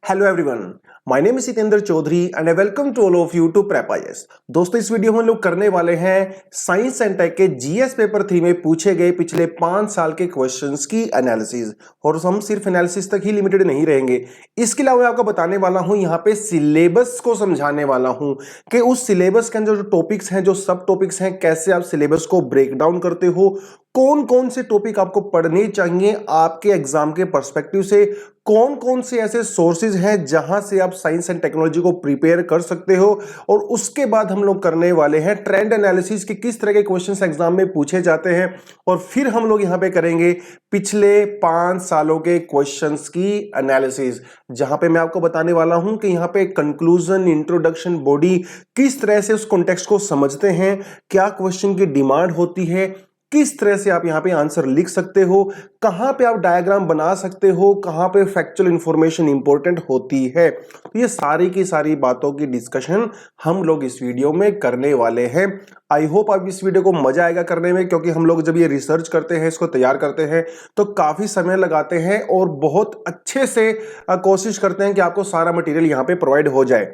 Hello everyone, my name is Jitendra Chaudhary and I welcome to all of you to prep IAS. दोस्तों, इस video में हम लोग करने वाले हैं साइंस एंड टेक के जीएस पेपर 3 में पूछे गए पिछले 5 साल के क्वेश्चंस की एनालिसिस। और हम सिर्फ एनालिसिस तक ही लिमिटेड नहीं रहेंगे, इसके अलावा मैं आपको बताने वाला हूं, यहां पे सिलेबस को समझाने वाला हूं कि उस सिलेबस के अंदर जो टॉपिक्स हैं, जो सब टॉपिक्स हैं, कैसे आप सिलेबस को ब्रेक डाउन करते हो, कौन कौन से टॉपिक आपको पढ़ने चाहिए आपके एग्जाम के पर्सपेक्टिव से, कौन कौन से ऐसे सोर्सेज हैं जहां से आप साइंस एंड टेक्नोलॉजी को प्रिपेयर कर सकते हो। और उसके बाद हम लोग करने वाले हैं ट्रेंड एनालिसिस कि किस तरह के क्वेश्चंस एग्जाम में पूछे जाते हैं। और फिर हम लोग यहां पे करेंगे पिछले 5 सालों के क्वेश्चंस की एनालिसिस, जहां पे मैं आपको बताने वाला हूं कि यहां पे कंक्लूजन, इंट्रोडक्शन, बॉडी किस तरह से उस कॉन्टेक्स्ट को समझते हैं, क्या क्वेश्चन की डिमांड होती है, किस तरह से आप यहां पे आंसर लिख सकते हो, कहां पे आप डायग्राम बना सकते हो, कहां पे फैक्चुअल इंफॉर्मेशन इंपॉर्टेंट होती है। तो ये सारी की सारी बातों की डिस्कशन हम लोग इस वीडियो में करने वाले हैं। आई होप आप इस वीडियो को मजा आएगा करने में, क्योंकि हम लोग जब ये रिसर्च करते हैं, इसको तैयार करते हैं, तो काफी समय लगाते हैं और बहुत अच्छे से कोशिश करते हैं कि आपको सारा मटेरियल यहां पे प्रोवाइड हो जाए।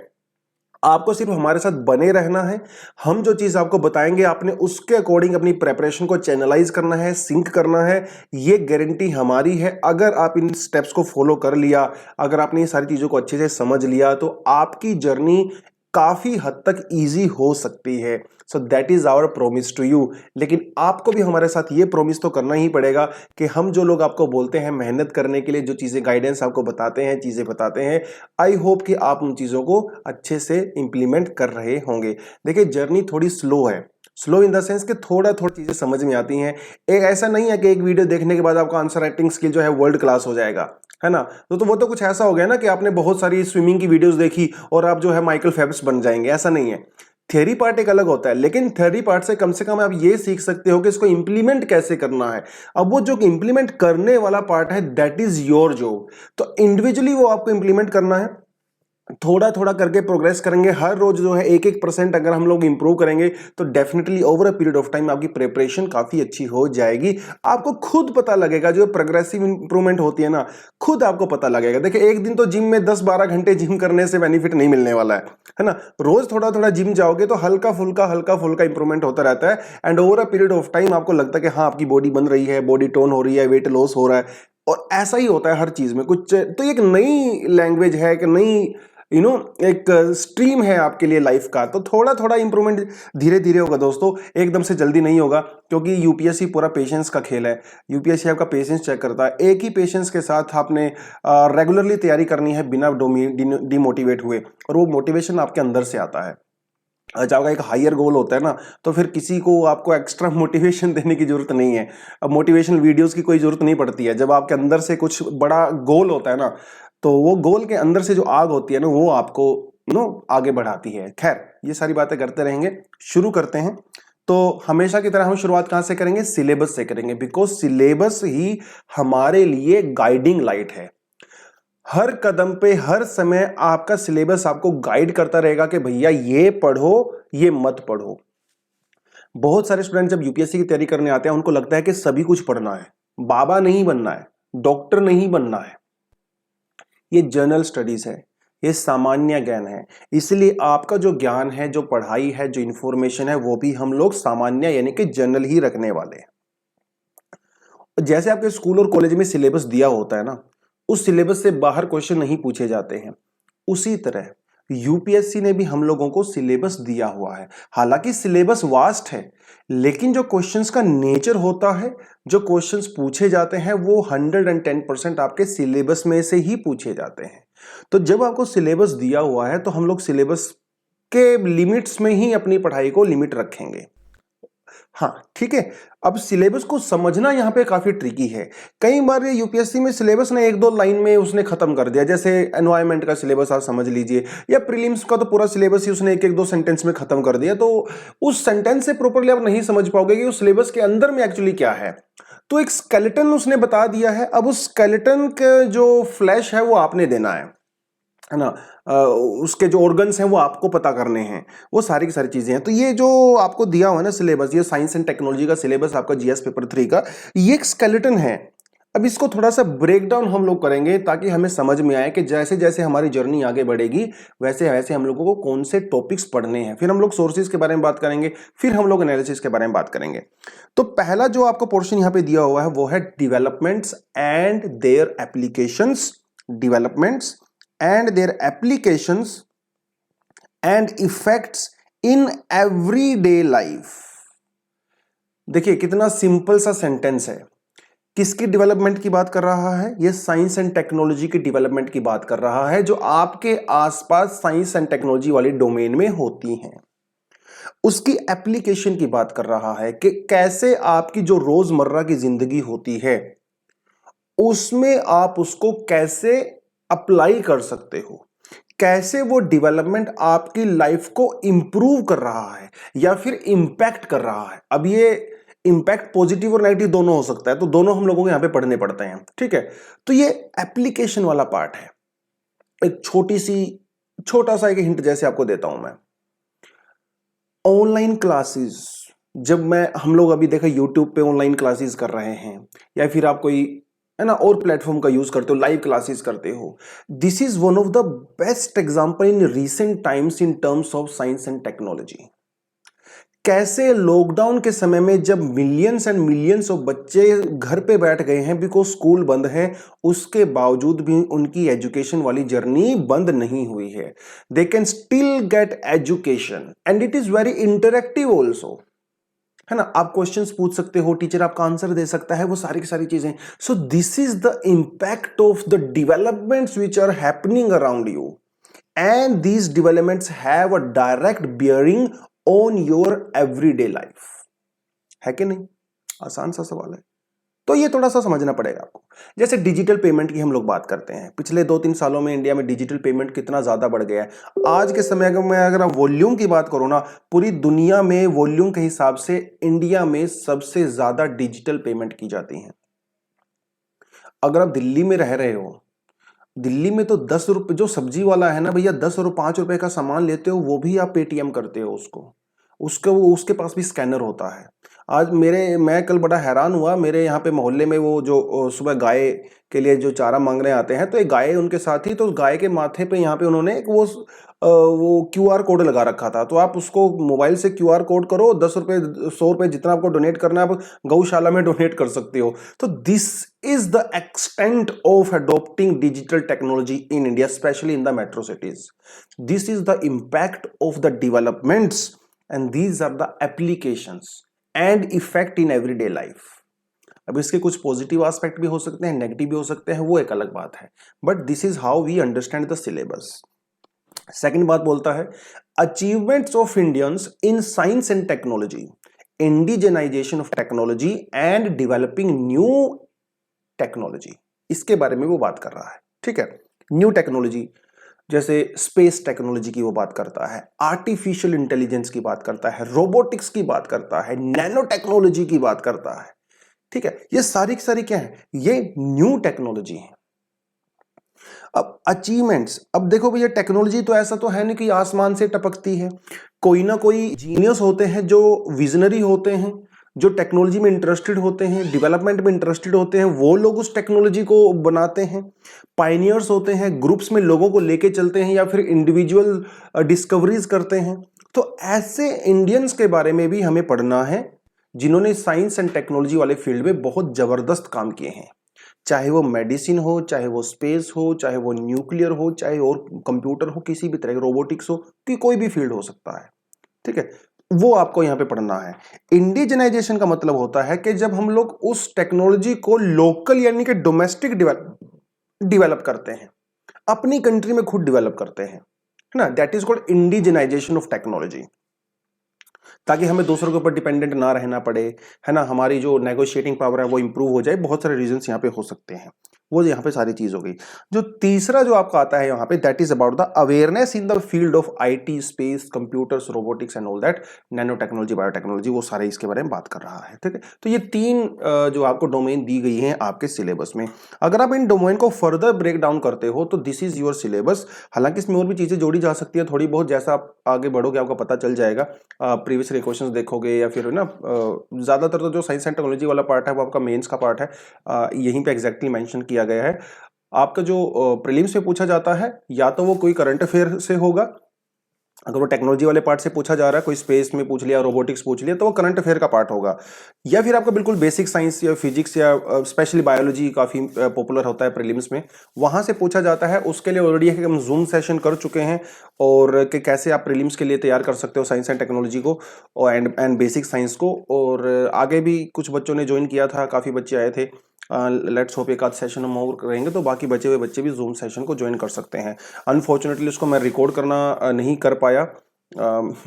आपको सिर्फ हमारे साथ बने रहना है। हम जो चीज आपको बताएंगे, आपने उसके अकॉर्डिंग अपनी प्रेपरेशन को चैनलाइज करना है, सिंक करना है। ये गारंटी हमारी है। अगर आप इन स्टेप्स को फॉलो कर लिया, अगर आपने ये सारी चीजों को अच्छे से समझ लिया, तो आपकी जर्नी काफी हद तक इजी हो सकती है। So that is our promise to you. लेकिन आपको भी हमारे साथ ये प्रॉमिस तो करना ही पड़ेगा कि हम जो लोग आपको बोलते हैं मेहनत करने के लिए, जो चीजें गाइडेंस आपको बताते हैं, चीजें बताते हैं, आई होप कि आप उन चीजों को अच्छे से इंप्लीमेंट कर रहे होंगे। देखिए, जर्नी थोड़ी स्लो है। स्लो इन द सेंस कि थोड़ा थोड़ा चीजें समझ में आती हैं। एक ऐसा नहीं है कि एक वीडियो देखने के बाद आपका आंसर राइटिंग स्किल जो है वर्ल्ड क्लास हो जाएगा, है ना। तो वो तो कुछ ऐसा हो गया ना कि आपने बहुत सारी स्विमिंग की वीडियोस देखी और आप जो है माइकल फेल्प्स बन जाएंगे, ऐसा नहीं है। थ्योरी पार्ट एक अलग होता है, लेकिन थ्योरी पार्ट से कम आप ये सीख सकते हो कि इसको इंप्लीमेंट कैसे करना है। अब वो जो इंप्लीमेंट करने वाला पार्ट है, दैट इज योर जॉब। तो इंडिविजुअली वो आपको इंप्लीमेंट करना है, थोड़ा थोड़ा करके प्रोग्रेस करेंगे। हर रोज जो है 1-1% अगर हम लोग इंप्रूव करेंगे, तो definitely over a period of time आपकी प्रिपरेशन काफी अच्छी हो जाएगी। आपको खुद पता लगेगा, जो प्रोग्रेसिव इंप्रूवमेंट होती है ना, खुद आपको पता लगेगा। देखिए, एक दिन तो जिम में 10-12 घंटे जिम करने से बेनिफिट नहीं मिलने वाला है ना। रोज थोड़ा थोड़ा जिम जाओगे तो हल्का फुल्का इंप्रूवमेंट होता रहता है। And over a period of time आपको लगता है कि हाँ, आपकी बॉडी बन रही है, बॉडी टोन हो रही है, वेट लॉस हो रहा है। और ऐसा ही होता है हर चीज में। कुछ तो एक नई लैंग्वेज है, कि नई एक स्ट्रीम है आपके लिए लाइफ का। तो थोड़ा थोड़ा इंप्रूवमेंट धीरे धीरे होगा दोस्तों, एकदम से जल्दी नहीं होगा, क्योंकि यूपीएससी पूरा पेशेंस का खेल है। यूपीएससी आपका पेशेंस चेक करता है। एक ही पेशेंस के साथ आपने रेगुलरली तैयारी करनी है, बिना डिमोटिवेट हुए। और वो मोटिवेशन आपके अंदर से आता है। जब आपका एक हायर गोल होता है ना, तो फिर किसी को आपको एक्स्ट्रा मोटिवेशन देने की जरूरत नहीं है। अब मोटिवेशनल वीडियोस की कोई जरूरत नहीं पड़ती है। जब आपके अंदर से कुछ बड़ा गोल होता है ना, तो वो गोल के अंदर से जो आग होती है ना, वो आपको आगे बढ़ाती है। खैर, ये सारी बातें करते रहेंगे। शुरू करते हैं। तो हमेशा की तरह हम शुरुआत कहां से करेंगे? सिलेबस से करेंगे, बिकॉज सिलेबस ही हमारे लिए गाइडिंग लाइट है। हर कदम पे, हर समय आपका सिलेबस आपको गाइड करता रहेगा कि भैया ये पढ़ो, ये मत पढ़ो। बहुत सारे स्टूडेंट जब यूपीएससी की तैयारी करने आते हैं, उनको लगता है कि सभी कुछ पढ़ना है, बाबा नहीं बनना है, डॉक्टर नहीं बनना है। ये जनरल स्टडीज है, ये सामान्य ज्ञान है। इसलिए आपका जो ज्ञान है, जो पढ़ाई है, जो इंफॉर्मेशन है, वो भी हम लोग सामान्य यानी कि जनरल ही रखने वाले हैं। जैसे आपके स्कूल और कॉलेज में सिलेबस दिया होता है ना, उस सिलेबस से बाहर क्वेश्चन नहीं पूछे जाते हैं। उसी तरह यूपीएससी ने भी हम लोगों को सिलेबस दिया हुआ है। हालांकि सिलेबस वास्ट है, लेकिन जो क्वेश्चंस का नेचर होता है, जो क्वेश्चंस पूछे जाते हैं, वो 110% आपके सिलेबस में से ही पूछे जाते हैं। तो जब आपको सिलेबस दिया हुआ है, तो हम लोग सिलेबस के लिमिट्स में ही अपनी पढ़ाई को लिमिट रखेंगे। हाँ, ठीक है। अब सिलेबस को समझना यहां पे काफी ट्रिकी है। कई बार ये यूपीएससी में सिलेबस ने 1-2 लाइन में उसने खत्म कर दिया। जैसे एनवायरमेंट का सिलेबस आप समझ लीजिए, या प्रीलिम्स का तो पूरा सिलेबस ही उसने 1-1-2 सेंटेंस में खत्म कर दिया। तो उस सेंटेंस से प्रॉपर्ली आप नहीं समझ पाओगे कि उस सिलेबस के अंदर में एक्चुअली क्या है। तो एक स्केलेटन उसने बता दिया है। अब उस स्केलेटन का जो फ्लैश है, वो आपने देना है ना। उसके जो ऑर्गन्स हैं वो आपको पता करने हैं, वो सारी की सारी चीजें हैं। तो ये जो आपको दिया हुआ है ना सिलेबस, ये साइंस एंड टेक्नोलॉजी का सिलेबस आपका जीएस पेपर 3 का, ये एक स्केलेटन है। अब इसको थोड़ा सा ब्रेक डाउन हम लोग करेंगे ताकि हमें समझ में आए कि जैसे जैसे हमारी जर्नी आगे बढ़ेगी वैसे वैसे हम लोगों को कौन से टॉपिक्स पढ़ने हैं। फिर हम लोग सोर्सेज के बारे में बात करेंगे, फिर हम लोग एनालिसिस के बारे में बात करेंगे। तो पहला जो आपको पोर्शन यहां पे दिया हुआ है वो है developments and their applications, developments and their applications and effects in everyday life. देखिए कितना सिंपल सा सेंटेंस है। किसकी डेवलपमेंट की बात कर रहा है? ये साइंस एंड टेक्नोलॉजी की डेवलपमेंट की बात कर रहा है जो आपके आसपास साइंस एंड टेक्नोलॉजी वाली डोमेन में होती हैं। उसकी एप्लीकेशन की बात कर रहा है कि कैसे आपकी जो रोजमर्रा की जिंदगी होती है उसमें आप उसको कैसे अप्लाई कर सकते हो, कैसे वो डेवलपमेंट आपकी लाइफ को इंप्रूव कर रहा है या फिर इंपैक्ट कर रहा है। अब ये इंपैक्ट पॉजिटिव और नेगेटिव दोनों हो सकता है, तो दोनों हम लोगों को यहां पे पढ़ने पड़ते हैं, ठीक है। तो ये एप्लीकेशन वाला पार्ट है। एक छोटा सा एक हिंट जैसे आपको देता हूं मैं। ऑनलाइन क्लासेस, जब हम लोग अभी देखा यूट्यूब पे ऑनलाइन क्लासेस कर रहे हैं या फिर आप कोई है ना और प्लेटफॉर्म का यूज करते हो, लाइव क्लासेस करते हो, this is one of the best example in recent times in terms of science and technology. कैसे लॉकडाउन के समय में जब मिलियंस एंड मिलियंस ऑफ बच्चे घर पे बैठ गए हैं बिकॉज स्कूल बंद है, उसके बावजूद भी उनकी एजुकेशन वाली जर्नी बंद नहीं हुई है। They can still get education and it is very interactive also, है ना। आप क्वेश्चंस पूछ सकते हो, टीचर आपका आंसर दे सकता है, वो सारी की सारी चीजें। So this is the impact of the developments which are happening around you and these developments have a direct bearing on your everyday life, है कि नहीं? आसान सा सवाल है। तो ये थोड़ा सा समझना पड़ेगा आपको। जैसे डिजिटल पेमेंट की हम लोग बात करते हैं, पिछले 2-3 सालों में इंडिया में डिजिटल पेमेंट कितना ज्यादा बढ़ गया है। आज के समय में अगर वॉल्यूम की बात करूं ना, पूरी दुनिया में वॉल्यूम के हिसाब से इंडिया में सबसे ज्यादा डिजिटल पेमेंट की जाती है। अगर आप दिल्ली में रह रहे हो, दिल्ली में तो 10 रुपए जो सब्जी वाला है ना भैया, 10 और 5 रुपए का सामान लेते हो वो भी आप पेटीएम करते हो उसके पास भी स्कैनर होता है। आज मैं कल बड़ा हैरान हुआ, मेरे यहाँ पे मोहल्ले में वो जो सुबह गाय के लिए जो चारा मांगने आते हैं, तो एक गाय उनके साथ ही, तो गाय के माथे पे यहाँ पे उन्होंने एक वो क्यूआर कोड लगा रखा था। तो आप उसको मोबाइल से क्यूआर कोड करो, 10 रुपए 100 रुपए जितना आपको डोनेट करना है आप गौशाला में डोनेट कर सकते हो। तो this is the extent of adopting digital technology in India, specially in the metro cities. This is the impact of the developments and these are the applications and effect in everyday life। अब इसके कुछ positive aspect भी हो सकते हैं, negative भी हो सकते हैं, वो एक अलग बात है, but this is how we understand the syllabus. Second बात बोलता है achievements of Indians in science and technology, indigenization of technology and developing new technology. इसके बारे में वो बात कर रहा है, ठीक है। न्यू टेक्नोलॉजी जैसे स्पेस टेक्नोलॉजी की वो बात करता है, आर्टिफिशियल इंटेलिजेंस की बात करता है, रोबोटिक्स की बात करता है, नैनो टेक्नोलॉजी की बात करता है, ठीक है। ये सारी की सारी क्या है? ये न्यू टेक्नोलॉजी है। अब अचीवमेंट्स, अब देखो भैया टेक्नोलॉजी तो ऐसा तो है नहीं कि आसमान से टपकती है। कोई ना कोई जीनियस होते हैं जो विजनरी होते हैं, जो टेक्नोलॉजी में इंटरेस्टेड होते हैं, डेवलपमेंट में इंटरेस्टेड होते हैं, वो लोग उस टेक्नोलॉजी को बनाते हैं। पायनियर्स होते हैं, ग्रुप्स में लोगों को लेके चलते हैं या फिर इंडिविजुअल डिस्कवरीज करते हैं। तो ऐसे इंडियंस के बारे में भी हमें पढ़ना है जिन्होंने साइंस एंड टेक्नोलॉजी वाले फील्ड में बहुत जबरदस्त काम किए हैं, चाहे वो मेडिसिन हो, चाहे वो स्पेस हो, चाहे वो न्यूक्लियर हो, चाहे और कंप्यूटर हो, किसी भी तरह की रोबोटिक्स हो, कि कोई भी फील्ड हो सकता है, ठीक है। वो आपको यहां पे पढ़ना है। इंडिजेनाइजेशन का मतलब होता है कि जब हम लोग उस टेक्नोलॉजी को लोकल यानी कि डोमेस्टिक डेवलप करते हैं, अपनी कंट्री में खुद डेवलप करते हैं, है ना, that is called indigenization of technology. ताकि हमें दूसरों के ऊपर डिपेंडेंट ना रहना पड़े, है ना, हमारी जो नेगोशिएटिंग पावर है वो इंप्रूव हो जाए। बहुत सारे रीजंस यहाँ पे हो सकते हैं, वो यहाँ पे सारी चीज हो गई। जो तीसरा जो आपका आता है यहाँ पे, that is about the awareness in the field of IT, space, computers, robotics and all that, nano technology, biotechnology, वो सारे इसके बारे में बात कर रहा है। ठीक है, तो ये तीन जो आपको डोमेन दी गई हैं आपके सिलेबस में। अगर आप इन डोमेन को फर्दर ब्रेक डाउन करते हो तो दिस इज योर सिलेबस। हालांकि इसमें और भी चीजें जोड़ी जा सकती है थोड़ी बहुत, जैसा आप आगे बढ़ोगे आपको पता चल जाएगा। प्रीवियस क्वेश्चंस देखोगे या फिर ना ज्यादातर तो जो साइंस एंड टेक्नोलॉजी वाला पार्ट है वो आपका मेंस का पार्ट है, यहीं पे एग्जैक्टली मेंशन किया गया है। आपका जो प्रीलिम्स में पूछा जाता है या तो वो कोई करंट अफेयर से होगा, अगर वो टेक्नोलॉजी वाले पार्ट से पूछा जा रहा है, कोई स्पेस में पूछ लिया, रोबोटिक्स पूछ लिया, तो वो करंट अफेयर का पार्ट होगा, या फिर आपका बिल्कुल बेसिक साइंस या फिजिक्स या स्पेशली बायोलॉजी काफी पॉपुलर होता है प्रीलिम्स में, वहां से पूछा जाता है। उसके लिए ऑलरेडी है कि हम जूम सेशन कर चुके हैं और कि कैसे आप प्रीलिम्स के लिए तैयार कर सकते हो साइंस एंड टेक्नोलॉजी को और एंड बेसिक साइंस को। और आगे भी कुछ बच्चों ने ज्वाइन किया था, काफी बच्चे आए थे। लेट्स होप एक आध सेशन हम और करेंगे तो बाकी बचे हुए बच्चे भी जूम सेशन को ज्वाइन कर सकते हैं। अनफॉर्चुनेटली उसको मैं रिकॉर्ड करना नहीं कर पाया।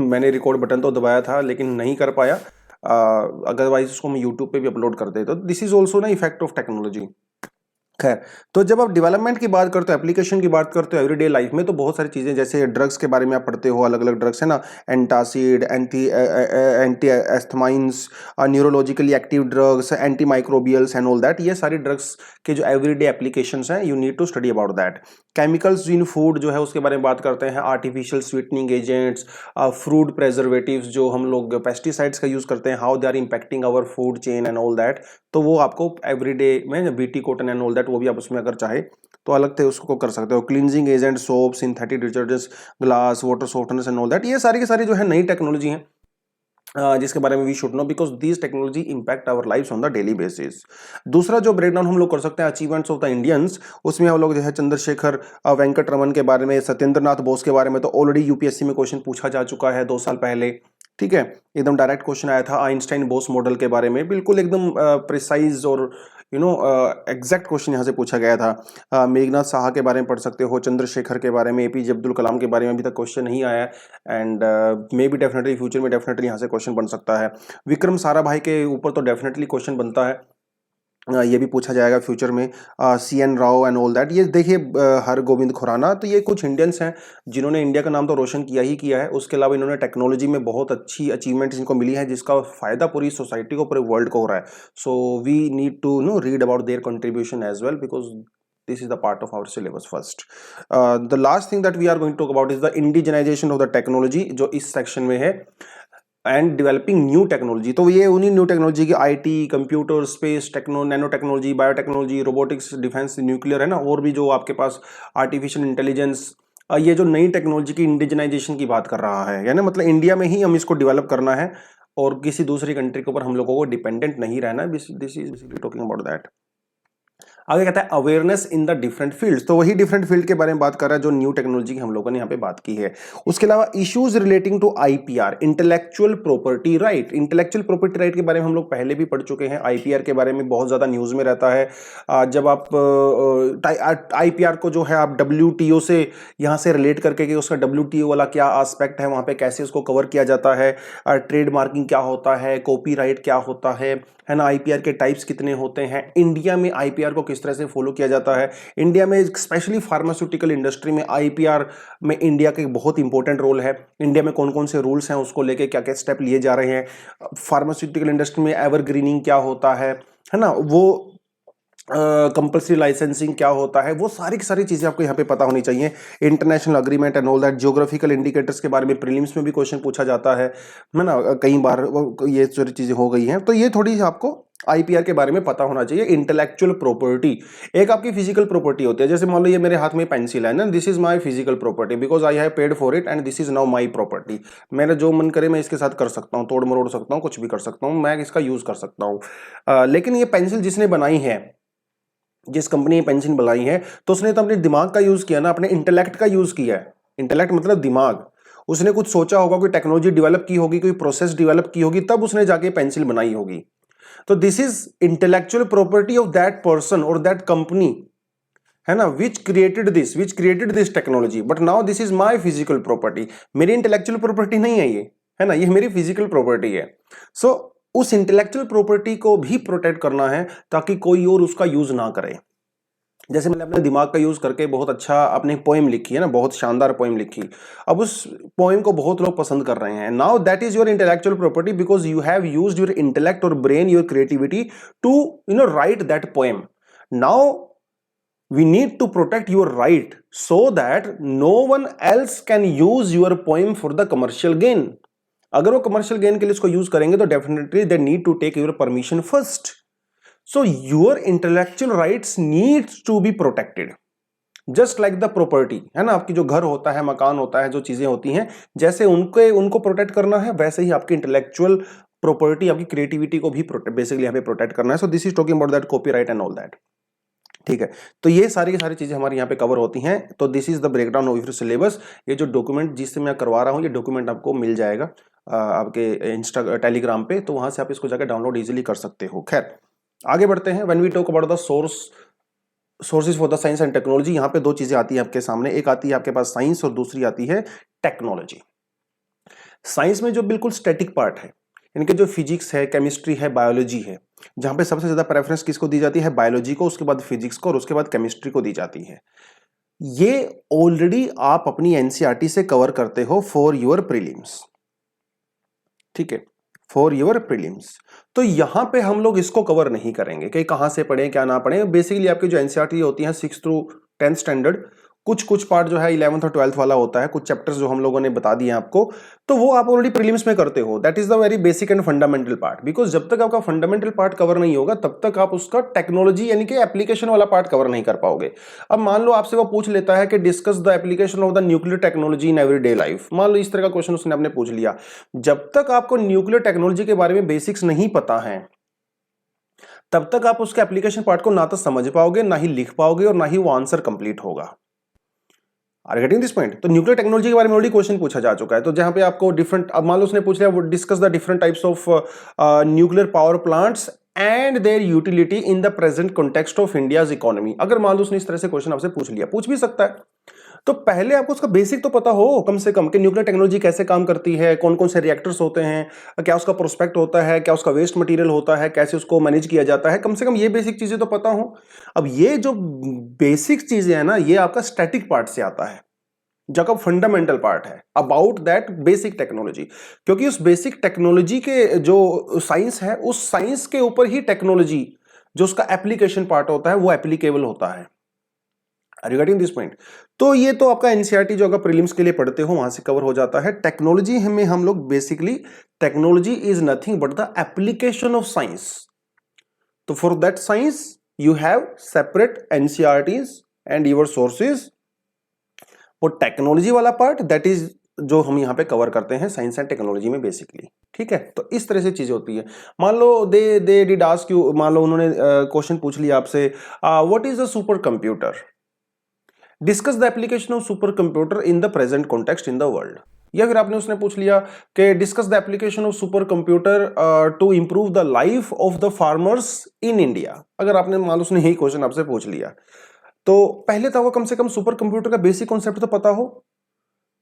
मैंने रिकॉर्ड बटन तो दबाया था लेकिन नहीं कर पाया। अदरवाइज उसको हम यूट्यूब पे भी अपलोड कर देते। तो दिस इज ऑल्सो ना इफेक्ट ऑफ टेक्नोलॉजी। खैर, तो जब आप डेवलपमेंट की बात करते हो, एप्लीकेशन की बात करते हो एवरीडे लाइफ में, तो बहुत सारी चीजें, जैसे ड्रग्स के बारे में आप पढ़ते हो, अलग अलग ड्रग्स है ना, antacid, anti histamines, neurologically active drugs, anti microbials and all that, ये सारी ड्रग्स के जो एवरीडे एप्लीकेशंस हैं, you need to study about that. Chemicals in food जो है उसके बारे में बात करते हैं, artificial sweetening agents, fruit preservatives जो हम लोग पेस्टिसाइड्स का यूज करते हैं, how they are impacting our food chain and all that, तो वो आपको एवरीडे में BT cotton and all that, वो भी आप उसमें अगर चाहे तो अलग थे उसको कर सकते हो। Cleansing agent, soap, synthetic detergents, glass water softeners and all that, ये सारी की सारी जो है नई टेक्नोलॉजी है जिसके बारे में we should know because these technology impact our lives on the daily basis. दूसरा जो ब्रेकडाउन हम लोग कर सकते हैं अचीवमेंट्स ऑफ द इंडियंस, उसमें हम लोग जो है चंद्रशेखर वेंकट रमन के बारे में, सत्येंद्र नाथ बोस के बारे में तो ऑलरेडी यूपीएससी में क्वेश्चन पूछा जा चुका है 2 साल पहले। ठीक है, एकदम डायरेक्ट क्वेश्चन आया था आइंस्टाइन बोस मॉडल के बारे में, बिल्कुल एकदम प्रिसाइज और एग्जैक्ट क्वेश्चन यहाँ से पूछा गया था। मेघनाथ साहा के बारे में पढ़ सकते हो, चंद्रशेखर के बारे में, एपीजे अब्दुल कलाम के बारे में अभी तक क्वेश्चन नहीं आया and may be definitely future में डेफिनेटली यहाँ से क्वेश्चन बन सकता है। विक्रम साराभाई के ऊपर तो डेफिनेटली क्वेश्चन बनता है, ये भी पूछा जाएगा फ्यूचर में। CN Rao and all that, ये देखिए हर गोविंद खुराना, तो ये कुछ इंडियंस हैं जिन्होंने इंडिया का नाम तो रोशन किया ही किया है। उसके अलावा इन्होंने टेक्नोलॉजी में बहुत अच्छी अचीवमेंट्स इनको मिली है जिसका फायदा पूरी सोसाइटी को, पूरे वर्ल्ड को हो रहा है। So we need to know read about their contribution as well because this is the part of our syllabus first. The last thing that we are going to talk about is the indigenization of the technology, जो इस section में है, and developing new technology. तो ये उन्हीं new technology की IT, computer, space, nano technology, biotechnology, robotics, defence, nuclear है ना, और भी जो आपके पास आर्टिफिशियल इंटेलिजेंस, ये जो नई टेक्नोलॉजी की इंडिजनाइजेशन की बात कर रहा है, यानी मतलब इंडिया में ही हम इसको डेवलप करना है और किसी दूसरी कंट्री के ऊपर हम लोगों को डिपेंडेंट नहीं रहना है। This is basically talking about that. आगे कहता है awareness in the different fields, तो वही डिफरेंट फील्ड के बारे में बात कर रहा है जो न्यू टेक्नोलॉजी की हम लोगों ने यहाँ पे बात की है। उसके अलावा issues relating to IPR, intellectual property right. Intellectual property right के बारे में हम लोग पहले भी पढ़ चुके हैं। आईपीआर के बारे में बहुत ज्यादा न्यूज में रहता है। जब आप आईपीआर को जो है आप डब्ल्यूटीओ से यहाँ से रिलेट करके कि उसका डब्ल्यूटीओ वाला क्या एस्पेक्ट है, वहाँ पे कैसे उसको कवर किया जाता है, ट्रेड मार्किंग क्या होता है, कॉपीराइट क्या होता है ना, आईपीआर के टाइप्स कितने होते हैं, इंडिया में आईपीआर को किस तरह से फॉलो किया जाता है। इंडिया में स्पेशली फार्मास्यूटिकल इंडस्ट्री में आईपीआर में इंडिया का एक बहुत इंपॉर्टेंट रोल है। इंडिया में कौन कौन से रूल्स हैं, उसको लेके क्या क्या स्टेप लिए जा रहे हैं। फार्मास्यूटिकल इंडस्ट्री में एवरग्रीनिंग क्या होता है ना, वो कंपल्सरी लाइसेंसिंग क्या होता है, वो सारी की सारी चीजें आपको यहाँ पे पता होनी चाहिए। International agreement and all that. Geographical indicators के बारे में प्रीलिम्स में भी क्वेश्चन पूछा जाता है ना, कई बार ये सारी चीजें हो गई हैं। तो ये थोड़ी आपको आईपीआर के बारे में पता होना चाहिए। इंटेलेक्चुअल प्रॉपर्टी एक आपकी फिजिकल प्रॉपर्टी होती है, जैसे मान लो ये मेरे हाथ में पेंसिल है ना, this is my physical property because I have paid for it and this is now my property. मेरा जो मन करे मैं इसके साथ कर सकता हूँ, तोड़ मरोड़ सकता हूँ, कुछ भी कर सकता हूँ, मैं इसका यूज कर सकता हूँ। लेकिन ये पेंसिल जिसने बनाई है, जिस कंपनी ने पेंसिल बनाई है, तो उसने तो अपने दिमाग का यूज किया ना, अपने इंटेलेक्ट का यूज किया है। इंटेलेक्ट मतलब दिमाग। उसने कुछ सोचा होगा, कोई टेक्नोलॉजी डेवलप की होगी, कोई प्रोसेस डेवलप की होगी, तब उसने जाके पेंसिल बनाई होगी। तो this is intellectual property of that person और दैट कंपनी, है ना, which created this technology, but now this is my physical property. मेरी इंटेलेक्चुअल प्रॉपर्टी नहीं है ये, है ना, ये मेरी फिजिकल प्रॉपर्टी है। सो उस इंटेलेक्चुअल प्रॉपर्टी को भी प्रोटेक्ट करना है ताकि कोई और उसका यूज ना करे। जैसे मैंने अपने दिमाग का यूज करके बहुत अच्छा अपनी पोएम लिखी है ना, बहुत शानदार पोएम लिखी, अब उस पोएम को बहुत लोग पसंद कर रहे हैं। Now that is your intellectual property because you have used your intellect और brain, your creativity to write that poem. Now we need to protect your right so that no one else can use your poem for the commercial gain। अगर वो commercial gain के लिए इसको use करेंगे तो definitely they need to take your permission first। So your intellectual rights needs to be protected just like the property, है ना। आपकी जो घर होता है, मकान होता है, जो चीजें होती हैं, जैसे उनको प्रोटेक्ट करना है, वैसे ही आपकी इंटेलेक्चुअल प्रॉपर्टी, आपकी क्रिएटिविटी को भी बेसिकली यहाँ पे प्रोटेक्ट करना है। So this is talking about that copyright and all that. ठीक है, तो ये सारी की सारी चीजें हमारे यहाँ पे कवर होती हैं। तो this is the breakdown of your syllabus. ये जो डॉक्यूमेंट जिससे मैं करवा रहा हूँ, ये डॉक्यूमेंट आपको मिल जाएगा आपके इंस्टा टेलीग्राम पे, तो वहां से आप इसको जाकर डाउनलोड इजीली कर सकते हो। खैर आगे बढ़ते हैं। When we talk about the sources for the science and technology, यहाँ पे दो चीजें आती है आपके सामने, एक आती है आपके पास साइंस और दूसरी आती है टेक्नोलॉजी। साइंस में जो बिल्कुल स्टैटिक पार्ट है, इनके जो फिजिक्स है, केमिस्ट्री है, बायोलॉजी है, जहां पे सबसे ज्यादा प्रेफरेंस किसको दी जाती है, बायोलॉजी को, उसके बाद फिजिक्स को और उसके बाद केमिस्ट्री को दी जाती है। ये ऑलरेडी आप अपनी एनसीईआरटी से कवर करते हो फॉर योर प्रीलिम्स। ठीक है, फॉर योर प्रीलिम्स। तो यहां पे हम लोग इसको कवर नहीं करेंगे कि कहां से पढ़ें क्या ना पढ़ें। बेसिकली आपकी जो एनसीईआरटी होती है 6 थ्रू 10 स्टैंडर्ड, कुछ पार्ट जो है 11th और 12th वाला होता है, कुछ चैप्टर्स जो हम लोगों ने बता दिए आपको, तो वो आप ऑलरेडी प्रीलिम्स में करते हो। That is the very basic and fundamental part. Because जब तक आपका फंडामेंटल पार्ट कवर नहीं होगा तब तक आप उसका टेक्नोलॉजी यानी कि एप्लीकेशन वाला पार्ट कवर नहीं कर पाओगे। अब मान लो आपसे वो पूछ लेता है कि discuss the application of the nuclear technology in everyday life, मान लो इस तरह का क्वेश्चन उसने आपने पूछ लिया। जब तक आपको न्यूक्लियर टेक्नोलॉजी के बारे में बेसिक्स नहीं पता है तब तक आप उसके एप्लीकेशन पार्ट को ना तो समझ पाओगे, ना ही लिख पाओगे और ना ही वो आंसर कंप्लीट होगा। Are getting this point? तो न्यूक्लियर टेक्नोलॉजी के बारे में ऑलरेडी क्वेश्चन पूछा जा चुका है, तो जहां पे आपको डिफरेंट, अब मान लो उसने पूछ लिया वो discuss the different types of nuclear power plants and their utility in the present context of India's economy. अगर मान लो उसने इस तरह से क्वेश्चन आपसे पूछ लिया, पूछ भी सकता है, तो पहले आपको उसका बेसिक तो पता हो कम से कम कि न्यूक्लियर टेक्नोलॉजी कैसे काम करती है, कौन कौन से रिएक्टर्स होते हैं, क्या उसका प्रोस्पेक्ट होता है, क्या उसका वेस्ट मटेरियल होता है, कैसे उसको मैनेज किया जाता है, कम से कम ये बेसिक चीजें तो पता हो। अब ये जो बेसिक चीजें हैं ना, ये आपका स्टैटिक पार्ट से आता है, जो का फंडामेंटल पार्ट है अबाउट दैट बेसिक टेक्नोलॉजी। क्योंकि उस बेसिक टेक्नोलॉजी के जो साइंस है, उस साइंस के ऊपर ही टेक्नोलॉजी जो उसका एप्लीकेशन पार्ट होता है वो एप्लीकेबल होता है। Are you getting this point? तो ये तो आपका एनसीईआरटी जो अगर प्रीलिम्स के लिए पढ़ते हो वहां से कवर हो जाता है। टेक्नोलॉजी में हम लोग basically, technology is nothing but the application of science. तो for that science you have separate NCERTs and your sources. वो टेक्नोलॉजी वाला पार्ट दैट इज जो हम यहां पे कवर करते हैं साइंस एंड टेक्नोलॉजी में बेसिकली। ठीक है, तो इस तरह से चीजें होती है। मान लो दे डिड आस्क यू, मान लो उन्होंने क्वेश्चन पूछ लिया आपसे, what is a super computer, discuss the application of super computer in the present context in the world. या फिर आपने उसने पूछ लिया कि discuss the application of super computer to improve the life of the farmers in India. अगर आपने मान लो उसने यही क्वेश्चन आपसे पूछ लिया, तो पहले तो आपको कम से कम सुपर कंप्यूटर का बेसिक कॉन्सेप्ट तो पता हो,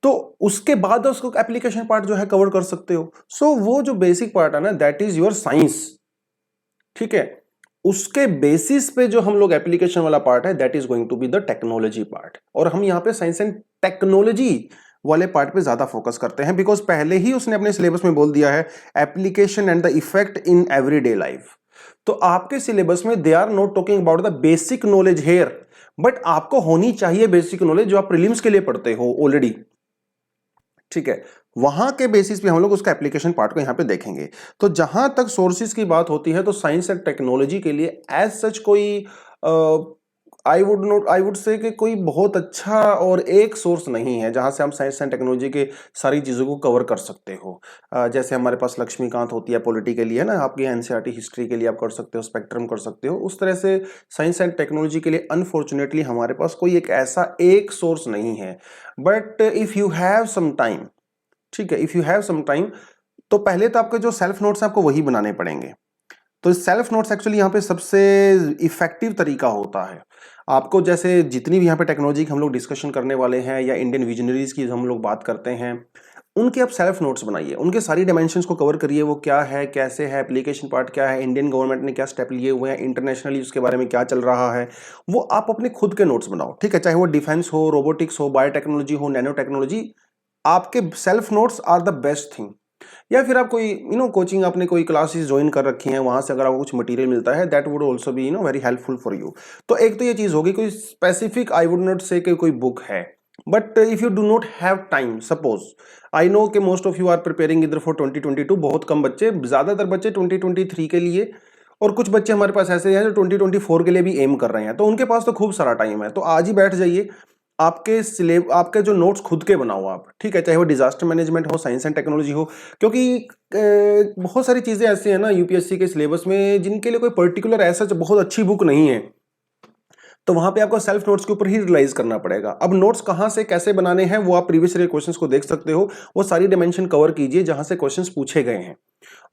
तो उसके बाद उसको एप्लीकेशन पार्ट जो है कवर कर सकते हो। सो वो जो बेसिक पार्ट है ना, दैट इज योर साइंस। ठीक है, उसके बेसिस पे जो हम लोग एप्लीकेशन वाला पार्ट है that is going to be the technology part. और हम यहां पे साइंस एंड टेक्नोलॉजी वाले पार्ट पे ज्यादा फोकस करते हैं बिकॉज पहले ही उसने अपने सिलेबस में बोल दिया है application and the effect in everyday life. तो आपके सिलेबस में they are not talking about the basic knowledge here, but आपको होनी चाहिए बेसिक नॉलेज जो आप प्रीलिम्स के लिए पढ़ते हो ऑलरेडी। ठीक है, वहां के बेसिस पे हम लोग उसका एप्लीकेशन पार्ट को यहां पे देखेंगे। तो जहां तक सोर्सेज की बात होती है तो साइंस एंड टेक्नोलॉजी के लिए एज सच कोई आई वुड से कि कोई बहुत अच्छा और एक सोर्स नहीं है जहां से हम साइंस एंड टेक्नोलॉजी के सारी चीजों को कवर कर सकते हो। जैसे हमारे पास लक्ष्मीकांत होती है पॉलिटी के लिए ना, आपकी एनसीईआरटी हिस्ट्री के लिए आप कर सकते हो, स्पेक्ट्रम कर सकते हो। उस तरह से साइंस एंड टेक्नोलॉजी के लिए अनफॉर्चुनेटली हमारे पास कोई एक ऐसा एक सोर्स नहीं है। But if you have some time, ठीक है, if you have some time, तो पहले तो आपके जो सेल्फ नोट्स हैं आपको वही बनाने पड़ेंगे। तो सेल्फ नोट्स एक्चुअली यहाँ पे सबसे इफेक्टिव तरीका होता है। आपको जैसे जितनी भी यहाँ पे टेक्नोलॉजी की हम लोग डिस्कशन करने वाले हैं या इंडियन विजनरीज की हम लोग बात करते हैं, उनके आप सेल्फ नोट्स बनाइए, उनके सारी डायमेंशंस को कवर करिए, वो क्या है, कैसे है, एप्लीकेशन पार्ट क्या है, इंडियन गवर्नमेंट ने क्या स्टेप लिए हुए हैं, इंटरनेशनली उसके बारे में क्या चल रहा है, वो आप अपने खुद के नोट्स बनाओ, ठीक है। चाहे वो डिफेंस हो, रोबोटिक्स हो, बायोटेक्नोलॉजी हो, नैनो टेक्नोलॉजी, आपके self notes are the best thing. या फिर आप कोई कोचिंग, आपने कोई क्लासेस ज्वाइन कर रखी हैं, वहां से अगर आपको कुछ मटेरियल मिलता है, that would also be very helpful for you. तो एक तो ये चीज होगी, कोई स्पेसिफिक आई वुड नॉट से कोई बुक है, but if you do not have time, suppose I know कि most of you are preparing इधर फॉर 2022, बहुत कम बच्चे, ज्यादातर बच्चे 2023 के लिए, और कुछ बच्चे हमारे पास ऐसे हैं जो 2024 के लिए भी एम कर रहे हैं, तो उनके पास तो खूब सारा टाइम है। तो आज ही बैठ जाइए, आपके जो नोट्स खुद के बनाओ आप, ठीक है। चाहे वो डिजास्टर मैनेजमेंट हो, साइंस एंड टेक्नोलॉजी हो, क्योंकि बहुत सारी चीजें ऐसी है ना यूपीएससी के सिलेबस में जिनके लिए कोई पर्टिकुलर ऐसा बहुत अच्छी बुक नहीं है, तो वहां पे आपको सेल्फ नोट्स के ऊपर ही रिलाइज करना पड़ेगा। अब नोट्स कहां से कैसे बनाने हैं वो आप प्रीवियस ईयर क्वेश्चंस को देख सकते हो, वो सारी डायमेंशन कवर कीजिए जहां से क्वेश्चंस पूछे गए हैं।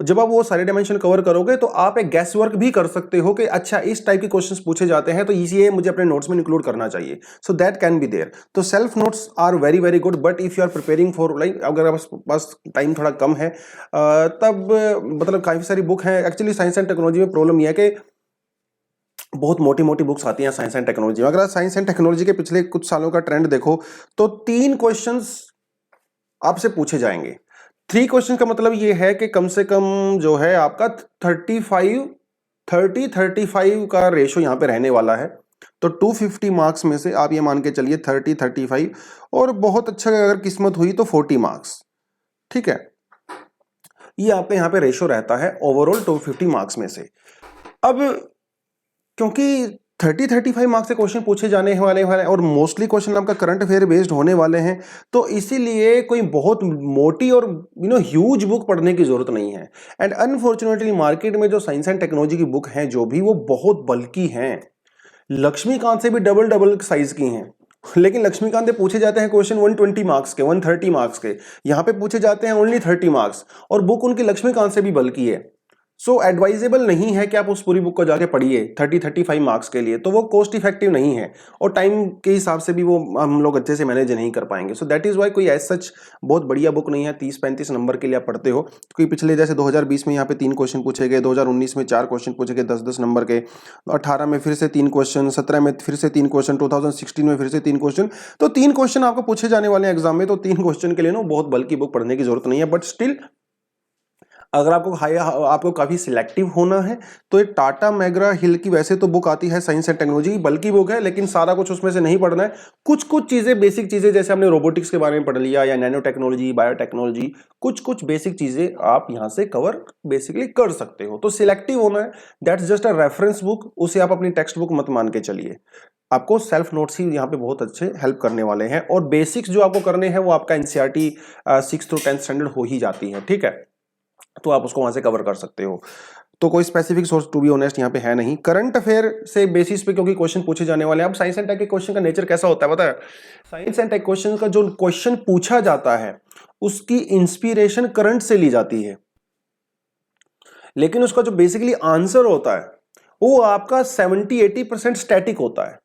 जब आप वो सारे डायमेंशन कवर करोगे तो आप एक गैस वर्क भी कर सकते हो कि अच्छा इस टाइप के क्वेश्चंस पूछे जाते हैं तो ये मुझे अपने नोट्स में इंक्लूड करना चाहिए, so that can be there. तो self notes are very very good, but if you are preparing for, like अगर आपके पास टाइम थोड़ा कम है, तब मतलब काफी सारी बुक है। एक्चुअली साइंस एंड टेक्नोलॉजी में प्रॉब्लम यह है कि बहुत मोटी मोटी बुक्स आती हैं साइंस एंड टेक्नोलॉजी में। अगर आप साइंस एंड टेक्नोलॉजी के पिछले कुछ सालों का ट्रेंड देखो तो 3 क्वेश्चंस आपसे पूछे जाएंगे। 3 क्वेश्चन का मतलब ये है कि कम से कम जो है आपका 35 का रेशो यहां पे रहने वाला है। तो 250 मार्क्स में से आप ये मान के चलिए 35, और बहुत अच्छा अगर किस्मत हुई तो 40 मार्क्स, ठीक है। ये आपके यहाँ पे रेशो रहता है ओवरऑल 250 मार्क्स में से। अब क्योंकि 35 मार्क्स से क्वेश्चन पूछे जाने वाले हैं और मोस्टली क्वेश्चन आपका करंट अफेयर बेस्ड होने वाले हैं, तो इसीलिए कोई बहुत मोटी और ह्यूज बुक पढ़ने की जरूरत नहीं है। एंड अनफॉर्चुनेटली मार्केट में जो साइंस एंड टेक्नोलॉजी की बुक हैं जो भी, वो बहुत बल्कि हैं, लक्ष्मीकांत से भी डबल डबल साइज की हैं। लेकिन लक्ष्मीकांत से पूछे जाते हैं क्वेश्चन 120 मार्क्स के, 130 मार्क्स के, यहाँ पे पूछे जाते हैं ओनली 30 मार्क्स, और बुक उनकी लक्ष्मीकांत से भी बल्कि है। सो एडवाइजेबल नहीं है कि आप उस पूरी बुक को जाके पढ़िए 35 मार्क्स के लिए, तो वो कॉस्ट इफेक्टिव नहीं है, और टाइम के हिसाब से भी वो हम लोग अच्छे से मैनेज नहीं कर पाएंगे। सो दैट इज वाई कोई ऐसा सच बहुत बढ़िया बुक नहीं है 30-35 नंबर के लिए आप पढ़ते हो। क्योंकि पिछले जैसे 2020 में यहाँ पे 3 क्वेश्चन पूछे गए, 2019 में 4 क्वेश्चन पूछे गए 10-10 नंबर के, 18 में फिर से 3 क्वेश्चन, 17 में फिर से 3 क्वेश्चन, 2016 में फिर से 3 क्वेश्चन। तो 3 क्वेश्चन आपको पूछे जाने वाले हैं एग्जाम में, तो 3 क्वेश्चन के लिए ना बहुत बल्कि बुक पढ़ने की जरूरत नहीं है। बट स्टिल अगर आपको काफी सिलेक्टिव होना है तो ये टाटा मैग्रा हिल की वैसे तो बुक आती है साइंस एंड टेक्नोलॉजी, बल्कि बुक है, लेकिन सारा कुछ उसमें से नहीं पढ़ना है। कुछ कुछ चीजें, बेसिक चीजें, जैसे हमने रोबोटिक्स के बारे में पढ़ लिया या नैनो टेक्नोलॉजी, बायोटेक्नोलॉजी, कुछ कुछ बेसिक चीजें आप यहां से कवर बेसिकली कर सकते हो। तो सिलेक्टिव होना है, that's just a reference book, उसे आप अपनी टेक्स्ट बुक मत मान के चलिए। आपको सेल्फ नोट्स ही यहाँ पे बहुत अच्छे हेल्प करने वाले हैं, और बेसिक्स जो आपको करने हैं वो आपका NCERT 6th to 10th standard हो ही जाती है, ठीक है। तो आप उसको वहां से कवर कर सकते हो। तो कोई specific source to be honest यहाँ पे है नहीं। करंट अफेयर से बेसिस पे क्योंकि क्वेश्चन पूछे जाने वाले हैं। अब साइंस एंड टेक के क्वेश्चन का नेचर कैसा होता है पता है? साइंस एंड टेक क्वेश्चन का जो क्वेश्चन पूछा जाता है उसकी इंस्पिरेशन करंट से ली जाती है, लेकिन उसका जो बेसिकली आंसर होता है वो आपका 70-80% स्टैटिक होता है।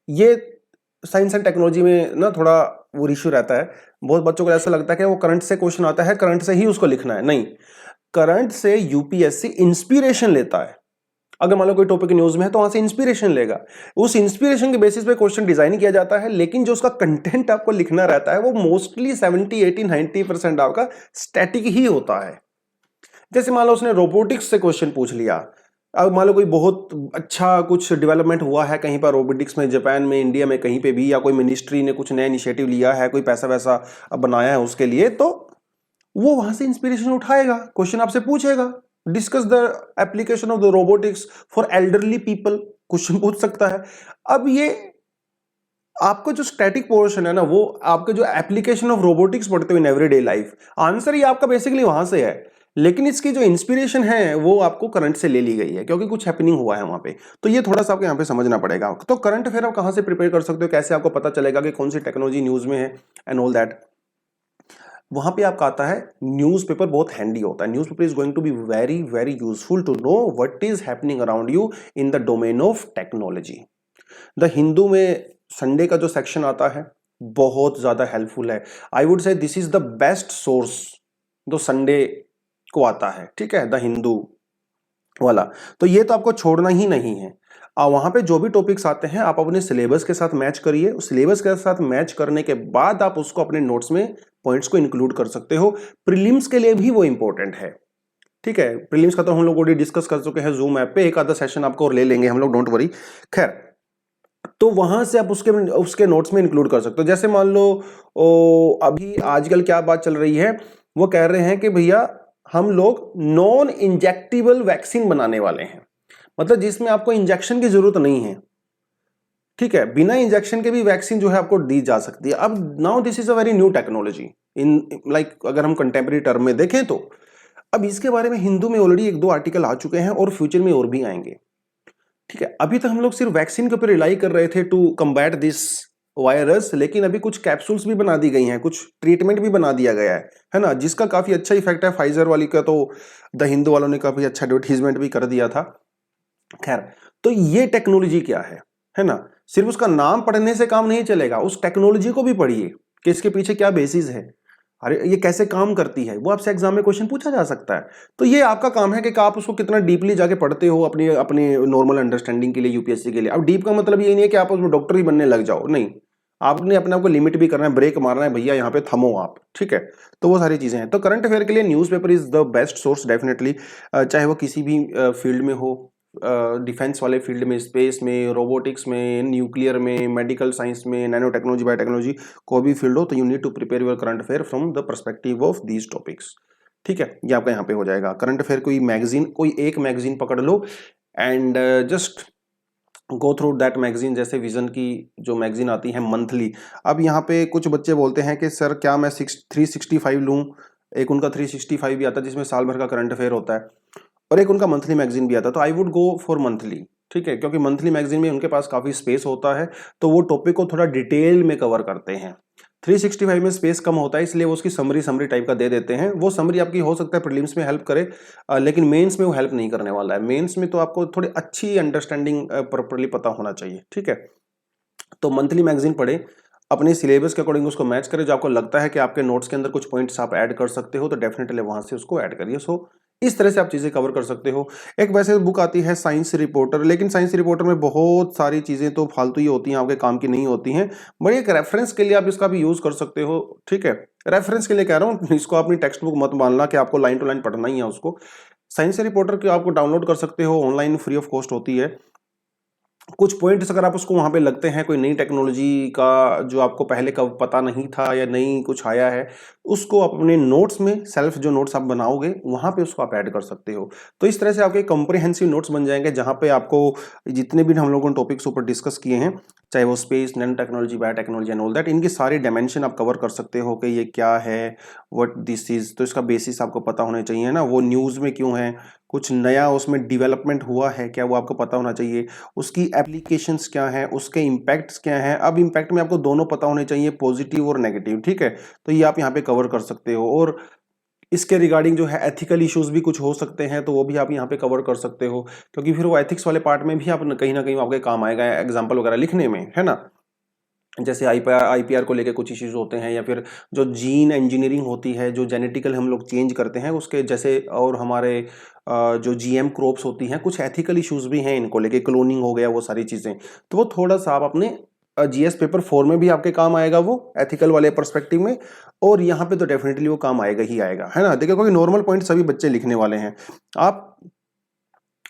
ये साइंस एंड टेक्नोलॉजी में ना थोड़ा वो इश्यू रहता है। बहुत बच्चों को ऐसा लगता है कि वो करंट से क्वेश्चन आता है, करंट से ही उसको लिखना है। नहीं, करंट से यूपीएससी इंस्पिरेशन लेता है। अगर मान लो कोई टॉपिक न्यूज में है तो वहां से इंस्पिरेशन लेगा, उस इंस्पिरेशन के बेसिस पे क्वेश्चन डिजाइन किया जाता है, लेकिन जो उसका कंटेंट आपको लिखना रहता है वो मोस्टली 70-80-90% आपका स्टैटिक ही होता है। जैसे मान लो उसने रोबोटिक्स से क्वेश्चन पूछ लिया, अब मान लो कोई बहुत अच्छा कुछ डेवलपमेंट हुआ है कहीं पर रोबोटिक्स में, जापान में, इंडिया में, कहीं पे भी, या कोई मिनिस्ट्री ने कुछ नया इनिशिएटिव लिया है, कोई पैसा वैसा बनाया है उसके लिए, तो वो वहां से इंस्पिरेशन उठाएगा, क्वेश्चन आपसे पूछेगा, discuss the application of the robotics for elderly people, question पूछ सकता है। अब ये आपका जो स्टैटिक पोर्शन है ना, वो आपके जो एप्लीकेशन ऑफ रोबोटिक्स पढ़ते हो इन एवरीडे लाइफ, आंसर ही आपका बेसिकली वहां से है, लेकिन इसकी जो इंस्पिरेशन है वो आपको करंट से ले ली गई है क्योंकि कुछ हैपनिंग हुआ है वहां पे। तो ये थोड़ा सा आपको यहाँ पे समझना पड़ेगा। तो करंट अफेयर आप कहां से प्रिपेयर कर सकते हो, कैसे आपको पता चलेगा कि कौन सी टेक्नोलॉजी न्यूज में है एंड ऑल दैट। वहां पे आपका आता है न्यूज़पेपर, बहुत हैंडी होता है। Newspaper is going to be very very useful to know what is happening around you in the domain of technology. The Hindu में संडे का जो सेक्शन आता है बहुत ज्यादा हेल्पफुल है। आई would say this is the best source जो Sunday को आता है, ठीक है, द हिंदू वाला। तो ये तो आपको छोड़ना ही नहीं है। वहां पे जो भी टॉपिक्स आते हैं आप अपने सिलेबस के साथ मैच करिए, उस सिलेबस के साथ मैच करने के बाद आप उसको अपने नोट्स में पॉइंट्स को इंक्लूड कर सकते हो। प्रीलिम्स के लिए भी वो इंपॉर्टेंट है, ठीक है। प्रीलिम्स का तो हम लोग ऑलरेडी डिस्कस कर चुके हैं जूम ऐप पे, एक आधा सेशन आपको और ले लेंगे हम लोग, डोंट वरी। खैर, तो वहां से आप उसके नोट्स में इंक्लूड कर सकते हो। जैसे मान लो अभी आजकल क्या बात चल रही है, वो कह रहे हैं कि भैया हम लोग नॉन इंजेक्टेबल वैक्सीन बनाने वाले हैं, मतलब जिसमें आपको इंजेक्शन की जरूरत नहीं है, ठीक है, बिना इंजेक्शन के भी वैक्सीन जो है आपको दी जा सकती है। अब now this is a very new technology in like अगर हम कंटेम्प्रेरी टर्म में देखें तो अब इसके बारे में हिंदू में ऑलरेडी 1-2 आर्टिकल आ चुके हैं और फ्यूचर में और भी आएंगे, ठीक है। अभी तक हम लोग सिर्फ वैक्सीन के ऊपर रिलाई कर रहे थे टू कम्बैट दिस वायरस, लेकिन अभी कुछ कैप्सूल्स भी बना दी गई हैं, कुछ ट्रीटमेंट भी बना दिया गया है ना, जिसका काफी अच्छा इफेक्ट है। फाइजर वाली का तो द हिंदू वालों ने काफी अच्छा एडवर्टीजमेंट भी कर दिया था। खैर, तो ये टेक्नोलॉजी क्या है ना, सिर्फ उसका नाम पढ़ने से काम नहीं चलेगा, उस टेक्नोलॉजी को भी पढ़िए कि इसके पीछे क्या बेसिस है, अरे ये कैसे काम करती है, वो आपसे एग्जाम में क्वेश्चन पूछा जा सकता है। तो ये आपका काम है कि आप उसको कितना डीपली जाके पढ़ते हो अपनी अपनी नॉर्मल अंडरस्टैंडिंग के लिए, यूपीएससी के लिए। अब डीप का मतलब ये नहीं है कि आप उसमें डॉक्टर ही बनने लग जाओ, नहीं, आपने अपने आप को लिमिट भी करना है, ब्रेक मारना है, भैया यहाँ पे थमो आप, ठीक है। तो वो सारी चीजें हैं। तो करंट अफेयर के लिए newspaper is the best source definitely, चाहे वो किसी भी फील्ड में हो, डिफेंस वाले फील्ड में, स्पेस में, रोबोटिक्स में, न्यूक्लियर में, मेडिकल साइंस में, नैनो टेक्नोलॉजी, बायोटेक्नोलॉजी, कोई भी फील्ड हो, तो you need to prepare your current affair from the perspective of these topics, ठीक है। ये आपका यहाँ पे हो जाएगा। करंट अफेयर कोई मैगजीन, कोई एक मैगजीन पकड़ लो and just go through that magazine. जैसे विजन की जो मैगजीन आती है मंथली, अब यहाँ पे कुछ बच्चे बोलते हैं कि सर क्या मैं 365 लूँ, एक उनका 365 भी आता है जिसमें साल भर का करंट अफेयर होता है, और एक उनका मंथली मैगजीन भी आता है। तो I would go for monthly, ठीक है, क्योंकि मंथली मैगजीन में उनके पास काफी स्पेस होता है, तो वो टॉपिक को थोड़ा डिटेल में कवर करते हैं। 365 में स्पेस कम होता है, इसलिए वो उसकी समरी टाइप का दे देते हैं। वो समरी आपकी हो सकता है प्रीलिम्स में हेल्प करे, लेकिन मेंस में वो हेल्प नहीं करने वाला है। मेंस में तो आपको थोड़ी अच्छी अंडरस्टैंडिंग प्रॉपर्ली पता होना चाहिए, ठीक है। तो मंथली मैगजीन पढ़े, अपने सिलेबस के अकॉर्डिंग उसको मैच करें, जो आपको लगता है कि आपके नोट्स के अंदर कुछ पॉइंट्स आप ऐड कर सकते हो तो डेफिनेटली वहां से उसको ऐड करिए। सो इस तरह से आप चीजें कवर कर सकते हो। एक वैसे बुक आती है साइंस रिपोर्टर, लेकिन साइंस रिपोर्टर में बहुत सारी चीजें तो फालतू ही होती हैं, आपके काम की नहीं होती हैं, बट एक रेफरेंस के लिए आप इसका भी यूज कर सकते हो, ठीक है। रेफरेंस के लिए कह रहा हूँ, इसको अपनी टेक्स्ट बुक मत मानना कि आपको लाइन टू लाइन पढ़ना ही है उसको। साइंस रिपोर्टर की आपको डाउनलोड कर सकते हो, ऑनलाइन फ्री ऑफ कॉस्ट होती है। कुछ पॉइंट्स अगर आप उसको वहां पे लगते हैं, कोई नई टेक्नोलॉजी का जो आपको पहले कब पता नहीं था या नई कुछ आया है, उसको आप अपने नोट्स में सेल्फ जो नोट्स आप बनाओगे वहां पे उसको आप ऐड कर सकते हो। तो इस तरह से आपके कॉम्प्रिहेंसिव नोट्स बन जाएंगे, जहां पे आपको जितने भी हम लोगों ने टॉपिक्स ऊपर डिस्कस किए हैं, चाहे वो space, nano technology, biotechnology and all that, इनकी सारी डायमेंशन आप कवर कर सकते हो कि ये क्या है, व्हाट दिस इज। तो इसका बेसिस आपको पता होना चाहिए ना, वो न्यूज में क्यों है, कुछ नया उसमें डेवलपमेंट हुआ है क्या, वो आपको पता होना चाहिए। उसकी एप्लीकेशंस क्या हैं, उसके इम्पैक्ट्स क्या हैं। अब इम्पैक्ट में आपको दोनों पता होने चाहिए, पॉजिटिव और नेगेटिव, ठीक है। तो ये आप यहाँ पे कवर कर सकते हो। और इसके रिगार्डिंग जो है एथिकल इश्यूज भी कुछ हो सकते हैं, तो वो भी आप यहाँ पे कवर कर सकते हो, क्योंकि फिर वो एथिक्स वाले पार्ट में भी आप कहीं ना कहीं आपके काम आएगा एग्जाम्पल वगैरह लिखने में, है ना। जैसे आईपीआर को लेके कुछ इश्यूज होते हैं, या फिर जो जीन इंजीनियरिंग होती है, जो जेनेटिकल हम लोग चेंज करते हैं उसके जैसे, और हमारे जो जीएम क्रॉप्स होती हैं, कुछ एथिकल इश्यूज भी हैं इनको लेके, क्लोनिंग हो गया, वो सारी चीजें। तो वो थोड़ा सा आप अपने जीएस पेपर 4 में भी आपके काम आएगा, वो एथिकल वाले पर्सपेक्टिव में, और यहाँ पे तो डेफिनेटली वो काम आएगा ही आएगा, है ना। देखिए, क्योंकि नॉर्मल पॉइंट सभी बच्चे लिखने वाले हैं, आप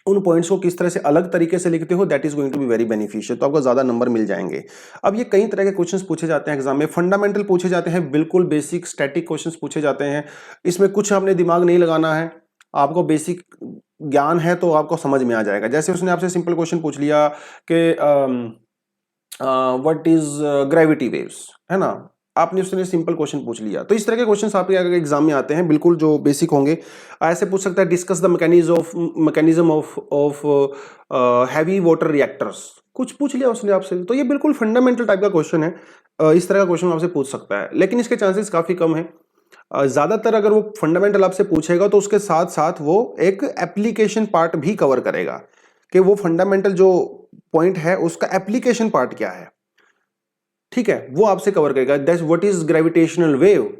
उन पॉइंट्स को किस तरह से अलग तरीके से लिखते हो, that is going to be very beneficial, तो आपको ज्यादा नंबर मिल जाएंगे। अब ये कई तरह के क्वेश्चंस पूछे जाते हैं एग्जाम में, फंडामेंटल पूछे जाते हैं, बिल्कुल बेसिक स्टैटिक क्वेश्चंस पूछे जाते हैं। इसमें कुछ आपने दिमाग नहीं लगाना है, आपको बेसिक ज्ञान है तो आपको समझ में आ जाएगा। जैसे उसने आपसे सिंपल क्वेश्चन पूछ लिया कि व्हाट इज ग्रेविटी वेव्स, है ना, आपने उसने सिंपल क्वेश्चन पूछ लिया। तो इस तरह के क्वेश्चंस आपके अगर एग्जाम में आते हैं, बिल्कुल जो बेसिक होंगे। ऐसे पूछ सकता है, discuss the mechanism of heavy water reactors, कुछ पूछ लिया उसने आपसे, तो ये बिल्कुल फंडामेंटल टाइप का क्वेश्चन है। इस तरह का क्वेश्चन आपसे पूछ सकता है, लेकिन इसके चांसेस काफी कम है। ज्यादातर अगर वो फंडामेंटल आपसे पूछेगा तो उसके साथ साथ वो एक एप्लीकेशन पार्ट भी कवर करेगा कि वो फंडामेंटल जो पॉइंट है उसका एप्लीकेशन पार्ट क्या है, ठीक है, वो आपसे कवर करेगा। That's what is gravitational wave,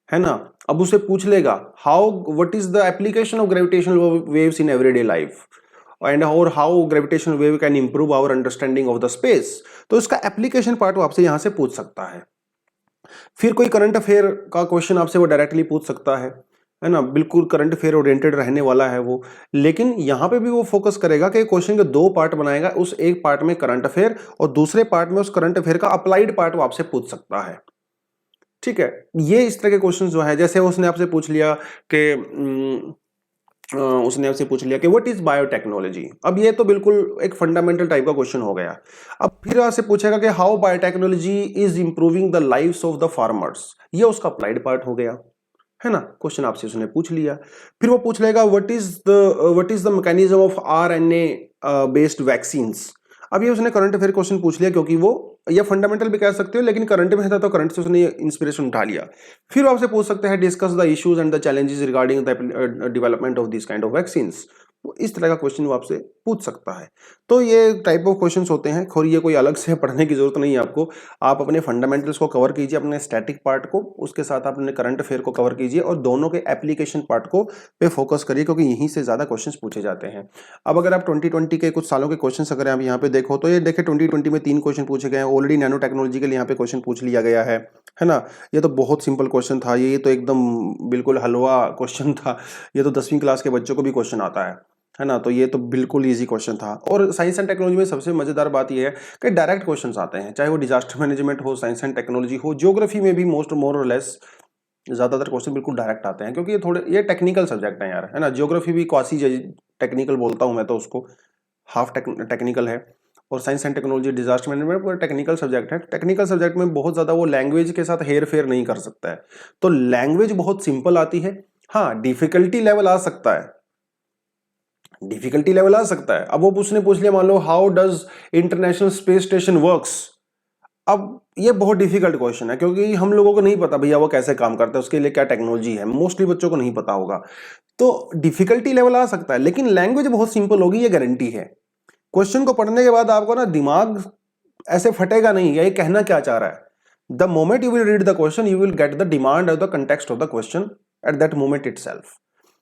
है ना। अब उसे पूछ लेगा how what is the application of gravitational waves in everyday life and और how gravitational wave can improve our understanding of the space, तो इसका एप्लीकेशन पार्ट वो आपसे यहां से पूछ सकता है। फिर कोई करंट अफेयर का क्वेश्चन आपसे वो डायरेक्टली पूछ सकता है ना, बिल्कुल करंट अफेयर ओरिएंटेड रहने वाला है वो। लेकिन यहां पे भी वो फोकस करेगा कि क्वेश्चन के दो पार्ट बनाएगा, उस एक पार्ट में करंट अफेयर और दूसरे पार्ट में उस करंट अफेयर का अप्लाइड पार्ट वो आपसे पूछ सकता है, ठीक है। ये इस तरह के क्वेश्चन जो है, जैसे उसने आपसे पूछ लिया कि उसने आपसे पूछ लिया कि व्हाट इज बायोटेक्नोलॉजी। अब ये तो बिल्कुल एक फंडामेंटल टाइप का क्वेश्चन हो गया। अब फिर आपसे पूछेगा कि how biotechnology is improving the lives of the farmers, ये उसका अप्लाइड पार्ट हो गया, है ना। क्वेश्चन आपसे उसने पूछ लिया। फिर वो पूछ लेगा what is the mechanism of RNA based vaccines. अब ये उसने करंट अफेयर क्वेश्चन पूछ लिया, क्योंकि वो या फंडामेंटल भी कह सकते हो, लेकिन करंट में था तो करंट से उसने इंस्पिरेशन उठा लिया। फिर आपसे पूछ सकते हैं discuss the issues and the challenges regarding the development of this kind of vaccines. तो इस तरह का क्वेश्चन वो आपसे पूछ सकता है। तो ये टाइप ऑफ क्वेश्चंस होते हैं, और ये कोई अलग से पढ़ने की जरूरत नहीं है आपको। आप अपने फंडामेंटल्स को कवर कीजिए, अपने स्टैटिक पार्ट को, उसके साथ आप अपने करंट अफेयर को कवर कीजिए और दोनों के एप्लीकेशन पार्ट को पे फोकस करिए, क्योंकि यहीं से ज्यादा क्वेश्चंस पूछे जाते हैं। अब अगर आप 2020 के कुछ सालों के क्वेश्चंस अगर आप यहाँ पे देखो तो ये देखिए 2020 में 3 क्वेश्चन पूछे गए हैं। ऑलरेडी नैनो टेक्नोलॉजी के लिए यहाँ पे क्वेश्चन पूछ लिया गया है ना। ये तो बहुत सिंपल क्वेश्चन था, ये तो एकदम बिल्कुल हलवा क्वेश्चन था। ये तो 10वीं क्लास के बच्चों को भी क्वेश्चन आता है ना। तो ये तो बिल्कुल इजी क्वेश्चन था। और साइंस एंड टेक्नोलॉजी में सबसे मजेदार बात ये है कि डायरेक्ट क्वेश्चंस आते हैं, चाहे वो डिजास्टर मैनेजमेंट हो, साइंस एंड टेक्नोलॉजी हो, ज्योग्राफी में भी मोर और लेस ज्यादातर क्वेश्चन बिल्कुल डायरेक्ट आते हैं, क्योंकि ये टेक्निकल सब्जेक्ट है यार, है ना। ज्योग्राफी भी क्वासी टेक्निकल बोलता हूं मैं तो उसको, हाफ टेक्निकल है। और science and technology disaster management पूरा टेक्निकल सब्जेक्ट है। टेक्निकल सब्जेक्ट में बहुत ज्यादा वो लैंग्वेज के साथ हेर फेर नहीं कर सकता है, तो लैंग्वेज बहुत सिंपल आती है। हाँ, डिफिकल्टी लेवल आ सकता है, डिफिकल्टी लेवल आ सकता है। अब वो उसने पूछ लिया मान लो how does International space Station works. अब ये बहुत डिफिकल्ट क्वेश्चन है, क्योंकि हम लोगों को नहीं पता भैया वो कैसे काम करता है, उसके लिए क्या टेक्नोलॉजी है, मोस्टली बच्चों को नहीं पता होगा। तो डिफिकल्टी लेवल आ सकता है, लेकिन लैंग्वेज बहुत सिंपल होगी, ये गारंटी है। क्वेश्चन को पढ़ने के बाद आपको ना दिमाग ऐसे फटेगा नहीं, ये कहना क्या चाह रहा है। The moment you will read the question you will get the demand of the context of the question at that moment itself,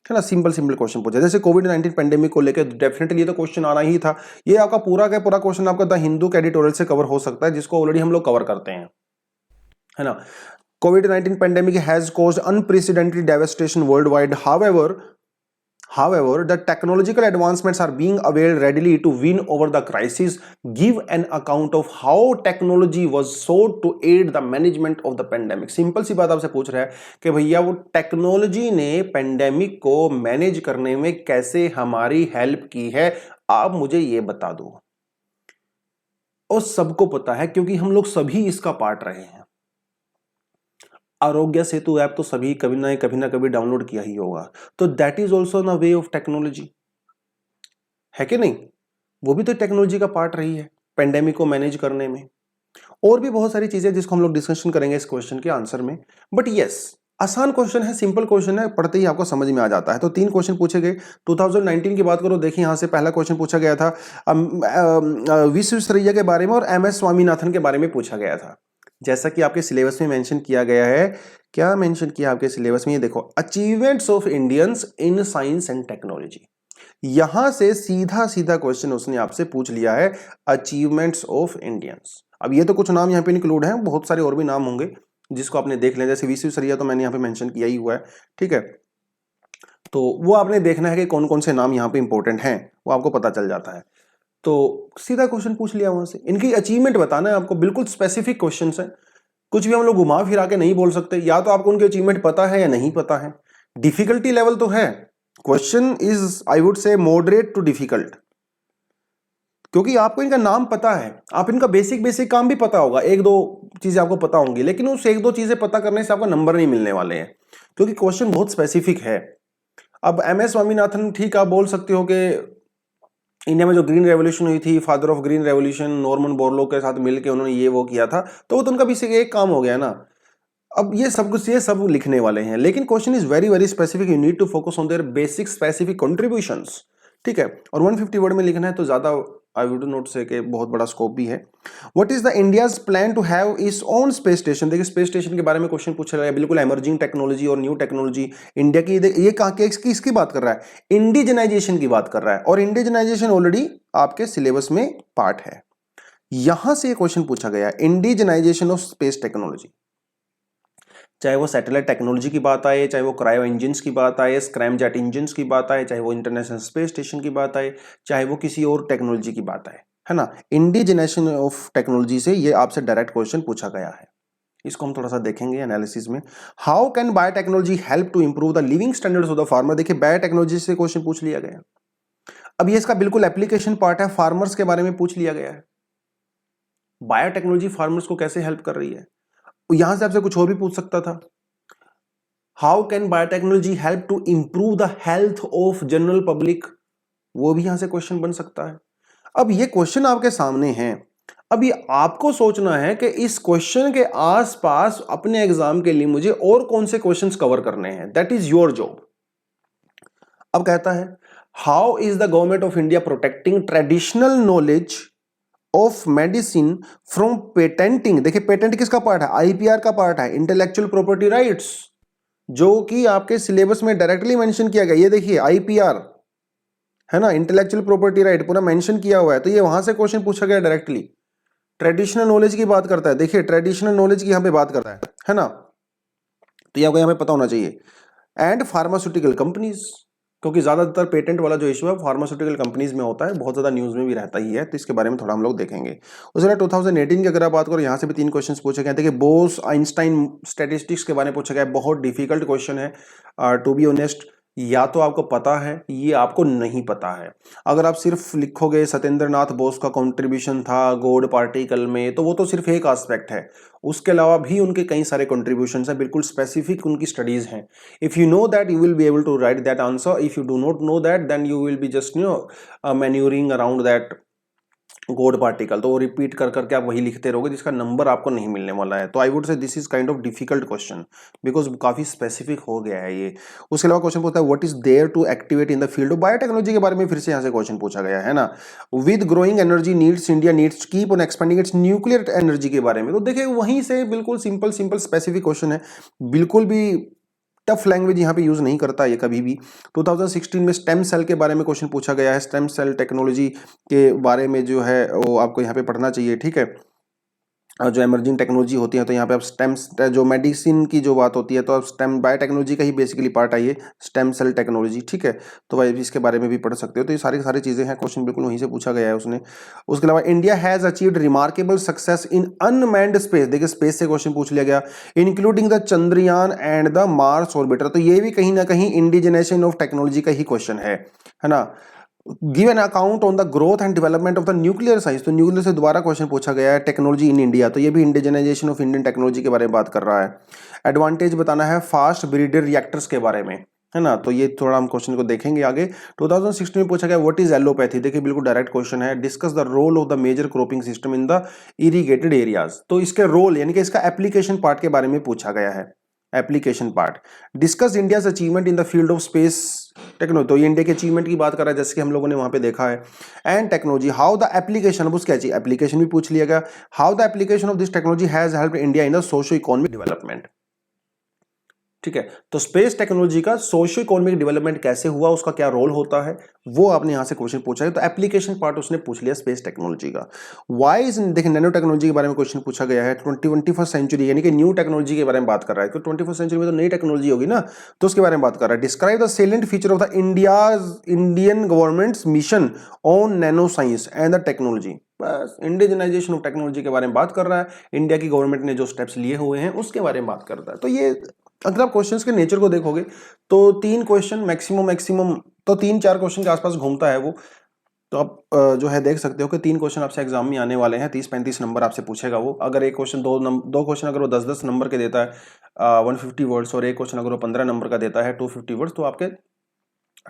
है ना। सिंपल क्वेश्चन पूछा, जैसे कोविड-19 पेंडेमिक को लेकर डेफिनेटली ये तो क्वेश्चन आना ही था। ये आपका पूरा का पूरा क्वेश्चन आपका द हिंदू के एडिटोरियल से कवर हो सकता है, जिसको ऑलरेडी हम लोग कवर करते हैं, है ना। COVID-19 pandemic has caused unprecedented devastation worldwide. However, the technological advancements are being availed readily to win over the crisis. Give an account of how technology was sought to aid the management of the pandemic. Simple सी बात आपसे पूछ रहा है कि भैया वो technology ने पेंडेमिक को मैनेज करने में कैसे हमारी हेल्प की है, आप मुझे ये बता दो। और सबको पता है, क्योंकि हम लोग सभी इसका पार्ट रहे हैं। आरोग्य सेतु ऐप तो सभी कभी ना कभी डाउनलोड किया ही होगा, तो दैट इज ऑल्सो न वे ऑफ टेक्नोलॉजी, है कि नहीं। वो भी तो टेक्नोलॉजी का पार्ट रही है पेंडेमिक को मैनेज करने में। और भी बहुत सारी चीजें जिसको हम लोग डिस्कशन करेंगे इस क्वेश्चन के आंसर में। बट यस, आसान क्वेश्चन है, सिंपल क्वेश्चन है, पढ़ते ही आपको समझ में आ जाता है। तो 3 क्वेश्चन पूछे गए। 2019 की बात करो, देखिए यहां से पहला क्वेश्चन पूछा गया था विश्वेश्वरैया के बारे में और MS स्वामीनाथन के बारे में पूछा गया था। जैसा कि आपके सिलेबस में मेंशन किया गया है, क्या मेंशन किया आपके सिलेबस में, ये देखो, achievements of Indians in science and technology. यहां से सीधा सीधा क्वेश्चन उसने आपसे पूछ लिया है, अचीवमेंट्स ऑफ इंडियंस। अब ये तो कुछ नाम यहाँ पे इंक्लूड हैं, बहुत सारे और भी नाम होंगे जिसको आपने देख लें, जैसे विश्वेश्वरैया तो मैंने यहाँ पे मेंशन किया ही हुआ है, ठीक है। तो वो आपने देखना है कि कौन कौन से नाम यहाँ पे इंपॉर्टेंट हैं, वो आपको पता चल जाता है। तो सीधा क्वेश्चन पूछ लिया वहां से, इनकी अचीवमेंट बताना है आपको, बिल्कुल स्पेसिफिक क्वेश्चन है। कुछ भी हम लोग घुमा फिरा के नहीं बोल सकते, या तो आपको उनकी अचीवमेंट पता है या नहीं पता है। डिफिकल्टी लेवल तो है, question is I would say moderate to difficult, क्योंकि आपको इनका नाम पता है, आप इनका बेसिक काम भी पता होगा, 1-2 चीजें आपको पता होंगी, लेकिन उस 1-2 चीजें पता करने से आपको नंबर नहीं मिलने वाले हैं, क्योंकि क्वेश्चन बहुत स्पेसिफिक है। अब MS स्वामीनाथन, ठीक, आप बोल सकते हो कि इंडिया में जो ग्रीन रेवोल्यूशन हुई थी, father of green revolution, Norman Borlaug के साथ मिलकर उन्होंने ये वो किया था, तो वो तो उनका भी एक काम हो गया ना। अब ये सब लिखने वाले हैं, लेकिन question is very very specific, you need to focus on their basic specific contributions, ठीक है। और 150 वर्ड में लिखना है तो ज्यादा आई वुड नॉट से कि बहुत बड़ा स्कोप भी है। What is the India's plan to have its own space station, देखिए स्पेस स्टेशन के बारे में क्वेश्चन पूछा गया, बिल्कुल इमर्जिंग टेक्नोलॉजी और न्यू टेक्नोलॉजी इंडिया की। ये कहां के इसकी बात कर रहा है, इंडिजनाइजेशन की बात कर रहा है, और इंडिजनाइजेशन ऑलरेडी आपके सिलेबस में पार्ट है। यहां से क्वेश्चन पूछा गया, इंडिजनाइजेशन ऑफ स्पेस टेक्नोलॉजी, चाहे वो सैटेलाइट टेक्नोलॉजी की बात आए, चाहे वो क्रायो इंजन्स की बात आए, स्क्रैम जेट इंजन्स की बात आए, चाहे वो इंटरनेशनल स्पेस स्टेशन की बात आए, चाहे वो किसी और टेक्नोलॉजी की बात आए, है ना। इंडिजनेशन ऑफ टेक्नोलॉजी से ये आपसे डायरेक्ट क्वेश्चन पूछा गया है। इसको हम थोड़ा सा देखेंगे एनालिसिस में। How can biotechnology help to improve the living standards of the farmer, देखिए बायोटेक्नोलॉजी से क्वेश्चन पूछ लिया गया। अब ये इसका बिल्कुल एप्लीकेशन पार्ट है, फार्मर्स के बारे में पूछ लिया गया है। बायोटेक्नोलॉजी फार्मर्स को कैसे हेल्प कर रही है, यहां से आपसे कुछ और भी पूछ सकता था। How can biotechnology help to improve the health of general public, वो भी यहां से क्वेश्चन बन सकता है। अब ये क्वेश्चन आपके सामने हैं, अब ये आपको सोचना है कि इस क्वेश्चन के आसपास अपने एग्जाम के लिए मुझे और कौन से क्वेश्चंस कवर करने हैं, दैट इज योर जॉब। अब कहता है how is the government of India protecting traditional knowledge of medicine from patenting, देखिए पेटेंट किसका पार्ट है, आईपीआर का पार्ट है, इंटेलेक्चुअल प्रॉपर्टी राइट्स, जो कि आपके सिलेबस में डायरेक्टली मेंशन किया गया। ये देखिए आईपीआर है ना, इंटेलेक्चुअल प्रॉपर्टी राइट पूरा मेंशन किया हुआ है, तो ये वहां से क्वेश्चन पूछा गया डायरेक्टली। ट्रेडिशनल नॉलेज की बात करता है, देखिए ट्रेडिशनल नॉलेज की यहां पे बात करता है ना, तो ये आपको यहां पे पता होना चाहिए। एंड फार्मास्यूटिकल कंपनीज, क्योंकि ज्यादातर पेटेंट वाला जो इशू है फार्मास्यूटिकल कंपनीज में होता है, बहुत ज्यादा न्यूज में भी रहता ही है, तो इसके बारे में थोड़ा हम लोग देखेंगे। उसके बाद 2018 की अगर आप बात करो, यहाँ से भी 3 क्वेश्चन पूछे गए। देखिए बोस आइंस्टाइन स्टैटिस्टिक्स के बारे में पूछा गया, बहुत डिफिकल्ट क्वेश्चन है टू बी ऑनेस्ट, या तो आपको पता है ये आपको नहीं पता है। अगर आप सिर्फ लिखोगे सत्येंद्र नाथ बोस का कंट्रीब्यूशन था गॉड पार्टिकल में, तो वो तो सिर्फ एक एस्पेक्ट है, उसके अलावा भी उनके कई सारे कंट्रीब्यूशन है, बिल्कुल स्पेसिफिक उनकी स्टडीज हैं। If you know that you will be able to write that answer, if you do not know that then you will be just manoeuvring around that god particle, तो वो repeat कर करके आप वही लिखते रहोगे जिसका नंबर आपको नहीं मिलने वाला है। तो I would say this is kind of difficult question because काफी स्पेसिफिक हो गया है ये। उसके अलावा क्वेश्चन पूछता है what is there to activate in the field of biotechnology के बारे में फिर से यहाँ से क्वेश्चन पूछा गया है ना। With growing energy needs India needs keep on expanding it's nuclear energy के बारे में, तो देखिए वहीं से बिल्कुल सिंपल स्पेसिफिक क्वेश्चन है, बिल्कुल भी टफ लैंग्वेज यहाँ पे यूज नहीं करता ये कभी भी। 2016 में स्टेम सेल के बारे में क्वेश्चन पूछा गया है, स्टेम सेल टेक्नोलॉजी के बारे में जो है वो आपको यहाँ पे पढ़ना चाहिए, ठीक है। जो इमर्जिंग टेक्नोलॉजी होती है, तो यहाँ पे आप स्टेम जो मेडिसिन की जो बात होती है, तो आप स्टेम बायोटेक्नोलॉजी का ही बेसिकली पार्ट है ये स्टेम सेल टेक्नोलॉजी, ठीक है। तो भाई इसके बारे में भी पढ़ सकते हो, तो ये सारी चीजें हैं, क्वेश्चन बिल्कुल वहीं से पूछा गया है उसने। उसके अलावा India has achieved remarkable success in unmanned space, देखिए स्पेस से क्वेश्चन पूछ लिया गया, including the Chandrayaan and the Mars orbiter, तो ये भी कहीं ना कहीं इंडिजिनेशन ऑफ टेक्नोलॉजी का ही क्वेश्चन है ना। Give an account on the growth and development of the nuclear science, तो न्यूक्लियर से दोबारा क्वेश्चन पूछा गया है, टेक्नोलॉजी इन इंडिया, तो ये भी इंडिजिनाइजेशन ऑफ इंडियन टेक्नोलॉजी के बारे में बात कर रहा है। एडवांटेज बताना है फास्ट ब्रीडर रिएक्टर्स के बारे में, है ना, तो ये थोड़ा हम क्वेश्चन को देखेंगे आगे। 2016 में पूछा गया व्हाट इज एलोपैथी, देखिए बिल्कुल डायरेक्ट क्वेश्चन है। Discuss the role of the major cropping system in the irrigated areas, तो इसके रोल यानी कि इसका एप्लीकेशन पार्ट के बारे में पूछा गया है, application part. Discuss India's achievement in the field of space technology, तो ये इंडिया के अचीवमेंट की बात कर रहा है जैसे कि हम लोगों ने वहां पे देखा है। And technology how the application, अब उसके चाहिए एप्लीकेशन भी पूछ लिया गया, how the application of this technology has helped India in the socio economic development, ठीक है। तो स्पेस टेक्नोलॉजी का सोशो इकोनॉमिक डेवलपमेंट कैसे हुआ, उसका क्या रोल होता है, वो आपने यहां से क्वेश्चन पूछा है, तो एप्लीकेशन पार्ट उसने पूछ लिया स्पेस टेक्नोलॉजी का। व्हाई इज, देखिए नैनो टेक्नोलॉजी के बारे में क्वेश्चन पूछा गया है, 21st सेंचुरी यानी कि न्यू टेक्नोलॉजी के बारे में बात कर रहा है, क्योंकि 21st सेंचुरी में तो नई टेक्नोलॉजी होगी ना, तो उसके बारे में बात कर रहा है। Describe the salient feature of the Indian governments mission on nano science and the technology, बस इंडिजिनाइजेशन ऑफ टेक्नोलॉजी के बारे में बात कर रहा है, इंडिया की गवर्नमेंट ने जो स्टेप्स लिए हुए हैं उसके बारे में बात करता है। तो ये अगर आप क्वेश्चंस के नेचर को देखोगे तो 3 क्वेश्चन मैक्सिमम तो 3-4 क्वेश्चन के आसपास घूमता है वो, तो आप जो है देख सकते हो कि 3 क्वेश्चन आपसे एग्जाम में आने वाले हैं, 30-35 नंबर आपसे पूछेगा वो। अगर एक क्वेश्चन दो क्वेश्चन अगर वो 10-10 नंबर के देता है 150 वर्ड्स, और एक क्वेश्चन अगर वो 15 नंबर का देता है 250 वर्ड्स, तो आपके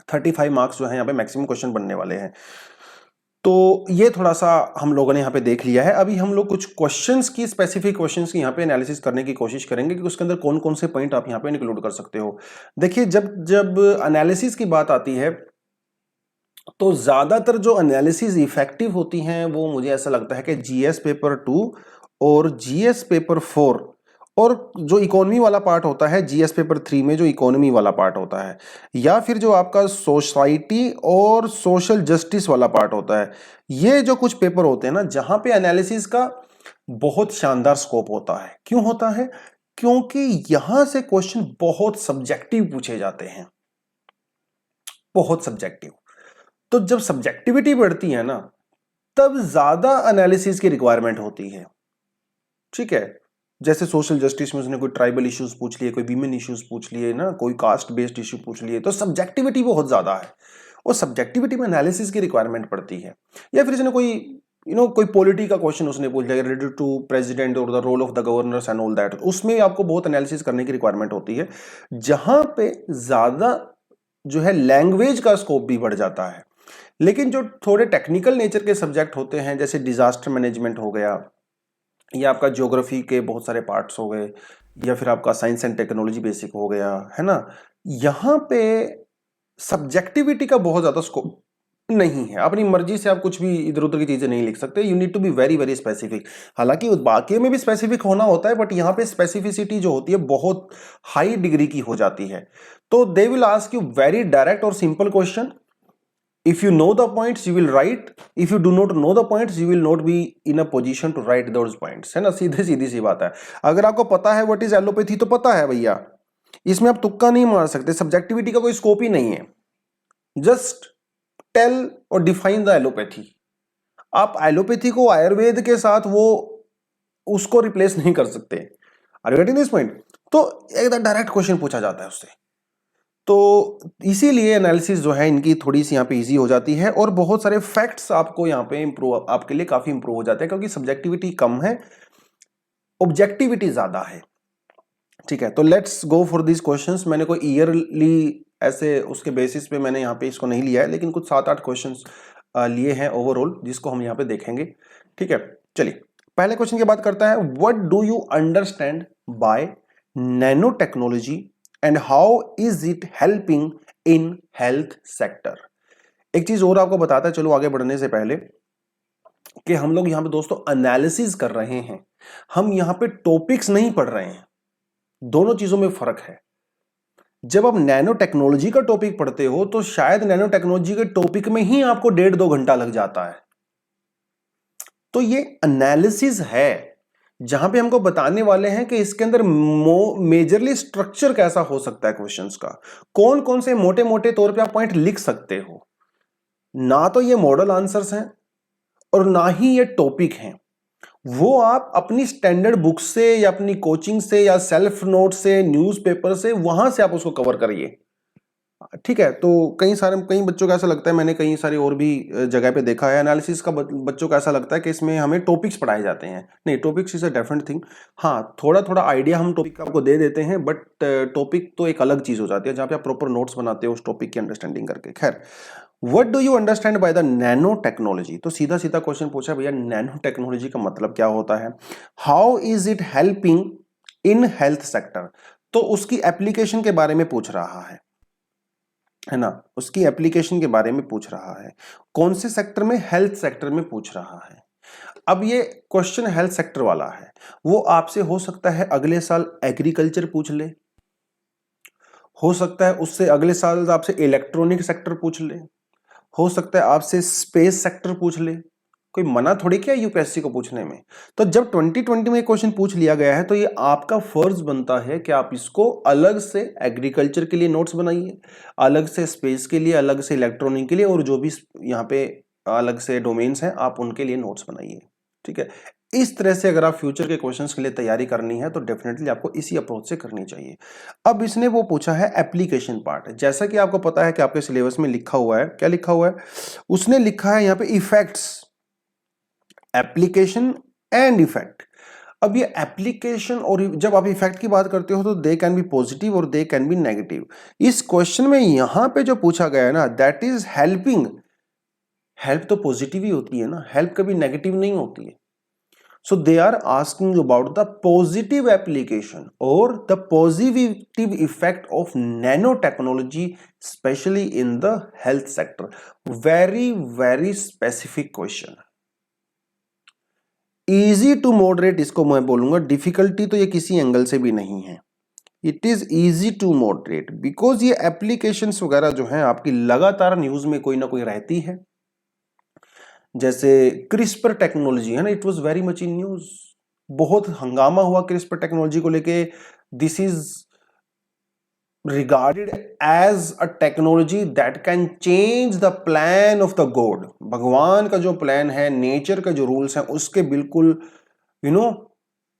35 मार्क्स जो है यहाँ पे मैक्सिमम क्वेश्चन बनने वाले हैं। तो ये थोड़ा सा हम लोगों ने यहाँ पे देख लिया है। अभी हम लोग कुछ क्वेश्चंस की, स्पेसिफिक क्वेश्चंस की यहाँ पे एनालिसिस करने की कोशिश करेंगे कि उसके अंदर कौन कौन से पॉइंट आप यहाँ पे इंक्लूड कर सकते हो। देखिए, जब जब एनालिसिस की बात आती है तो ज्यादातर जो एनालिसिस इफेक्टिव होती हैं वो मुझे ऐसा लगता है कि जीएस पेपर 2 और जीएस पेपर 4, और जो इकोनॉमी वाला पार्ट होता है जीएस पेपर 3 में, जो इकोनॉमी वाला पार्ट होता है, या फिर जो आपका सोसाइटी और सोशल जस्टिस वाला पार्ट होता है, ये जो कुछ पेपर होते हैं ना, जहां पे एनालिसिस का बहुत शानदार स्कोप होता है। क्यों होता है? क्योंकि यहां से क्वेश्चन बहुत सब्जेक्टिव पूछे जाते हैं, बहुत सब्जेक्टिव। तो जब सब्जेक्टिविटी बढ़ती है ना, तब ज्यादा एनालिसिस की रिक्वायरमेंट होती है। ठीक है, जैसे सोशल जस्टिस में उसने कोई ट्राइबल इश्यूज पूछ लिए, कोई वीमेन इश्यूज पूछ लिए ना, कोई कास्ट बेस्ड इश्यू पूछ लिए, तो सब्जेक्टिविटी बहुत ज्यादा है और सब्जेक्टिविटी में एनालिसिस की रिक्वायरमेंट पड़ती है। या फिर इसने कोई कोई पॉलिटी का क्वेश्चन उसने पूछ लिया रिलेटेड टू प्रेसिडेंट और the role of the governors and all that, उसमें आपको बहुत एनालिसिस करने की रिक्वायरमेंट होती है, जहां पे ज्यादा जो है लैंग्वेज का स्कोप भी बढ़ जाता है। लेकिन जो थोड़े टेक्निकल नेचर के सब्जेक्ट होते हैं, जैसे डिजास्टर मैनेजमेंट हो गया, या आपका ज्योग्राफी के बहुत सारे पार्ट्स हो गए, या फिर आपका साइंस एंड टेक्नोलॉजी बेसिक हो गया, है ना, यहाँ पे सब्जेक्टिविटी का बहुत ज्यादा स्कोप नहीं है। अपनी मर्जी से आप कुछ भी इधर उधर की चीजें नहीं लिख सकते। You need to be very very specific. हालांकि बाकी में भी स्पेसिफिक होना होता है, बट यहाँ पे स्पेसिफिसिटी जो होती है बहुत हाई डिग्री की हो जाती है। तो they will ask you very direct और simple question. If you know the points, you will write. If you do not know the points, you will not be in a position to write those points. है ना, सीधे सीधी सी बात है। अगर आपको पता है व्हाट इज एलोपैथी, तो पता है भैया, इसमें आप तुक्का नहीं मार सकते। सब्जेक्टिविटी का कोई स्कोप ही नहीं है। जस्ट टेल और डिफाइन द एलोपैथी। आप एलोपैथी को आयुर्वेद के साथ वो उसको रिप्लेस नहीं कर सकते। Are you getting this point? तो एकदम डायरेक्ट क्वेश्चन पूछा जाता है उससे। तो इसीलिए एनालिसिस जो है इनकी थोड़ी सी यहाँ पे इजी हो जाती है, और बहुत सारे फैक्ट्स आपको यहाँ पे इंप्रूव, आपके लिए काफी इंप्रूव हो जाते हैं, क्योंकि सब्जेक्टिविटी कम है, ऑब्जेक्टिविटी ज्यादा है। ठीक है, तो let's go for this questions. मैंने कोई ईयरली ऐसे उसके बेसिस पे मैंने यहाँ पे इसको नहीं लिया है, लेकिन कुछ 7-8 क्वेश्चंस लिए हैं ओवरऑल, जिसको हम यहाँ पे देखेंगे। ठीक है, चलिए पहले क्वेश्चन की बात करता है। What do you understand by nano technology and how is it helping in health sector? एक चीज और आपको बताता है, चलो आगे बढ़ने से पहले, कि हम लोग यहां पे दोस्तों एनालिसिस कर रहे हैं, हम यहां पे टॉपिक्स नहीं पढ़ रहे हैं। दोनों चीजों में फर्क है। जब आप नैनो टेक्नोलॉजी का टॉपिक पढ़ते हो तो शायद नैनो टेक्नोलॉजी के टॉपिक में ही आपको 1.5-2 घंटा लग जाता है। तो ये एनालिसिस है, जहां पे हमको बताने वाले हैं कि इसके अंदर मेजरली स्ट्रक्चर कैसा हो सकता है क्वेश्चंस का, कौन कौन से मोटे मोटे तौर पे आप पॉइंट लिख सकते हो। ना तो ये मॉडल आंसर्स हैं और ना ही ये टॉपिक हैं। वो आप अपनी स्टैंडर्ड बुक से या अपनी कोचिंग से या सेल्फ नोट से, न्यूज़पेपर से, वहां से आप उसको कवर करिए। ठीक है, तो कई बच्चों को ऐसा लगता है, मैंने कई सारी और भी जगह पे देखा है एनालिसिस का, बच्चों को ऐसा लगता है कि इसमें हमें टॉपिक्स पढ़ाए जाते हैं। नहीं, topics is a different thing. हाँ, थोड़ा थोड़ा आइडिया हम टॉपिक का आपको दे देते हैं, बट टॉपिक तो एक अलग चीज हो जाती है, जहाँ पे आप प्रॉपर नोट्स बनाते हो उस टॉपिक की अंडरस्टैंडिंग करके। खैर, what do you understand by the nano technology? तो सीधा सीधा क्वेश्चन पूछा, भैया नैनो टेक्नोलॉजी का मतलब क्या होता है? How is it helping in health sector? तो उसकी एप्लीकेशन के बारे में पूछ रहा है ना, उसकी एप्लीकेशन के बारे में पूछ रहा है। कौन से सेक्टर में? हेल्थ सेक्टर में पूछ रहा है। अब ये क्वेश्चन हेल्थ सेक्टर वाला है, वो आपसे हो सकता है अगले साल एग्रीकल्चर पूछ ले, हो सकता है उससे अगले साल आपसे इलेक्ट्रॉनिक सेक्टर पूछ ले, हो सकता है आपसे स्पेस सेक्टर पूछ ले। कोई मना थोड़ी क्या यूपीएससी को पूछने में। तो जब 2020 में क्वेश्चन पूछ लिया गया है, तो ये आपका फर्ज बनता है कि आप इसको अलग से एग्रीकल्चर के लिए नोट्स बनाइए, अलग से स्पेस के लिए, अलग से इलेक्ट्रॉनिक के लिए, और जो भी यहाँ पे अलग से डोमेन्स हैं आप उनके लिए नोट्स बनाइए। ठीक है, इस तरह से अगर आप फ्यूचर के क्वेश्चंस के लिए तैयारी करनी है तो डेफिनेटली आपको इसी अप्रोच से करनी चाहिए। अब इसने वो पूछा है एप्लीकेशन पार्ट। जैसा कि आपको पता है कि आपके सिलेबस में लिखा हुआ है, क्या लिखा हुआ है? उसने लिखा है यहाँ पे इफेक्ट्स, एप्लीकेशन एंड इफेक्ट। अब ये एप्लीकेशन और जब आप इफेक्ट की बात करते हो तो दे कैन बी पॉजिटिव और दे कैन बी नेगेटिव। इस क्वेश्चन में यहां पे जो पूछा गया है ना, दैट इज हेल्पिंग हेल्प तो पॉजिटिव ही होती है ना, हेल्प कभी नेगेटिव नहीं होती है। So they are asking about the positive application और the positive effect of nano technology specially in the health sector. Very very specific question. Easy to moderate इसको मैं बोलूंगा, डिफिकल्टी तो ये किसी एंगल से भी नहीं है। It is easy to moderate because ये एप्लीकेशंस वगैरह जो हैं आपकी लगातार न्यूज में कोई ना कोई रहती है। जैसे क्रिस्पर टेक्नोलॉजी है ना, it was very much in news, बहुत हंगामा हुआ क्रिस्पर टेक्नोलॉजी को लेके। This is regarded as a technology that can change the plan of the god। भगवान का जो प्लान है, नेचर का जो रूल्स हैं उसके बिल्कुल you know,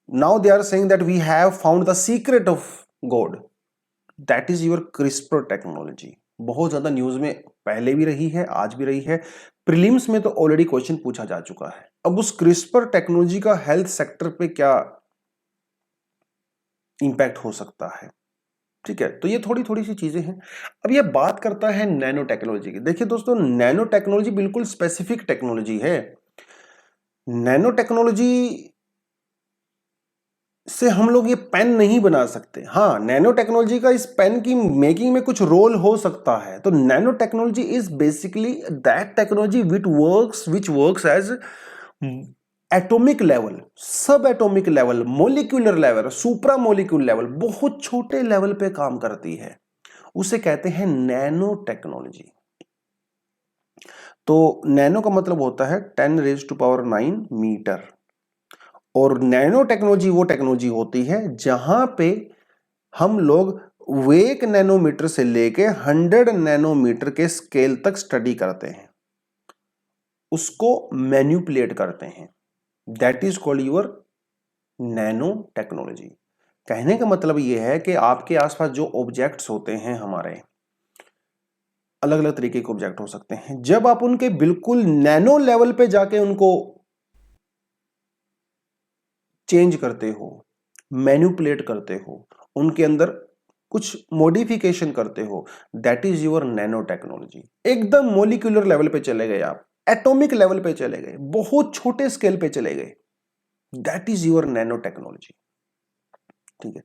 now they are saying that we have found the secret of god, that is your CRISPR technology. बहुत ज्यादा न्यूज में पहले भी रही है, आज भी रही है, प्रीलिम्स में तो ऑलरेडी क्वेश्चन पूछा जा चुका है। अब उस क्रिस्पर टेक्नोलॉजी का हेल्थ सेक्टर पे क्या इंपैक्ट हो सकता है, ठीक है। तो ये थोड़ी थोड़ी सी चीजें हैं। अब ये बात करता है नैनो टेक्नोलॉजी की। देखिए दोस्तों, नैनो टेक्नोलॉजी बिल्कुल स्पेसिफिक टेक्नोलॉजी है। नैनो टेक्नोलॉजी से हम लोग ये पेन नहीं बना सकते। हाँ, नैनो टेक्नोलॉजी का इस पेन की मेकिंग में कुछ रोल हो सकता है। तो nano technology is basically that technology which works as atomic level, sub atomic level, molecular level, supra molecule level, बहुत छोटे लेवल पे काम करती है, उसे कहते हैं नैनो टेक्नोलॉजी। तो नैनो का मतलब होता है 10⁻⁹ मीटर। और नैनो टेक्नोलॉजी वो टेक्नोलॉजी होती है जहां पे हम लोग 1 नैनोमीटर से लेके 100 नैनोमीटर के स्केल तक स्टडी करते हैं, उसको मैन्युपुलेट करते हैं। That is called your nano technology. कहने का मतलब यह है कि आपके आसपास जो ऑब्जेक्ट्स होते हैं हमारे, अलग अलग तरीके के ऑब्जेक्ट हो सकते हैं, जब आप उनके बिल्कुल नैनो लेवल पे जाके उनको चेंज करते हो, मैन्युपुलेट करते हो, उनके अंदर कुछ मॉडिफिकेशन करते हो, that is your nano technology. एकदम मोलिकुलर लेवल पे चले गए आप, एटॉमिक लेवल पे चले गए, बहुत छोटे स्केल पे चले गए, that is your nano technology, ठीक है।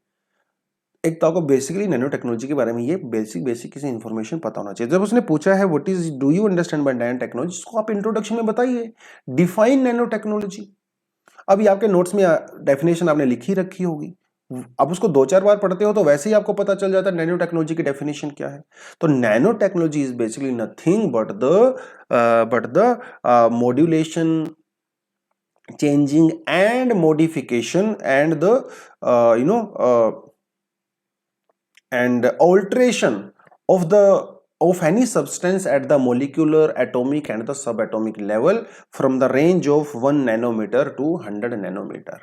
एक तो आपको बेसिकली नैनो टेक्नोलॉजी के बारे में ये बेसिक किसी इंफॉर्मेशन पता होना चाहिए। जब उसने पूछा है what is do you understand by nano technology, इसको आप इंट्रोडक्शन में बताइए, डिफाइन नैनो टेक्नोलॉजी। अभी आपके नोट्स में डेफिनेशन आपने लिखी रखी होगी, अब उसको 2-4 बार पढ़ते हो तो वैसे ही आपको पता चल जाता है नैनो टेक्नोलॉजी की डेफिनेशन क्या है। तो nano technology is basically nothing but the modulation, changing and modification and the and alteration of any substance at the molecular, atomic and the subatomic level from the range of 1 nanometer to 100 nanometer,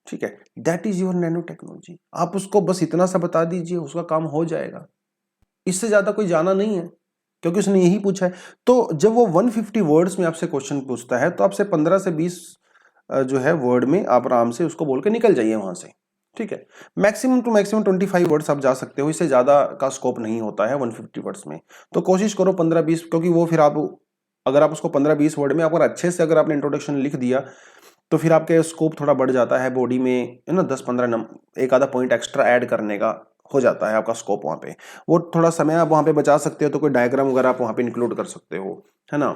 ठीक है। That is your nano technology. आप उसको बस इतना सा बता दीजिए, उसका काम हो जाएगा, इससे ज्यादा कोई जाना नहीं है, क्योंकि उसने यही पूछा है। तो जब वो 150 वर्ड्स में आपसे क्वेश्चन पूछता है तो आपसे 15 से 20 जो है वर्ड में आप आराम से उसको बोल के निकल जाइए वहां से, ठीक है। मैक्सिमम टू मैक्सिमम 25 वर्ड्स आप जा सकते हो, इससे ज्यादा का स्कोप नहीं होता है 150 वर्ड्स में। तो कोशिश करो 15-20, क्योंकि वो फिर आप अगर आप उसको 15-20 वर्ड में अगर अच्छे से अगर आपने इंट्रोडक्शन लिख दिया तो फिर आपके स्कोप थोड़ा बढ़ जाता है बॉडी में, है ना, 10-15 एक आधा पॉइंट एक्स्ट्रा ऐड करने का हो जाता है आपका स्कोप वहां पे। वो थोड़ा समय आप वहां पे बचा सकते हो, तो कोई डायग्राम वगैरह आप वहां पे इंक्लूड कर सकते हो, है ना।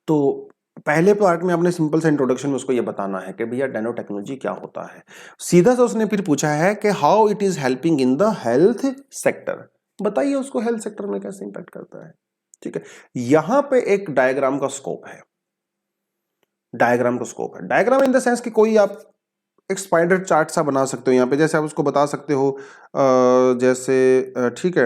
तो पहले पार्ट में आपने सिंपल सा इंट्रोडक्शन में उसको ये बताना है कि भैया नैनो टेक्नोलॉजी क्या होता है। सीधा सा उसने फिर पूछा है कि how it is helping in the health sector, बताइए उसको हेल्थ सेक्टर में कैसे इंपैक्ट करता है, ठीक है। यहां पे एक डायग्राम का स्कोप है, डायग्राम का स्कोप है। डायग्राम इन द सेंस कि कोई आप एक स्पाइडर चार्ट सा बना सकते हो यहाँ पे, जैसे आप उसको बता सकते हो जैसे ठीक है,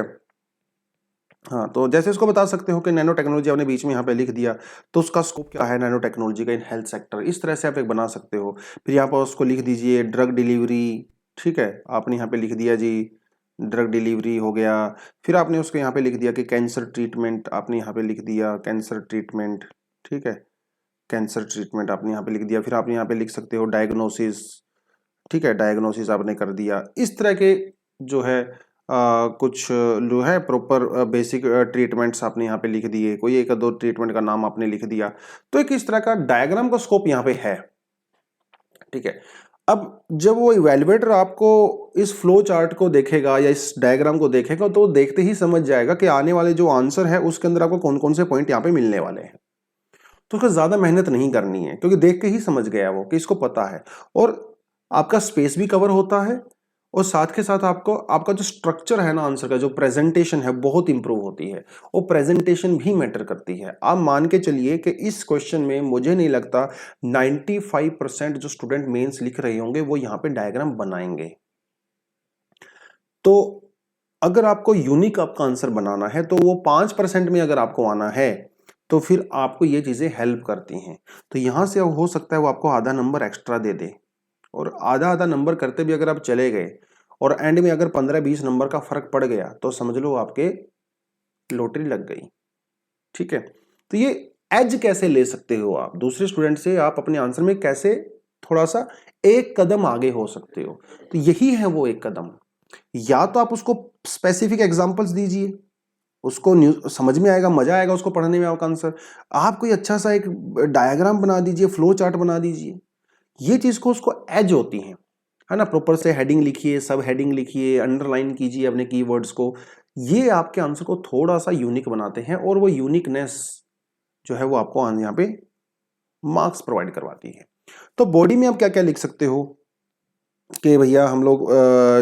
हाँ, तो जैसे उसको बता सकते हो कि नैनो टेक्नोलॉजी आपने बीच में यहाँ पे लिख दिया, तो उसका स्कोप क्या है नैनो टेक्नोलॉजी का इन हेल्थ सेक्टर, इस तरह से आप एक बना सकते हो। फिर यहाँ पर उसको लिख दीजिए ड्रग डिलीवरी, ठीक है, आपने यहाँ पे लिख दिया जी ड्रग डिलीवरी हो गया। फिर आपने उसको यहाँ पे लिख दिया कि कैंसर ट्रीटमेंट, आपने यहाँ पे लिख दिया कैंसर ट्रीटमेंट, ठीक है, कैंसर ट्रीटमेंट आपने यहाँ पे लिख दिया। फिर आप यहाँ पे लिख सकते हो डायग्नोसिस, ठीक है, डायग्नोसिस आपने कर दिया। इस तरह के जो है कुछ जो है प्रॉपर बेसिक ट्रीटमेंट्स आपने यहाँ पे लिख दिए, कोई एक दो ट्रीटमेंट का नाम आपने लिख दिया, तो एक इस तरह का डायग्राम का स्कोप यहाँ पे है। ठीक है, अब जब वो इवैल्यूएटर आपको इस फ्लो चार्ट को देखेगा या इस डायग्राम को देखेगा तो देखते ही समझ जाएगा कि आने वाले जो आंसर है उसके अंदर आपको कौन कौन से पॉइंट यहाँ पे मिलने वाले हैं। तो उसको ज्यादा मेहनत नहीं करनी है क्योंकि देख के ही समझ गया वो कि इसको पता है, और आपका स्पेस भी कवर होता है, और साथ के साथ आपको आपका जो स्ट्रक्चर है ना आंसर का, जो प्रेजेंटेशन है बहुत इंप्रूव होती है, और प्रेजेंटेशन भी मैटर करती है। आप मान के चलिए कि इस क्वेश्चन में मुझे नहीं लगता 95% जो स्टूडेंट मेंस लिख रहे होंगे वो यहाँ पे डायग्राम बनाएंगे। तो अगर आपको यूनिक आपका आंसर बनाना है तो वो 5% में अगर आपको आना है तो फिर आपको ये चीजें हेल्प करती हैं। तो यहां से हो सकता है वो आपको आधा नंबर एक्स्ट्रा दे दे, और आधा आधा नंबर करते भी अगर आप चले गए और एंड में अगर 15-20 नंबर का फर्क पड़ गया तो समझ लो आपके लॉटरी लग गई। ठीक है, तो ये एज कैसे ले सकते हो आप दूसरे स्टूडेंट से, आप अपने आंसर में कैसे थोड़ा सा एक कदम आगे हो सकते हो, तो यही है वो एक कदम। या तो आप उसको स्पेसिफिक एग्जांपल्स दीजिए, उसको समझ में आएगा, मजा आएगा उसको पढ़ने में आपका आंसर। आप कोई अच्छा सा एक डायग्राम बना दीजिए, फ्लो चार्ट बना दीजिए, ये चीज को उसको एज होती है ना। प्रॉपर से हेडिंग लिखिए, सब हेडिंग लिखिए, अंडरलाइन कीजिए अपने कीवर्ड्स को, ये आपके आंसर को थोड़ा सा यूनिक बनाते हैं, और वो यूनिकनेस जो है वो आपको यहाँ पे मार्क्स प्रोवाइड करवाती है। तो बॉडी में आप क्या क्या लिख सकते हो कि भैया हम लोग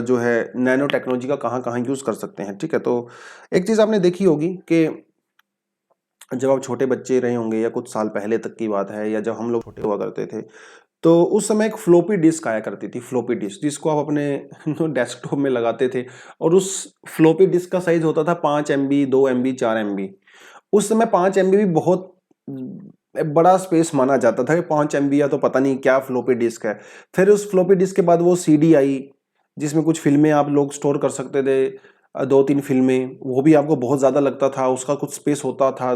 जो है नैनो टेक्नोलॉजी का कहाँ कहाँ यूज कर सकते हैं। ठीक है, तो एक चीज आपने देखी होगी कि जब आप छोटे बच्चे रहे होंगे या कुछ साल पहले तक की बात है, या जब हम लोग छोटे हुआ करते थे, तो उस समय एक फ्लोपी डिस्क आया करती थी, फ्लोपी डिस्क, जिसको आप अपने डेस्कटॉप में लगाते थे, और उस फ्लोपी डिस्क का साइज होता था 5 MB, 2 MB, 4 MB। उस समय 5 MB भी बहुत बड़ा स्पेस माना जाता था, 5 MB या तो पता नहीं क्या फ्लोपी डिस्क है। फिर उस फ्लोपी डिस्क के बाद वो CD आई, जिसमें कुछ फिल्में आप लोग स्टोर कर सकते थे, 2-3 फिल्में, वो भी आपको बहुत ज्यादा लगता था, उसका कुछ स्पेस होता था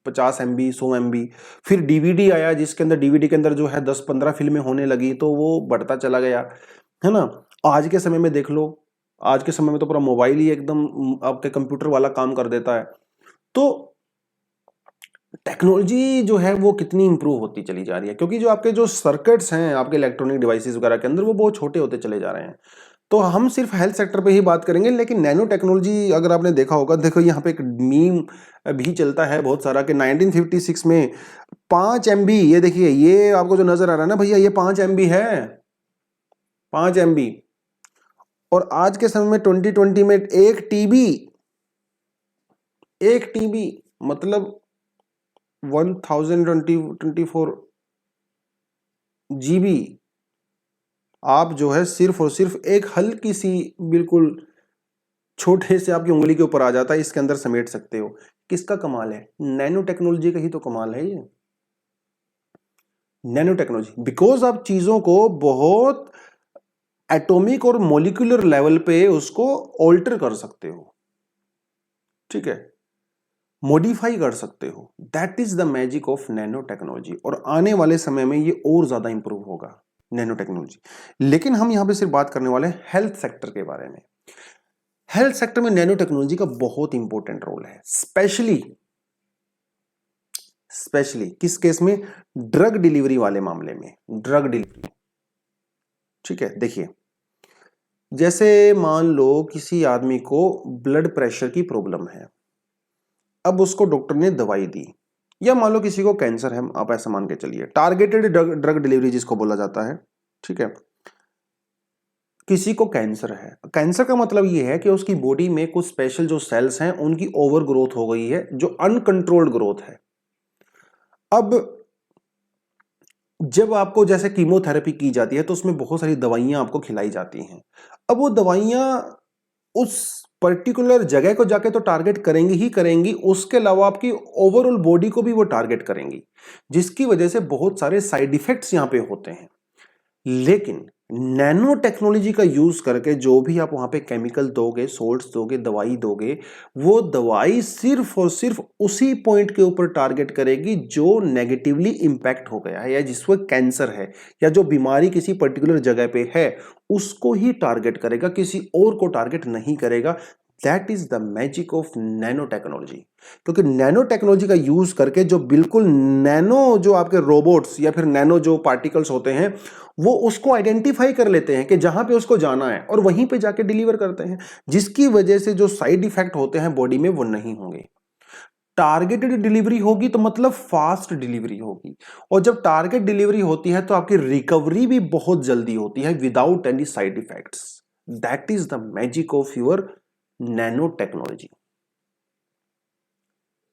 50 MB, 100 MB। फिर DVD आया, जिसके अंदर DVD के अंदर जो है 10-15 फिल्में होने लगी, तो वो बढ़ता चला गया, है ना। आज के समय में देख लो, आज के समय में तो पूरा मोबाइल ही एकदम आपके कंप्यूटर वाला काम कर देता है। तो टेक्नोलॉजी जो है वो कितनी इंप्रूव होती चली जा रही है, क्योंकि जो आपके जो सर्किट्स हैं आपके इलेक्ट्रॉनिक डिवाइसेस वगैरह के अंदर, वो बहुत छोटे होते चले जा रहे हैं। तो हम सिर्फ हेल्थ सेक्टर पे ही बात करेंगे, लेकिन नैनो टेक्नोलॉजी अगर आपने देखा होगा, देखो यहाँ पे एक मीम भी चलता है बहुत सारा कि 1956 में 5 MB, ये देखिए, ये आपको जो नजर आ रहा है ना भैया, ये 5 MB है, 5 MB। और आज के समय में 2020 में 1 TB मतलब 1024 GB आप जो है सिर्फ और सिर्फ एक हल्की सी, बिल्कुल छोटे से आपकी उंगली के ऊपर आ जाता है, इसके अंदर समेट सकते हो। किसका कमाल है? नैनो टेक्नोलॉजी का ही तो कमाल है ये। नैनो टेक्नोलॉजी, बिकॉज आप चीजों को बहुत एटॉमिक और मॉलिक्यूलर लेवल पे उसको ऑल्टर कर सकते हो, ठीक है, मॉडिफाई कर सकते हो। That is the magic of nano technology, और आने वाले समय में ये और ज्यादा इंप्रूव होगा नैनो टेक्नोलॉजी। लेकिन हम यहां पे सिर्फ बात करने वाले हैं हेल्थ सेक्टर के बारे में। हेल्थ सेक्टर में नैनो टेक्नोलॉजी का बहुत इंपॉर्टेंट रोल है, स्पेशली किस केस में? ड्रग डिलीवरी वाले मामले में, ड्रग डिलीवरी। ठीक है, देखिए, जैसे मान लो किसी आदमी को ब्लड प्रेशर की प्रॉब्लम है, अब उसको डॉक्टर ने दवाई दी, या मान लो किसी को कैंसर है, आप ऐसा मान के चलिए, टारगेटेड ड्रग डिलीवरी जिसको बोला जाता है। ठीक है, किसी को कैंसर है, कैंसर का मतलब यह है कि उसकी बॉडी में कुछ स्पेशल जो सेल्स हैं उनकी ओवर ग्रोथ हो गई है, जो अनकंट्रोल्ड ग्रोथ है। अब जब आपको जैसे कीमोथेरेपी की जाती है तो उसमें बहुत सारी दवाइयां आपको खिलाई जाती हैं। अब वो दवाइयां उस पर्टिकुलर जगह को जाके तो टारगेट करेंगी ही करेंगी, उसके अलावा आपकी ओवरऑल बॉडी को भी वो टारगेट करेंगी, जिसकी वजह से बहुत सारे साइड इफेक्ट्स यहां पे होते हैं। लेकिन नैनो टेक्नोलॉजी का यूज करके जो भी आप वहां पे केमिकल दोगे, सोल्ट्स दोगे, दवाई दोगे, वो दवाई सिर्फ और सिर्फ उसी पॉइंट के ऊपर टारगेट करेगी जो नेगेटिवली इंपैक्ट हो गया है या जिसको कैंसर है या जो बीमारी किसी पर्टिकुलर जगह पे है उसको ही टारगेट करेगा, किसी और को टारगेट नहीं करेगा। That is the magic of nano technology. क्योंकि नैनो टेक्नोलॉजी का यूज करके जो बिल्कुल नैनो जो आपके रोबोट्स या फिर नैनो जो पार्टिकल्स होते हैं वो उसको आइडेंटिफाई कर लेते हैं कि जहां पे उसको जाना है और वहीं पे जाके डिलीवर करते हैं, जिसकी वजह से जो साइड इफेक्ट होते हैं बॉडी में वो नहीं होंगे। टारगेटेड डिलीवरी होगी तो मतलब फास्ट डिलीवरी होगी, और जब टारगेट डिलीवरी होती है तो आपकी रिकवरी भी बहुत जल्दी होती है without any side effects. That is the magic of your nano technology.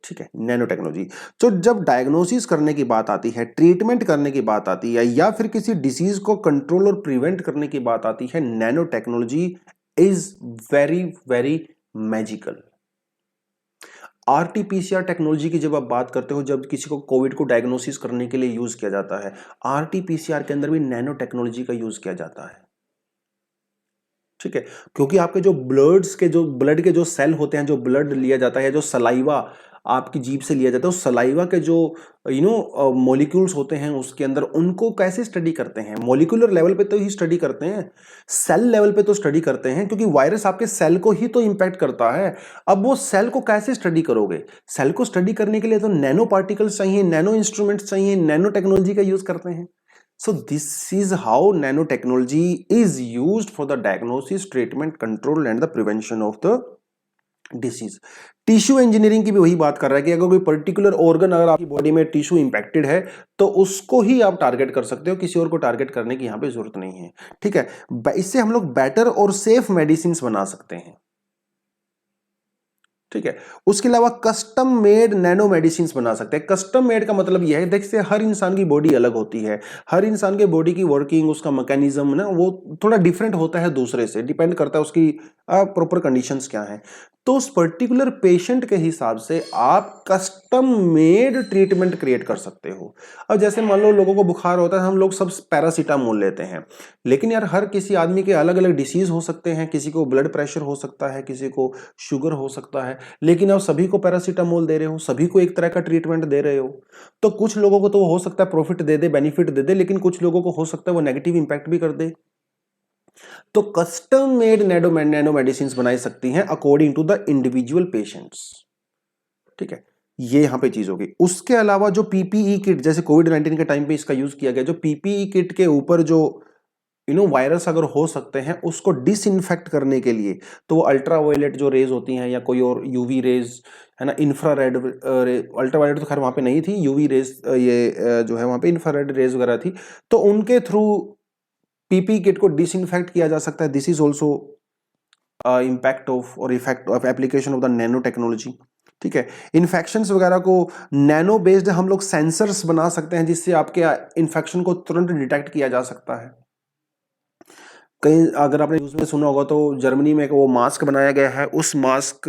ठीक है, नैनो टेक्नोलॉजी। तो जब डायग्नोसिस करने की बात आती है, ट्रीटमेंट करने की बात आती है या फिर किसी डिसीज को कंट्रोल और प्रिवेंट करने की बात आती है, nano technology is very very magical. RTPCR technology की जब आप बात करते हो, जब किसी को कोविड को डायग्नोसिस करने के लिए यूज किया जाता है, आरटीपीसीआर के अंदर भी नैनो टेक्नोलॉजी का यूज किया जाता है। ठीक है, क्योंकि आपके जो ब्लड के जो सेल होते हैं, जो ब्लड लिया जाता है, जो सलाइवा आपकी जीभ से लिया जाता है, उस सलाइवा के जो मॉलिक्यूल्स होते हैं उसके अंदर, उनको कैसे स्टडी करते हैं? मॉलिक्यूलर लेवल पे तो ही स्टडी करते हैं, सेल लेवल पे तो स्टडी करते हैं, क्योंकि वायरस आपके सेल को ही तो इंपैक्ट करता है। अब वो सेल को कैसे स्टडी करोगे? सेल को स्टडी करने के लिए तो नैनो पार्टिकल्स चाहिए, नैनो इंस्ट्रूमेंट्स चाहिए, नैनो टेक्नोलॉजी का यूज करते हैं। So this is how nanotechnology is used for the diagnosis, treatment, control and the prevention of the disease. Tissue engineering की भी वही बात कर रहा है कि अगर कोई पर्टिकुलर ऑर्गन अगर आपकी बॉडी में टिश्यू इंपैक्टेड है तो उसको ही आप टारगेट कर सकते हो, किसी और को टारगेट करने की यहां पे जरूरत नहीं है। ठीक है, इससे हम लोग बेटर और सेफ मेडिसिन बना सकते हैं। ठीक है, उसके अलावा कस्टम मेड नैनो मेडिसिन बना सकते हैं। कस्टम मेड का मतलब यह है, देखिए हर इंसान की बॉडी अलग होती है, हर इंसान के बॉडी की वर्किंग, उसका मैकेनिज्म ना वो थोड़ा डिफरेंट होता है दूसरे से, डिपेंड करता है उसकी प्रॉपर कंडीशंस क्या हैं। तो उस पर्टिकुलर पेशेंट के हिसाब से आप कस्टम मेड ट्रीटमेंट क्रिएट कर सकते हो। अब जैसे मान लो लोगों को बुखार होता है, हम लोग सब पैरासीटामोल लेते हैं, लेकिन यार हर किसी आदमी के अलग अलग डिसीज हो सकते हैं, किसी को ब्लड प्रेशर हो सकता है, किसी को शुगर हो सकता है, लेकिन आप सभी को पैरासीटामोल दे रहे हो, सभी को एक तरह का ट्रीटमेंट दे रहे हो। तो कुछ लोगों को तो हो सकता है प्रॉफिट दे दे, बेनिफिट दे दे, लेकिन कुछ लोगों को हो सकता है वो नेगेटिव इंपैक्ट भी कर दे। तो कस्टम मेड नैनो मेडिसिन बनाई सकती हैं according to the individual patients. ठीक है, ये यहां पे चीज होगी। उसके अलावा जो पीपीई किट, जैसे कोविड-19 के टाइम पे इसका यूज किया गया, जो पीपीई किट के ऊपर जो वायरस अगर हो सकते हैं उसको डिसइंफेक्ट करने के लिए, तो वो अल्ट्रावायलेट जो रेज होती हैं या कोई और यूवी रेज है ना, इंफ्रारेड अल्ट्रावायलेट तो खैर वहां पे नहीं थी, यूवी रेज ये जो है वहां पे इंफ्रारेड रेज वगैरह थी, तो उनके थ्रू पीपी किट को डिसइंफेक्ट किया जा सकता है। This is also impact of और effect of application of the nano technology. ठीक है, इन्फेक्शंस वगैरह को नैनो बेस्ड हम लोग सेंसर्स बना सकते हैं जिससे आपके इन्फेक्शन को तुरंत डिटेक्ट किया जा सकता है। कहीं अगर आपने न्यूज़ में सुना होगा तो जर्मनी में एक वो मास्क बनाया गया है, उस मास्क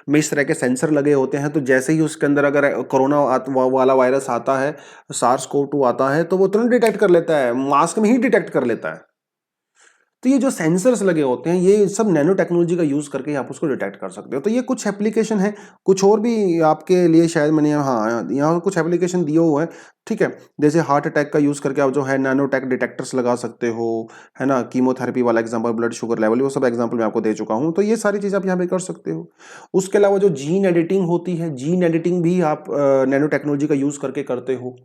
में इस तरह के सेंसर लगे होते हैं, तो जैसे ही उसके अंदर अगर कोरोना वाला वायरस आता है, SARS-CoV-2 आता है, तो वो तुरंत डिटेक्ट कर लेता है, मास्क में ही डिटेक्ट कर लेता है। तो ये जो सेंसर्स लगे होते हैं ये सब नैनो टेक्नोलॉजी का यूज करके आप उसको डिटेक्ट कर सकते हो। तो ये कुछ एप्लीकेशन है, कुछ और भी आपके लिए शायद मैंने यहाँ कुछ एप्लीकेशन दिए हुए हैं। ठीक है, जैसे हार्ट अटैक का यूज करके आप जो है नैनो टेक डिटेक्टर्स लगा सकते हो, है ना, कीमोथेरेपी वाला एग्जांपल, ब्लड शुगर लेवल, वो सब एग्जांपल मैं आपको दे चुका हूँ। तो ये सारी चीज़ आप यहाँ पे कर सकते हो। उसके अलावा जो जीन एडिटिंग होती है, जीन एडिटिंग भी आप नैनो टेक्नोलॉजी का यूज करके करते हो,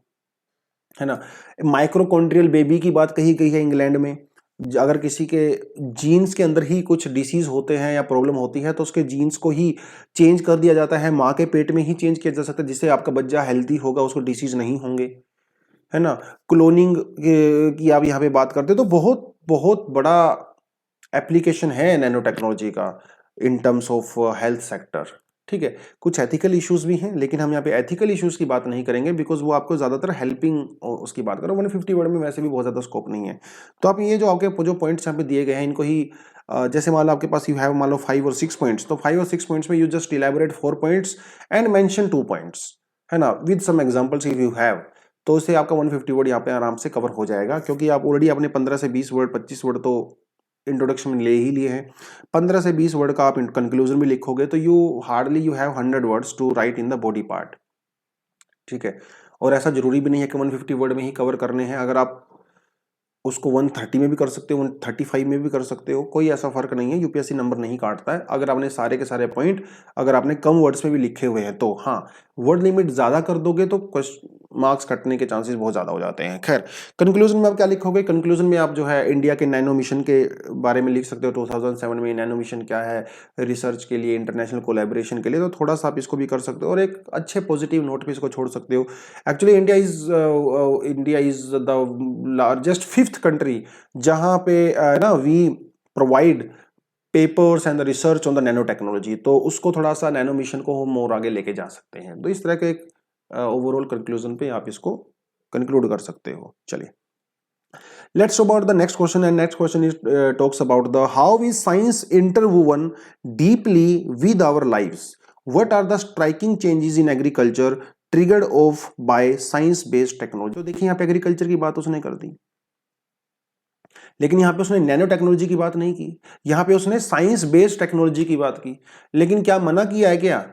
है ना। माइक्रोकॉन्ड्रियल बेबी की बात कही गई है इंग्लैंड में, अगर किसी के जीन्स के अंदर ही कुछ डिसीज होते हैं या प्रॉब्लम होती है तो उसके जीन्स को ही चेंज कर दिया जाता है, माँ के पेट में ही चेंज किया जा सकता है, जिससे आपका बच्चा हेल्दी होगा, उसको डिसीज नहीं होंगे, है ना। क्लोनिंग की आप यहाँ पे बात करते हो, तो बहुत बहुत बड़ा एप्लीकेशन है नैनो टेक्नोलॉजी का in terms of health sector. ठीक है, कुछ एथिकल इश्यूज भी हैं, लेकिन हम यहाँ पे एथिकल इश्यूज की बात नहीं करेंगे बिकॉज वो आपको ज्यादातर हेल्पिंग उसकी बात करो। 150 वर्ड में वैसे भी बहुत ज्यादा स्कोप नहीं है। तो आप ये जो आपके जो पॉइंट्स यहाँ पे दिए गए हैं इनको ही जैसे मान लो आपके पास यू हैव मान लो 5 और 6 पॉइंट्स, तो 5 और 6 पॉइंट्स में you just elaborate 4 points and mention 2 points, है ना, with some examples if you have. तो उससे आपका 150 वर्ड यहाँ पे आराम से कवर हो जाएगा, क्योंकि आप ऑलरेडी अपने 15 से 20 वर्ड 25 वर्ड तो इंट्रोडक्शन में ले ही लिए हैं। 15 से 20 वर्ड का आप कंक्लूजन में लिखोगे तो you have 100 words to write in the body part. ठीक है, और ऐसा जरूरी भी नहीं है कि 150 वर्ड में ही कवर करने हैं। अगर आप उसको 130 में भी कर सकते हो, 135 में भी कर सकते हो, कोई ऐसा फर्क नहीं है। यूपीएससी नंबर नहीं काटता है अगर आपने सारे के सारे पॉइंट अगर आपने कम वर्ड्स में भी लिखे हुए हैं तो। हाँ, वर्ड लिमिट ज्यादा कर दोगे तो मार्क्स कटने के चांसेस बहुत ज्यादा हो जाते हैं। खैर, कंक्लूजन में आप क्या लिखोगे? कंक्लूजन में आप जो है इंडिया के नैनो मिशन के बारे में लिख सकते हो। 2007 में नैनो मिशन क्या है, रिसर्च के लिए, इंटरनेशनल कोलैबोरेशन के लिए, तो थोड़ा सा आप इसको भी कर सकते हो और एक अच्छे पॉजिटिव नोट पे इसको छोड़ सकते हो। Actually India is the largest 5th country जहां पे ना we provide papers and research on the nano technology, तो उसको थोड़ा सा नैनो मिशन को हम और आगे लेके जा सकते हैं। तो इस तरह के एक ओवरऑल कंक्लूजन पे आप इसको कंक्लूड कर सकते हो। चलिए, let's talk about the next question, and next question is talks about the how is science interwoven deeply with our lives. What are the striking changes in agriculture triggered off by science based technology? तो देखिए, यहाँ पे agriculture की बात उसने कर दी, लेकिन यहाँ पे उसने नैनो टेक्नोलॉजी की बात नहीं की। यहाँ पे उसने साइंस बेस्ड टेक्नोलॉजी की बात की, लेकिन क्या मना किया है क्या?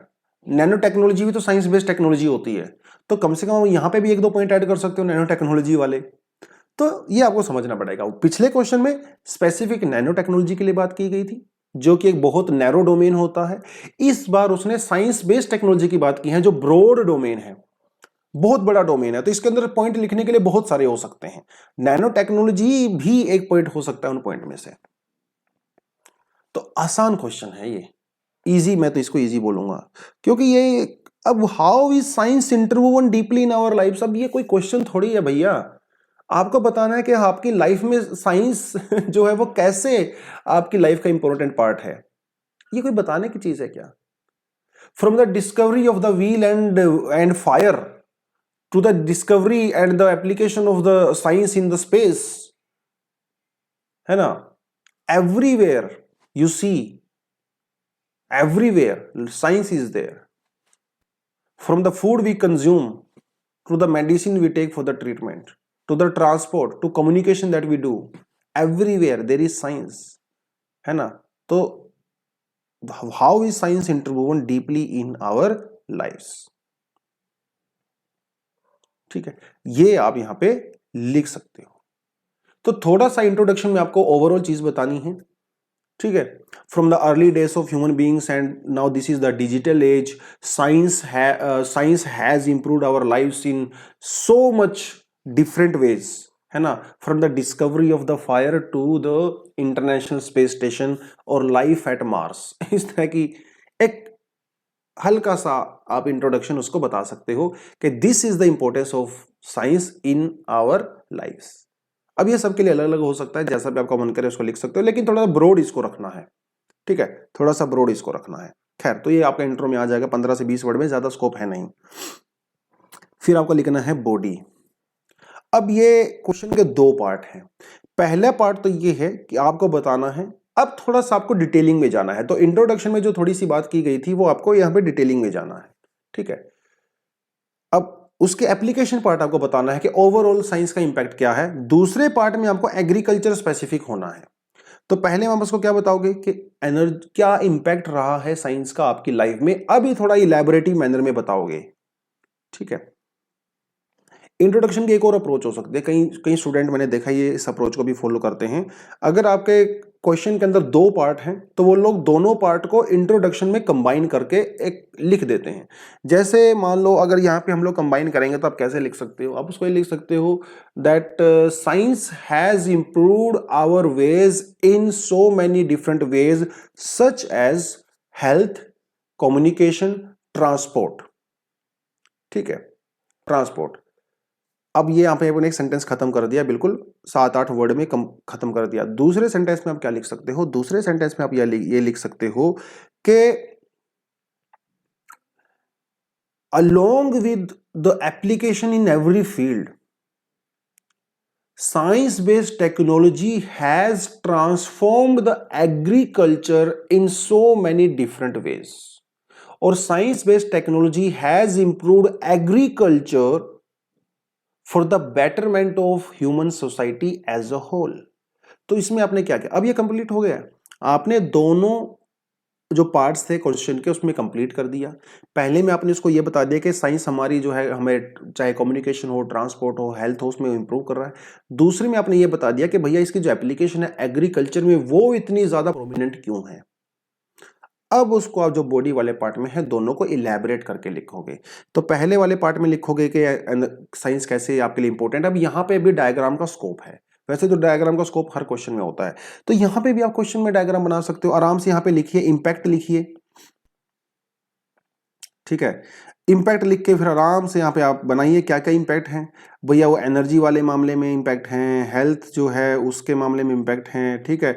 नैनो टेक्नोलॉजी भी तो साइंस बेस्ड टेक्नोलॉजी होती है, तो कम से कम यहाँ पे भी 1-2 पॉइंट ऐड कर सकते हो नैनो टेक्नोलॉजी वाले। तो ये आपको समझना पड़ेगा। पिछले क्वेश्चन में स्पेसिफिक नैनो टेक्नोलॉजी के लिए बात की गई थी, जो कि एक बहुत नैरो डोमेन होता है। इस बार उसने साइंस बेस्ड टेक्नोलॉजी की बात की है, जो ब्रॉड डोमेन है, बहुत बड़ा डोमेन है। तो इसके अंदर पॉइंट लिखने के लिए बहुत सारे हो सकते हैं। नैनो टेक्नोलॉजी भी एक पॉइंट हो सकता है उन पॉइंट में से। तो आसान क्वेश्चन है ये, इजी, मैं तो इसको इजी बोलूंगा, क्योंकि ये अब how is science interwoven deeply in our life, अब ये कोई क्वेश्चन थोड़ी है भैया। आपको बताना है कि आपकी लाइफ में साइंस जो है वो कैसे आपकी लाइफ का इंपॉर्टेंट पार्ट है। ये कोई बताने की चीज है क्या? From the discovery of the wheel and fire to the discovery and the application of the science in the space, है ना? Everywhere you see, everywhere science is there. From the food we consume to the medicine we take for the treatment, to the transport, to communication that we do, everywhere there is science, है ना? तो how is science interwoven deeply in our lives? ठीक है, ये आप यहां पे लिख सकते हो। तो थोड़ा सा इंट्रोडक्शन में आपको ओवरऑल चीज बतानी है। ठीक है, from the early days of human beings and now this is the digital age, science has improved our lives in so much different ways, है ना? From the discovery of the fire to the international space station और life at Mars. इस तरह की एक हल्का सा आप इंट्रोडक्शन उसको बता सकते हो कि this is the importance of science in our lifes. अब ये सबके लिए अलग अलग हो सकता है, जैसा भी आपका मन करे उसको लिख सकते हो, लेकिन थोड़ा ब्रॉड इसको रखना है। ठीक है, थोड़ा सा ब्रॉड इसको रखना है। खैर, तो ये आपका इंट्रो में आ जाएगा, 15 से 20 वर्ड में, ज्यादा स्कोप है नहीं। फिर आपको लिखना है बॉडी। अब ये क्वेश्चन के 2 पार्ट हैं। पहला पार्ट तो ये है कि आपको बताना है, अब थोड़ा सा आपको डिटेलिंग में जाना है। तो इंट्रोडक्शन में जो थोड़ी सी बात की गई थी वो आपको यहां पे डिटेलिंग में जाना है। ठीक है, अब उसके एप्लीकेशन पार्ट आपको बताना है कि ओवरऑल साइंस का इंपैक्ट क्या है। दूसरे पार्ट में आपको एग्रीकल्चर स्पेसिफिक होना है। तो पहले आप उसको क्या बताओगे कि एनर्जी क्या इंपैक्ट रहा है साइंस का आपकी लाइफ में, अभी थोड़ा इलैबोरेटिव मैनर में बताओगे। ठीक है, इंट्रोडक्शन की एक और अप्रोच हो सकती है। कई स्टूडेंट मैंने देखा ये इस अप्रोच को भी फॉलो करते हैं। अगर आपके क्वेश्चन के अंदर 2 पार्ट हैं तो वो लोग दोनों पार्ट को इंट्रोडक्शन में कंबाइन करके एक लिख देते हैं। जैसे मान लो अगर यहाँ पे हम लोग कंबाइन करेंगे तो आप कैसे लिख सकते हो? आप उसको लिख सकते हो that science has improved our ways in so many different ways such as health, communication, transport. ठीक है, ट्रांसपोर्ट। अब ये यहाँ पे एक सेंटेंस खत्म कर दिया, बिल्कुल 7-8 वर्ड में खत्म कर दिया। दूसरे सेंटेंस में आप क्या लिख सकते हो? दूसरे सेंटेंस में आप ये लिख सकते हो कि along with the application in every field, science-based technology has transformed the agriculture in so many different ways. और science-based technology has improved agriculture for the betterment of human society as a whole. तो इसमें आपने क्या किया, अब ये complete हो गया, आपने दोनों जो पार्ट्स थे क्वेश्चन के उसमें कंप्लीट कर दिया। पहले में आपने इसको ये बता दिया कि साइंस हमारी जो है हमें चाहे कम्युनिकेशन हो, ट्रांसपोर्ट हो, हेल्थ हो, उसमें इंप्रूव कर रहा है। दूसरे में आपने ये बता दिया कि भैया इसकी जो एप्लीकेशन है एग्रीकल्चर में वो इतनी ज्यादा प्रोमिनेंट क्यों है। अब उसको आप जो बॉडी वाले पार्ट में है दोनों को इलेबोरेट करके लिखोगे। तो पहले वाले पार्ट में लिखोगे कि साइंस कैसे आपके लिए इंपॉर्टेंट है। अब यहाँ पे भी डायग्राम का स्कोप है, वैसे तो डायग्राम का स्कोप हर क्वेश्चन में होता है, तो यहाँ पे भी आप क्वेश्चन में डायग्राम बना सकते हो। आराम से यहाँ पे लिखिए, इंपैक्ट लिखिए, ठीक है। इंपैक्ट लिख के फिर आराम से यहाँ पे आप बनाइए क्या क्या इंपैक्ट हैं भैया। वो एनर्जी वाले मामले में इंपैक्ट हैं, हेल्थ जो है उसके मामले में इंपैक्ट हैं, ठीक है।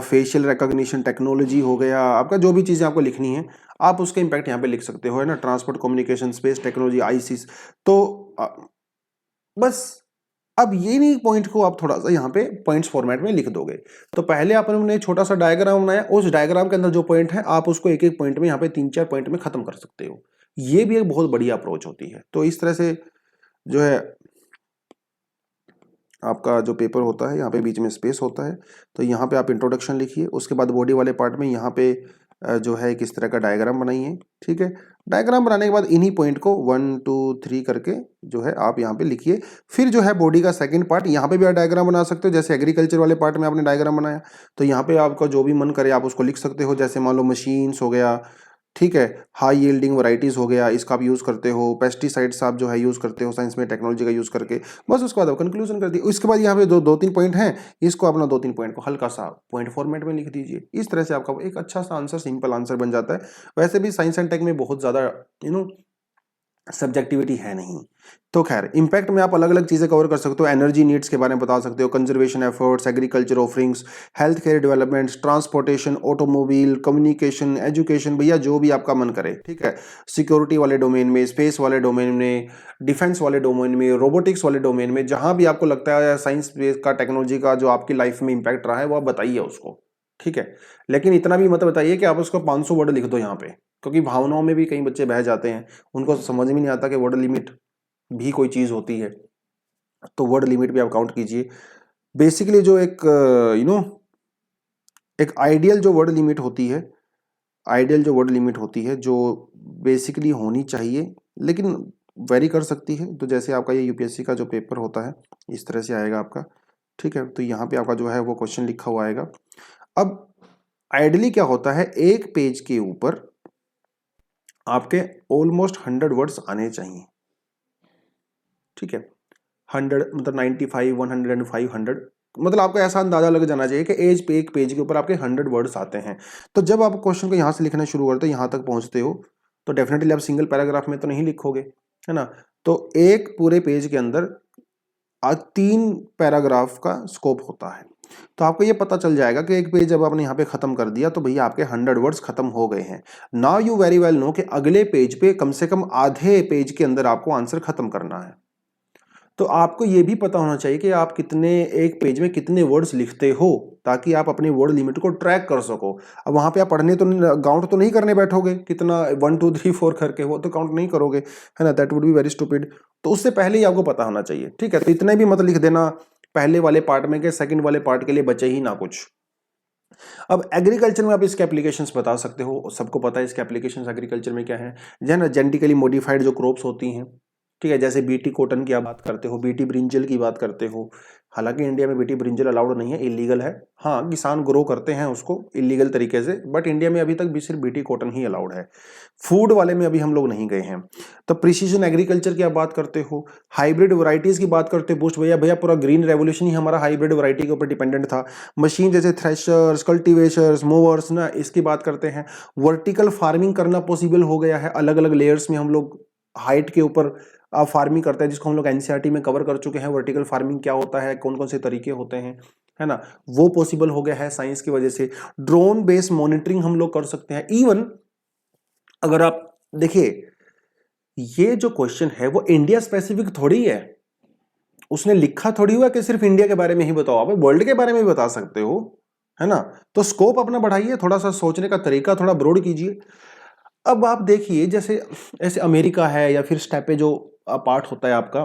फेशियल रिकॉग्निशन टेक्नोलॉजी हो गया, आपका जो भी चीज़ें आपको लिखनी है आप उसके इंपैक्ट यहाँ पे लिख सकते हो, है ना। Transport, communication, space technology, ISIS. तो बस अब ये नहीं पॉइंट को आप थोड़ा सा यहाँ पे पॉइंट्स फॉर्मेट में लिख दोगे। तो पहले आपने छोटा सा डायग्राम बनाया, उस डायग्राम के अंदर जो पॉइंट है आप उसको एक एक पॉइंट में यहाँ पे 3-4 पॉइंट में खत्म कर सकते हो। ये भी एक बहुत बढ़िया अप्रोच होती है। तो इस तरह से जो है आपका जो पेपर होता है, यहाँ पे बीच में स्पेस होता है, तो यहाँ पे आप इंट्रोडक्शन लिखिए, उसके बाद बॉडी वाले पार्ट में यहाँ पे जो है किस तरह का डायग्राम बनाइए, ठीक है। डायग्राम बनाने के बाद इन्हीं पॉइंट को 1 2 3 करके जो है आप यहाँ पे लिखिए। फिर जो है बॉडी का सेकंड पार्ट, यहाँ पे भी आप डायग्राम बना सकते हो, जैसे एग्रीकल्चर वाले पार्ट में आपने डायग्राम बनाया, तो यहाँ पे आपका जो भी मन करे आप उसको लिख सकते हो। जैसे मान लो मशीन्स हो गया, ठीक है, हाई यील्डिंग वैरायटीज हो गया, इसका आप यूज करते हो, पेस्टिसाइड्स आप जो है यूज करते हो साइंस में टेक्नोलॉजी का यूज करके, बस उसके बाद आप कंक्लूजन कर दिए। उसके बाद यहाँ पे दो तीन पॉइंट हैं, इसको अपना 2-3 पॉइंट को हल्का सा पॉइंट फॉर्मेट में लिख दीजिए। इस तरह से आपका एक अच्छा सा आंसर, सिंपल आंसर बन जाता है। वैसे भी साइंस एंड टेक में बहुत ज्यादा सब्जेक्टिविटी है नहीं। तो खैर इंपैक्ट में आप अलग अलग चीजें कवर कर सकते हो, एनर्जी नीड्स के बारे में बता सकते हो, conservation efforts, agriculture offerings, health care developments, transportation, automobile, communication, education, भैया जो भी आपका मन करे, ठीक है। सिक्योरिटी वाले डोमेन में, स्पेस वाले डोमेन में, डिफेंस वाले डोमेन में, रोबोटिक्स वाले डोमेन में, जहां भी आपको लगता है साइंस का, टेक्नोलॉजी का जो आपकी लाइफ में इंपैक्ट रहा है वो आप बताइए उसको, ठीक है। लेकिन इतना भी मत बताइए कि आप उसको 500 वर्ड लिख दो यहाँ पे, क्योंकि भावनाओं में भी कई बच्चे बह जाते हैं, उनको समझ में नहीं आता कि वर्ड लिमिट भी कोई चीज होती है। तो वर्ड लिमिट भी आप काउंट कीजिए। बेसिकली जो एक एक आइडियल जो वर्ड लिमिट होती है, आइडियल जो वर्ड लिमिट होती है जो बेसिकली होनी चाहिए, लेकिन वेरी कर सकती है। तो जैसे आपका ये यूपीएससी का जो पेपर होता है इस तरह से आएगा आपका, ठीक है। तो यहाँ पे आपका जो है वो क्वेश्चन लिखा हुआ आएगा। अब आइडियली क्या होता है, एक पेज के ऊपर आपके ऑलमोस्ट 100 वर्ड्स आने चाहिए, ठीक है। 100 मतलब 95, 100, 500, मतलब आपको ऐसा अंदाजा लग जाना चाहिए कि एक पेज के ऊपर आपके 100 वर्ड्स आते हैं। तो जब आप क्वेश्चन को यहाँ से लिखना शुरू करते हो, यहाँ तक पहुँचते हो, तो डेफिनेटली आप सिंगल पैराग्राफ में तो नहीं लिखोगे, है ना। तो एक पूरे पेज के अंदर 3 पैराग्राफ का स्कोप होता है। तो आपको ये पता चल जाएगा कि एक पेज जब आपने यहाँ पे खत्म कर दिया तो भैया आपके 100 वर्ड्स खत्म हो गए हैं। Now you very well know कि अगले पेज पे कम से कम आधे पेज के अंदर आपको आंसर खत्म करना है। तो आपको ये भी पता होना चाहिए कि आप कितने एक पेज में कितने वर्ड्स लिखते हो, ताकि आप अपनी वर्ड लिमिट को ट्रैक कर सको। अब वहां पे आप पढ़ने तो काउंट तो नहीं करने बैठोगे कितना 1 2 3 4 करके, वो तो काउंट नहीं करोगे, है ना। That would be very stupid. तो उससे पहले ही आपको पता होना चाहिए, ठीक है। तो इतने भी मत लिख देना पहले वाले पार्ट में के सेकंड वाले पार्ट के लिए बचे ही ना कुछ। अब एग्रीकल्चर में आप इसके एप्लीकेशंस बता सकते हो, सबको पता है इसके एप्लीकेशंस एग्रीकल्चर में क्या है, जो है ना, जेनेटिकली मॉडिफाइड जो क्रॉप्स होती हैं, ठीक है। जैसे बीटी कॉटन की आप बात करते हो, बीटी ब्रिंजल की बात करते हो। हालांकि इंडिया में बीटी ब्रिंजल अलाउड नहीं है, इलीगल है। हाँ, किसान ग्रो करते हैं उसको इलीगल तरीके से, बट इंडिया में अभी तक भी सिर्फ बीटी कॉटन ही अलाउड है। फूड वाले में अभी हम लोग नहीं गए हैं। तो प्रिसीजन एग्रीकल्चर की आप बात करते हो, हाइब्रिड वैरायटीज की बात करते हो, बुश भैया पूरा ग्रीन रेवोल्यूशन ही हमारा हाइब्रिड वैरायटी के ऊपर डिपेंडेंट था। मशीन जैसे थ्रेशर्स, कल्टीवेशर्स, मोवर्स ना, इसकी बात करते हैं। वर्टिकल फार्मिंग करना पॉसिबल हो गया है, अलग अलग लेयर्स में हम लोग हाइट के ऊपर फार्मिंग करते हैं, जिसको हम लोग एनसीईआरटी में कवर कर चुके हैं। वर्टिकल फार्मिंग क्या होता है, कौन कौन से तरीके होते हैं, है ना, वो पॉसिबल हो गया है साइंस की वजह से। ड्रोन बेस्ड मॉनिटरिंग हम लोग कर सकते हैं। इवन अगर आप देखिए, ये जो क्वेश्चन है वो इंडिया स्पेसिफिक थोड़ी है, उसने लिखा थोड़ी हुआ कि सिर्फ इंडिया के बारे में ही बताओ, आप वर्ल्ड के बारे में भी बता सकते हो, है ना। तो स्कोप अपना बढ़ाइए, थोड़ा सा सोचने का तरीका थोड़ा ब्रॉड कीजिए। अब आप देखिए, जैसे ऐसे अमेरिका है या फिर स्टेपे जो पार्ट होता है आपका,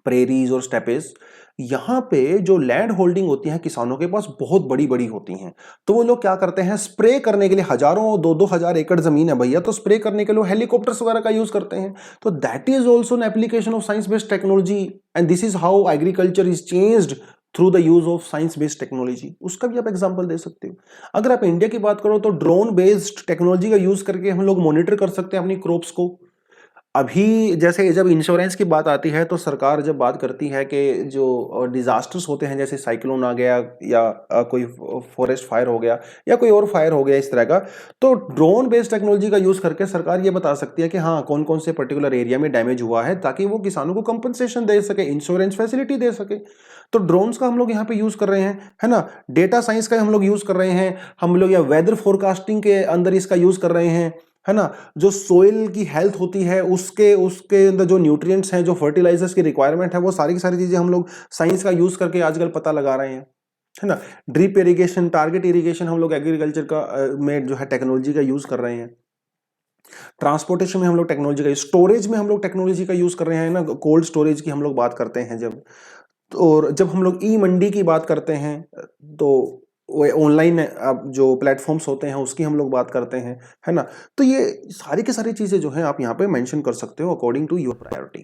प्रेरीज और स्टेपेस, यहाँ पे जो लैंड होल्डिंग होती है किसानों के पास बहुत बड़ी बड़ी होती हैं। तो वो लोग क्या करते हैं, स्प्रे करने के लिए हजारों 2-2 हजार एकड़ जमीन है भैया, तो स्प्रे करने के लिए हेलीकॉप्टर्स वगैरह का यूज करते हैं। तो that is also an application of science based technology, and this is how agriculture is changed through the use of science based technology. उसका भी आप एग्जांपल दे सकते हो। अगर आप इंडिया की बात करो तो ड्रोन बेस्ड टेक्नोलॉजी का यूज करके हम लोग मॉनिटर कर सकते हैं अपनी क्रॉप्स को। अभी जैसे जब इंश्योरेंस की बात आती है तो सरकार जब बात करती है कि जो डिजास्टर्स होते हैं, जैसे साइक्लोन आ गया या कोई फॉरेस्ट फायर हो गया या कोई और फायर हो गया इस तरह का, तो ड्रोन बेस्ड टेक्नोलॉजी का यूज करके सरकार ये बता सकती है कि हाँ कौन कौन से पर्टिकुलर एरिया में डैमेज हुआ है, ताकि वो किसानों को कंपनसेशन दे सके, इंश्योरेंस फैसिलिटी दे सके। तो ड्रोन्स का हम लोग यहाँ पे यूज कर रहे हैं, है ना। डेटा साइंस का हम लोग यूज कर रहे हैं, हम लोग या वेदर फोरकास्टिंग के अंदर इसका यूज कर रहे हैं, है ना। जो सोइल की हेल्थ होती है उसके उसके अंदर जो न्यूट्रिएंट्स हैं, जो फर्टिलाइजर्स की रिक्वायरमेंट है, वो सारी की सारी चीजें हम लोग साइंस का यूज करके आजकल पता लगा रहे हैं, है ना। ड्रिप इरिगेशन, टारगेट इरिगेशन हम लोग एग्रीकल्चर का में जो है टेक्नोलॉजी का यूज कर रहे हैं। ट्रांसपोर्टेशन में हम लोग टेक्नोलॉजी का, स्टोरेज में हम लोग टेक्नोलॉजी का यूज कर रहे हैं ना, कोल्ड स्टोरेज की हम लोग बात करते हैं जब, और जब हम लोग ई मंडी की बात करते हैं तो वो ऑनलाइन जो प्लेटफॉर्म्स होते हैं उसकी हम लोग बात करते हैं, है ना। तो ये सारी की सारी चीजें जो हैं आप यहाँ पे मेंशन कर सकते हो अकॉर्डिंग टू योर प्रायोरिटी,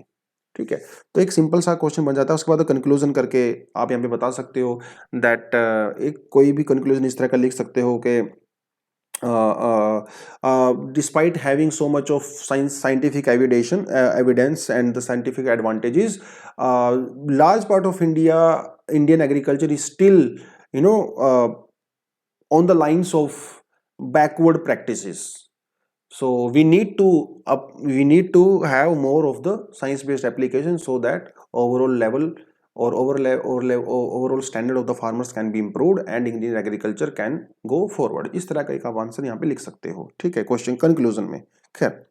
ठीक है। तो एक सिंपल सा क्वेश्चन बन जाता है, उसके बाद कंक्लूजन करके आप यहाँ पे बता सकते हो दैट, एक कोई भी कंक्लूजन इस तरह का लिख सकते हो कि despite having so much of scientific evidence and the scientific advantages, large part of Indian agriculture is still, on the lines of backward practices. So we need to have more of the science based application, so that overall level or overall standard of the farmers can be improved and Indian agriculture can go forward. इस तरह का एक आप answer यहाँ पे लिख सकते हो, ठीक है, क्वेश्चन कंक्लूजन में। खैर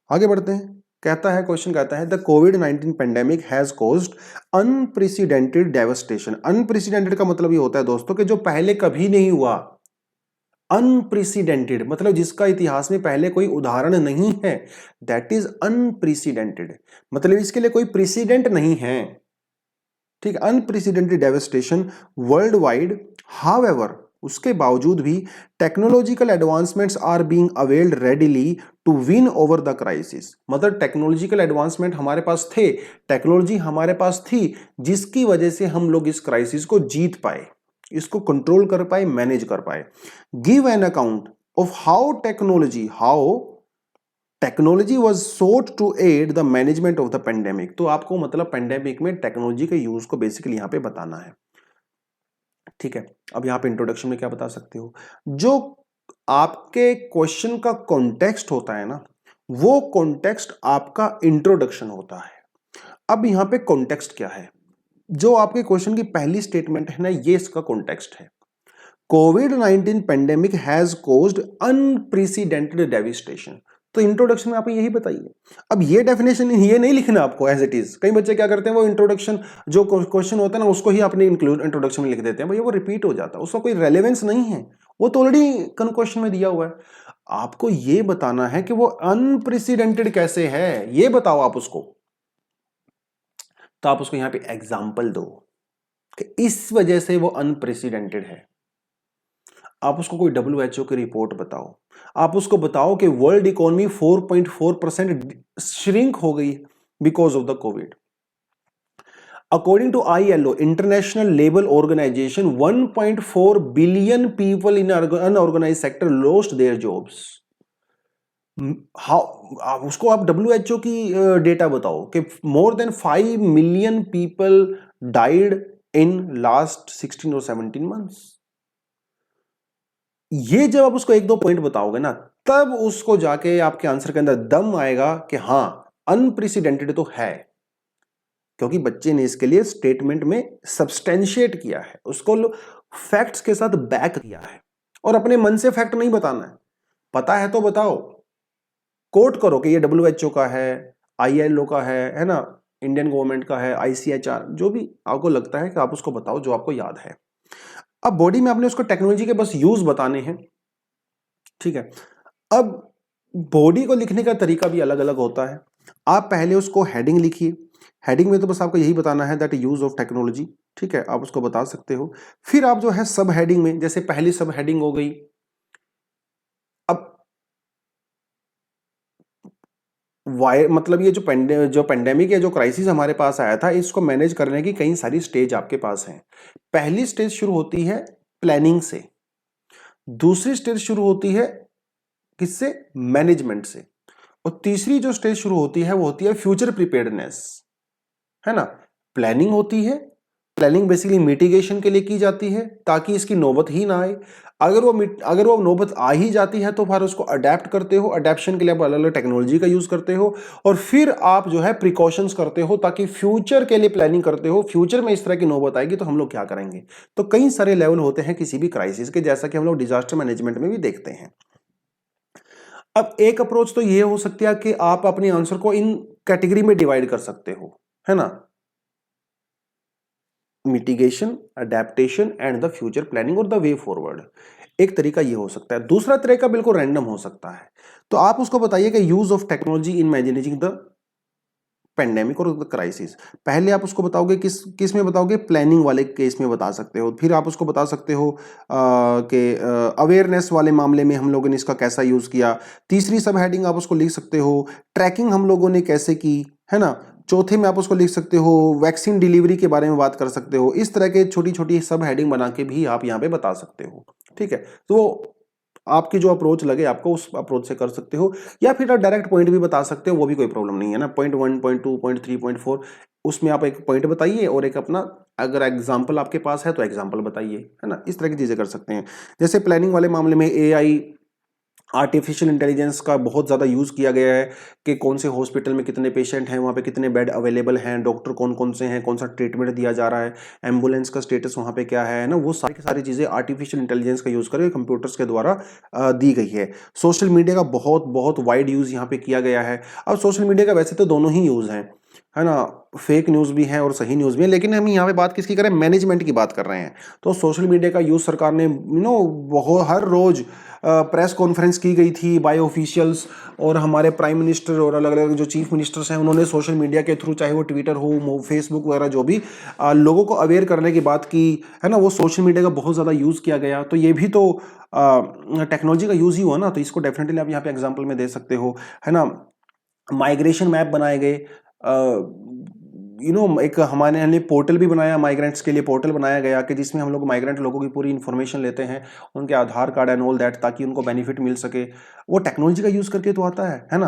आगे बढ़ते हैं। कहता है, क्वेश्चन कहता है, द कोविड-19 pandemic has caused unprecedented devastation. Unprecedented का मतलब ये होता है दोस्तों कि जो पहले कभी नहीं हुआ। अनप्रेसिडेंटेड मतलब जिसका इतिहास में पहले कोई उदाहरण नहीं है, दैट इज अनप्रेसिडेंटेड, मतलब इसके लिए कोई प्रेसिडेंट नहीं है, ठीक। Unprecedented devastation world wide, however, उसके बावजूद भी technological advancements are being availed readily to win over the crisis. मतलब टेक्नोलॉजिकल एडवांसमेंट हमारे पास थे, टेक्नोलॉजी हमारे पास थी, जिसकी वजह से हम लोग इस क्राइसिस को जीत पाए, इसको कंट्रोल कर पाए, मैनेज कर पाए। Give an account of how technology was sought to aid the management of the pandemic. तो आपको मतलब पेंडेमिक में टेक्नोलॉजी के यूज को बेसिकली यहां पे बताना है, ठीक है। अब यहां पे इंट्रोडक्शन में क्या बता सकते हो, जो आपके क्वेश्चन का कॉन्टेक्स्ट होता है ना, वो कॉन्टेक्स्ट आपका इंट्रोडक्शन होता है। अब यहां पे कॉन्टेक्स्ट क्या है, जो आपके क्वेश्चन की पहली स्टेटमेंट है ना, ये इसका कॉन्टेक्स्ट है। कोविड-19 pandemic has caused unprecedented devastation. तो इंट्रोडक्शन में आप यही बताइए। अब ये डेफिनेशन ये नहीं लिखना आपको एज इट इज। कई बच्चे क्या करते हैं, वो इंट्रोडक्शन जो क्वेश्चन होता है ना उसको ही अपने इंट्रोडक्शन में लिख देते हैं, भैया वो रिपीट हो जाता है, उसका कोई रेलेवेंस नहीं है, वो तो ऑलरेडी क्वेश्चन में दिया हुआ है। आपको ये बताना है कि वो अनप्रेसिडेंटेड कैसे है, ये बताओ आप उसको। तो आप उसको यहां पे एग्जाम्पल दो कि इस वजह से वो अनप्रेसिडेंटेड है। आप उसको कोई WHO की रिपोर्ट बताओ, आप उसको बताओ कि वर्ल्ड इकोनॉमी 4.4% श्रिंक हो गई because of the Covid. According to ILO, international labour organisation, 1.4 billion people in unorganised sector lost their jobs. उसको आप WHO की डेटा बताओ कि more than 5 million people died in last 16 और 17 मंथ्स। ये जब आप उसको 1-2 पॉइंट बताओगे ना, तब उसको जाके आपके आंसर के अंदर दम आएगा कि हां अनप्रेसिडेंटेड तो है, क्योंकि बच्चे ने इसके लिए स्टेटमेंट में सब्सटेंशिएट किया है, उसको फैक्ट्स के साथ बैक किया है। और अपने मन से फैक्ट नहीं बताना है, पता है तो बताओ, कोट करो कि ये WHO का है, ILO का है ना, इंडियन गवर्नमेंट का है, ICHR, जो भी आपको लगता है कि आप उसको बताओ जो आपको याद है। अब बॉडी में आपने उसको टेक्नोलॉजी के बस यूज बताने हैं, ठीक है। अब बॉडी को लिखने का तरीका भी अलग अलग होता है। आप पहले उसको हेडिंग लिखिए, हेडिंग में तो बस आपको यही बताना है दैट यूज ऑफ टेक्नोलॉजी, ठीक है, आप उसको बता सकते हो। फिर आप जो है सब हेडिंग में, जैसे पहली सब हेडिंग हो गई, अब वाय मतलब ये जो पेंडेमिक या जो क्राइसिस हमारे पास आया था, इसको मैनेज करने की कई सारी स्टेज आपके पास हैं। पहली स्टेज शुरू होती है प्लानिंग से, दूसरी स्टेज शुरू होती है किससे, मैनेजमेंट से, और तीसरी जो स्टेज शुरू होती है वो होती है फ्यूचर प्रिपेयर्डनेस, है ना। प्लानिंग होती है, प्लानिंग बेसिकली मिटिगेशन के लिए की जाती है ताकि इसकी नौबत ही ना आए। अगर वो नौबत आ ही जाती है तो फिर उसको अडेप्ट करते हो, अडेप्शन के लिए आप अलग अलग टेक्नोलॉजी का यूज करते हो, और फिर आप जो है प्रिकॉशंस करते हो ताकि फ्यूचर के लिए प्लानिंग करते हो, फ्यूचर में इस तरह की नौबत आएगी तो हम लोग क्या करेंगे। तो कई सारे लेवल होते हैं किसी भी क्राइसिस के, जैसा कि हम लोग डिजास्टर मैनेजमेंट में भी देखते हैं। अब एक अप्रोच तो ये हो सकती है कि आप अपने आंसर को इन कैटेगरी में डिवाइड कर सकते हो, है ना, mitigation, adaptation and the future planning और द वे फॉरवर्ड। एक तरीका ये हो सकता है, दूसरा तरीका बिल्कुल रैंडम हो सकता है। तो आप उसको बताइए कि use of technology in managing the pandemic और द क्राइसिस। पहले आप उसको बताओगे किस किस में बताओगे, प्लानिंग वाले केस में बता सकते हो। फिर आप उसको बता सकते हो कि अवेयरनेस वाले मामले में हम लोगों ने इसका कैसा यूज किया। तीसरी सब हेडिंग आप उसको लिख सकते हो, ट्रैकिंग हम लोगों ने कैसे की, है ना। चौथे में आप उसको लिख सकते हो, वैक्सीन डिलीवरी के बारे में बात कर सकते हो। इस तरह के छोटी छोटी सब हेडिंग बना के भी आप यहाँ पे बता सकते हो, ठीक है। तो आपकी जो अप्रोच लगे आपको उस अप्रोच से कर सकते हो, या फिर आप डायरेक्ट पॉइंट भी बता सकते हो, वो भी कोई प्रॉब्लम नहीं है ना। पॉइंट 1, पॉइंट 2, पॉइंट 3, पॉइंट 4, उसमें आप एक पॉइंट बताइए और एक अपना अगर एग्जाम्पल आपके पास है तो एग्जाम्पल बताइए, है ना। इस तरह की चीजें कर सकते हैं। जैसे प्लानिंग वाले मामले में एआई, आर्टिफिशियल इंटेलिजेंस का बहुत ज़्यादा यूज़ किया गया है कि कौन से हॉस्पिटल में कितने पेशेंट हैं, वहाँ पे कितने बेड अवेलेबल हैं, डॉक्टर कौन कौन से हैं, कौन सा ट्रीटमेंट दिया जा रहा है, एम्बुलेंस का स्टेटस वहाँ पे क्या है ना। वो सारी की सारी चीज़ें आर्टिफिशियल इंटेलिजेंस का यूज़ करके कंप्यूटर्स के द्वारा दी गई है। सोशल मीडिया का बहुत बहुत वाइड यूज़ यहाँ पे किया गया है। अब सोशल मीडिया का वैसे तो दोनों ही यूज़ हैं, है ना, फेक न्यूज़ भी है और सही न्यूज़ भी है, लेकिन हम यहाँ पे बात किसकी करें, मैनेजमेंट की बात कर रहे हैं। तो सोशल मीडिया का यूज़ सरकार ने बहुत हर रोज़ प्रेस कॉन्फ्रेंस की गई थी बाय ऑफिशियल्स, और हमारे प्राइम मिनिस्टर और अलग अलग जो चीफ मिनिस्टर्स हैं उन्होंने सोशल मीडिया के थ्रू, चाहे वो ट्विटर हो, फेसबुक वगैरह, जो भी लोगों को अवेयर करने की बात की, है ना, वो सोशल मीडिया का बहुत ज़्यादा यूज़ किया गया। तो ये भी तो टेक्नोलॉजी का यूज़ ही हुआ ना, तो इसको डेफिनेटली आप यहाँ पे एग्जाम्पल में दे सकते हो, है ना। माइग्रेशन मैप बनाए गए, एक हमारे लिए पोर्टल भी बनाया, माइग्रेंट्स के लिए पोर्टल बनाया गया कि जिसमें हम लोग माइग्रेंट लोगों की पूरी इन्फॉर्मेशन लेते हैं, उनके आधार कार्ड एंड ऑल दैट, ताकि उनको बेनिफिट मिल सके। वो टेक्नोलॉजी का यूज़ करके तो आता है ना।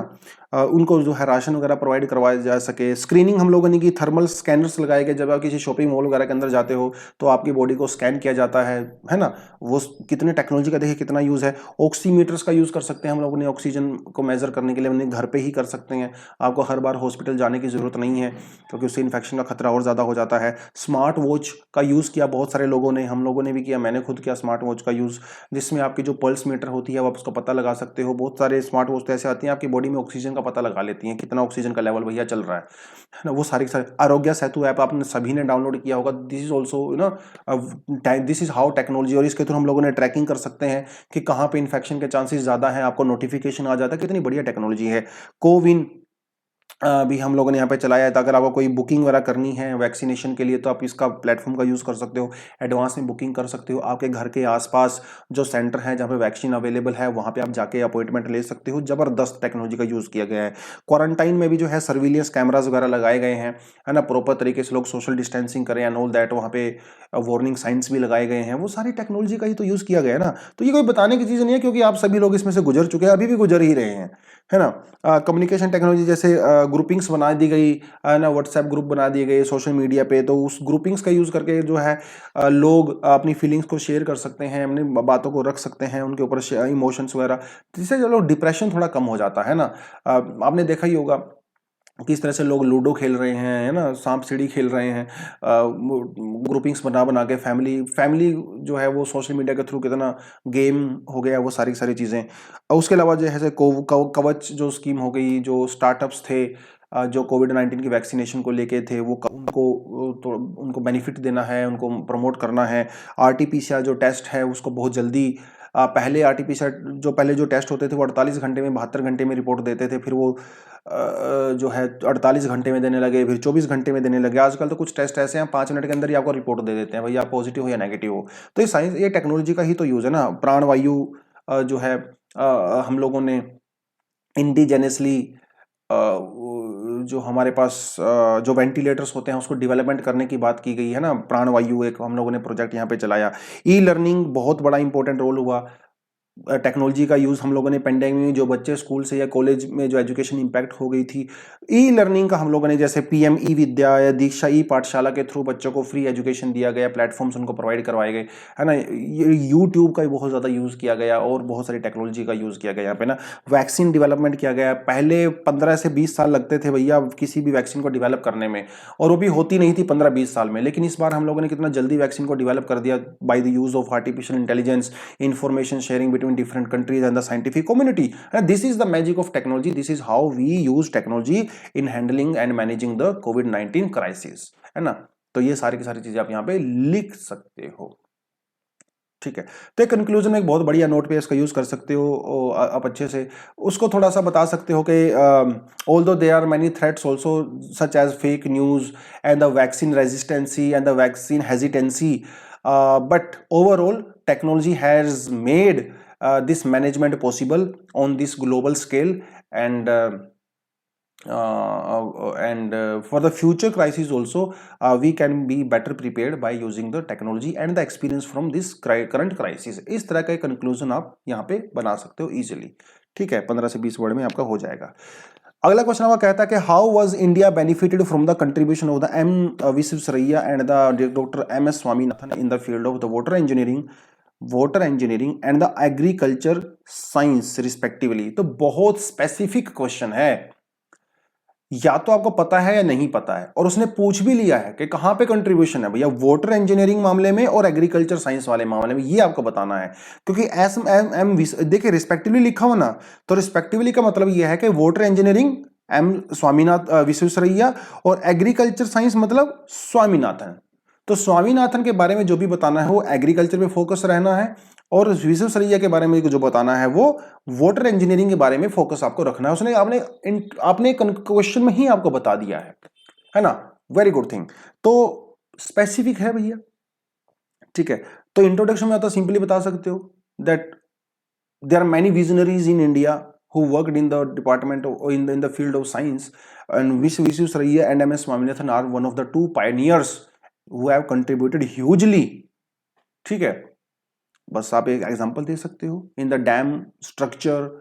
उनको जो है राशन वगैरह प्रोवाइड करवाया जा सके। स्क्रीनिंग हम लोगों ने की, थर्मल स्कैनर्स लगाए गए, जब आप किसी शॉपिंग मॉल वगैरह के अंदर जाते हो तो आपकी बॉडी को स्कैन किया जाता है ना। वो कितने टेक्नोलॉजी का देखिए कितना यूज़ है। ऑक्सीमीटर्स का यूज़ कर सकते हैं हम लोगों ने, ऑक्सीजन को मेजर करने के लिए अपने घर पे ही कर सकते हैं। आपको हर बार हॉस्पिटल जाने की ज़रूरत नहीं है क्योंकि उससे इन्फेक्शन का खतरा और ज़्यादा हो जाता है। स्मार्ट वॉच का यूज़ किया बहुत सारे लोगों ने, हम लोगों ने भी किया, मैंने खुद किया स्मार्ट वॉच का यूज़, जिसमें आपकी जो पल्स मीटर होती है वो आप उसका पता लगा सकते हो। बहुत सारे स्मार्ट वॉच तो ऐसे आती हैं आपकी बॉडी में ऑक्सीजन का पता लगा लेती हैं, कितना ऑक्सीजन का लेवल भैया चल रहा है ना। वो सारी सारी आरोग्य सेतु ऐप आपने सभी ने डाउनलोड किया होगा। This is also this is how technology, और इसके थ्रू हम लोगों ने ट्रैकिंग कर सकते हैं कि कहाँ पे इन्फेक्शन के चांसेस ज़्यादा हैं, आपको नोटिफिकेशन आ जाता है। कितनी बढ़िया टेक्नोलॉजी है। कोविन भी हम लोगों ने यहाँ पे चलाया है, तो अगर आपको कोई बुकिंग वगैरह करनी है वैक्सीनेशन के लिए तो आप इसका प्लेटफॉर्म का यूज़ कर सकते हो, एडवांस में बुकिंग कर सकते हो। आपके घर के आसपास जो सेंटर है जहाँ पे वैक्सीन अवेलेबल है वहाँ पे आप जाके अपॉइंटमेंट ले सकते हो। ज़बरदस्त टेक्नोलॉजी का यूज़ किया गया है। क्वारंटाइन में भी जो है सर्विलियंस कैमराज वगैरह लगाए गए हैं, है ना, प्रॉपर तरीके से लोग सोशल डिस्टेंसिंग करें एंड ऑल दैट, वहाँ पे वार्निंग साइंस भी लगाए गए हैं। वो सारी टेक्नोलॉजी का ही तो यूज़ किया गया है ना। तो ये कोई बताने की चीज़ नहीं है क्योंकि आप सभी लोग इसमें से गुजर चुके हैं, अभी भी गुजर ही रहे हैं, है ना। कम्युनिकेशन टेक्नोलॉजी जैसे ग्रुपिंग्स बना दी गई, ना व्हाट्सएप ग्रुप बना दिए गए सोशल मीडिया पे, तो उस ग्रुपिंग्स का यूज़ करके जो है लोग अपनी फीलिंग्स को शेयर कर सकते हैं, अपनी बातों को रख सकते हैं, उनके ऊपर इमोशंस वगैरह, जिससे जो लोग डिप्रेशन थोड़ा कम हो जाता है ना। आपने देखा ही होगा किस तरह से लोग लूडो खेल रहे हैं, है ना, सांप सीढ़ी खेल रहे हैं, ग्रुपिंग्स बना बना के, फैमिली फैमिली जो है वो सोशल मीडिया के थ्रू कितना गेम हो गया, वो सारी सारी चीज़ें। और उसके अलावा जो है जैसे कवच जो स्कीम हो गई, जो स्टार्टअप्स थे जो कोविड-19 की वैक्सीनेशन को लेके थे, वो उनको बेनिफिट देना है, उनको प्रमोट करना है। आरटी-पीसीआर जो टेस्ट है उसको बहुत जल्दी पहले आरटीपीसीआर जो पहले जो टेस्ट होते थे वो 48 घंटे में 72 घंटे में रिपोर्ट देते थे, फिर वो जो है 48 घंटे में देने लगे, फिर 24 घंटे में देने लगे। आजकल तो कुछ टेस्ट ऐसे हैं 5 मिनट के अंदर ही आपको रिपोर्ट दे देते हैं, भैया आप पॉजिटिव हो या नेगेटिव हो। तो ये साइंस, ये टेक्नोलॉजी का ही तो यूज है ना। प्राणवायु जो है हम लोगों ने इंडिजेनियसली जो हमारे पास जो वेंटिलेटर्स होते हैं उसको डेवलपमेंट करने की बात की गई है ना। प्राणवायु एक हम लोगों ने प्रोजेक्ट यहाँ पे चलाया। ई लर्निंग बहुत बड़ा इंपॉर्टेंट रोल हुआ। टेक्नोलॉजी का यूज़ हम लोगों ने पेंडेमिक में, जो बच्चे स्कूल से या कॉलेज में जो एजुकेशन इम्पैक्ट हो गई थी, ई लर्निंग का हम लोगों ने जैसे पीएम ई विद्या या दीक्षा ई पाठशाला के थ्रू बच्चों को फ्री एजुकेशन दिया गया, प्लेटफॉर्म्स उनको प्रोवाइड करवाए गए, है ना। ये यूट्यूब का बहुत ज़्यादा यूज़ किया गया और बहुत सारी टेक्नोलॉजी का यूज़ किया गया यहाँ पे ना। वैक्सीन डेवलपमेंट किया गया। पहले 15 से 20 साल लगते थे भैया किसी भी वैक्सीन को डेवलप करने में, और वो भी होती नहीं थी 15-20 साल में। लेकिन इस बार हम लोगों ने कितना जल्दी वैक्सीन को डेवलप कर दिया by the use of artificial intelligence, information sharing between different countries and the scientific community. And this is the magic of technology. This is how we use technology in handling and managing the COVID-19 crisis, है ना। तो ये सारी की सारी चीजें आप यहाँ पे लिख सकते हो, ठीक है। तो एक कंक्लूजन में एक बहुत बढ़िया नोट पे इसका यूज कर सकते हो आप अच्छे से। उसको थोड़ा सा बता सकते हो कि although there are many threats also such as fake news and the vaccine resistancy and the vaccine hesitancy, but overall technology has made this management possible on this global scale, and for the future crisis also we can be better prepared by using the technology and the experience from this current crisis। इस तरह का conclusion आप यहाँ पे बना सकते हो easily, ठीक है। 15 से 20 वर्ड में आपका हो जाएगा। अगला क्वेश्चन आपका कहता है कि how was India benefited from the contribution of the M Visvesvaraya and the doctor M S Swaminathan in the field of the water engineering and the agriculture science respectively. तो बहुत स्पेसिफिक क्वेश्चन है, या तो आपको पता है या नहीं पता है, और उसने पूछ भी लिया है कि कहां पे कंट्रीब्यूशन है भैया, वाटर इंजीनियरिंग मामले में और एग्रीकल्चर साइंस वाले मामले में, ये आपको बताना है। क्योंकि एस एम एम देखिए रिस्पेक्टिवली लिखा हो ना, तो रिस्पेक्टिवली का मतलब यह है कि water engineering M Swaminathan Visvesvaraya और एग्रीकल्चर साइंस मतलब स्वामीनाथन। तो स्वामीनाथन के बारे में जो भी बताना है वो एग्रीकल्चर पे फोकस रहना है, और विश्वेश्वरैया के बारे में जो बताना है वो वाटर इंजीनियरिंग के बारे में फोकस आपको रखना है। उसने आपने क्वेश्चन में ही आपको बता दिया है ना। Very good thing. तो स्पेसिफिक है भैया, ठीक है। तो इंट्रोडक्शन में आता सिंपली बता सकते हो that there are many visionaries in India who worked in the department or in the field of science, and Visvesvaraya and MS Swaminathan are one of the two pioneers who have contributed hugely, ठीक है। बस आप एक example दे सकते हो in the dam structure,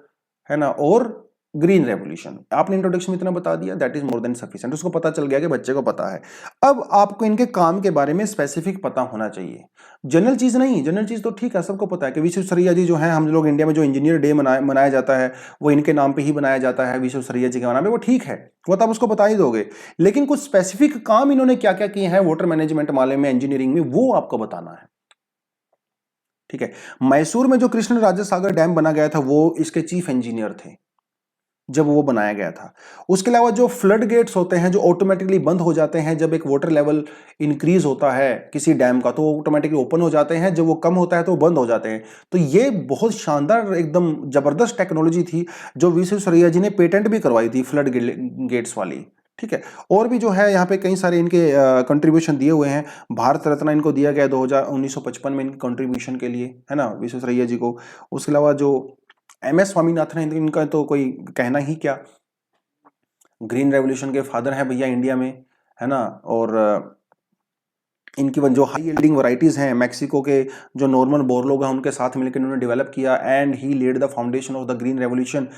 है ना, और ग्रीन रेवोल्यूशन। आपने इंट्रोडक्शन में इतना बता दिया, that is more than sufficient. उसको पता चल गया कि बच्चे को पता है। अब आपको इनके काम के बारे में स्पेसिफिक पता होना चाहिए, जनरल चीज नहीं। जनरल चीज तो ठीक है, सबको पता है कि विश्वेश्वरैया जी जो है, हम लोग इंडिया में जो इंजीनियर डे मनाया जाता है वो इनके नाम पे ही बनाया जाता है, विश्वेश्वरैया जी के नाम पे, वो ठीक है, वो तो आप उसको बता ही दोगे। लेकिन कुछ स्पेसिफिक काम इन्होंने क्या क्या किए हैं वाटर मैनेजमेंट मामले में, इंजीनियरिंग में, वो आपको बताना है, ठीक है। मैसूर में जो कृष्ण राजा सागर डैम बना गया था वो इसके चीफ इंजीनियर थे जब वो बनाया गया था। उसके अलावा जो फ्लड गेट्स होते हैं जो ऑटोमेटिकली बंद हो जाते हैं जब एक वाटर लेवल इंक्रीज होता है किसी डैम का, तो ऑटोमेटिकली ओपन हो जाते हैं, जब वो कम होता है तो बंद हो जाते हैं। तो ये बहुत शानदार एकदम जबरदस्त टेक्नोलॉजी थी जो विश्वेश्वरैया जी ने पेटेंट भी करवाई थी, फ्लड गेट्स वाली, ठीक है। और भी जो है यहाँ पे कई सारे इनके कंट्रीब्यूशन दिए हुए हैं। भारत रत्न इनको दिया गया 1955 में इनके कंट्रीब्यूशन के लिए, है ना, विश्वेश्वरैया जी को। उसके अलावा जो एम एस स्वामीनाथन है, इनका तो कोई कहना ही क्या, ग्रीन रेवोल्यूशन के फादर हैं भैया इंडिया में, है ना। और इनकी जो हाई यील्डिंग वैरायटीज हैं मैक्सिको के जो नॉर्मन बोरलोग हैं उनके साथ मिलकर इन्होंने डेवलप किया, and he led the foundation of the green revolution,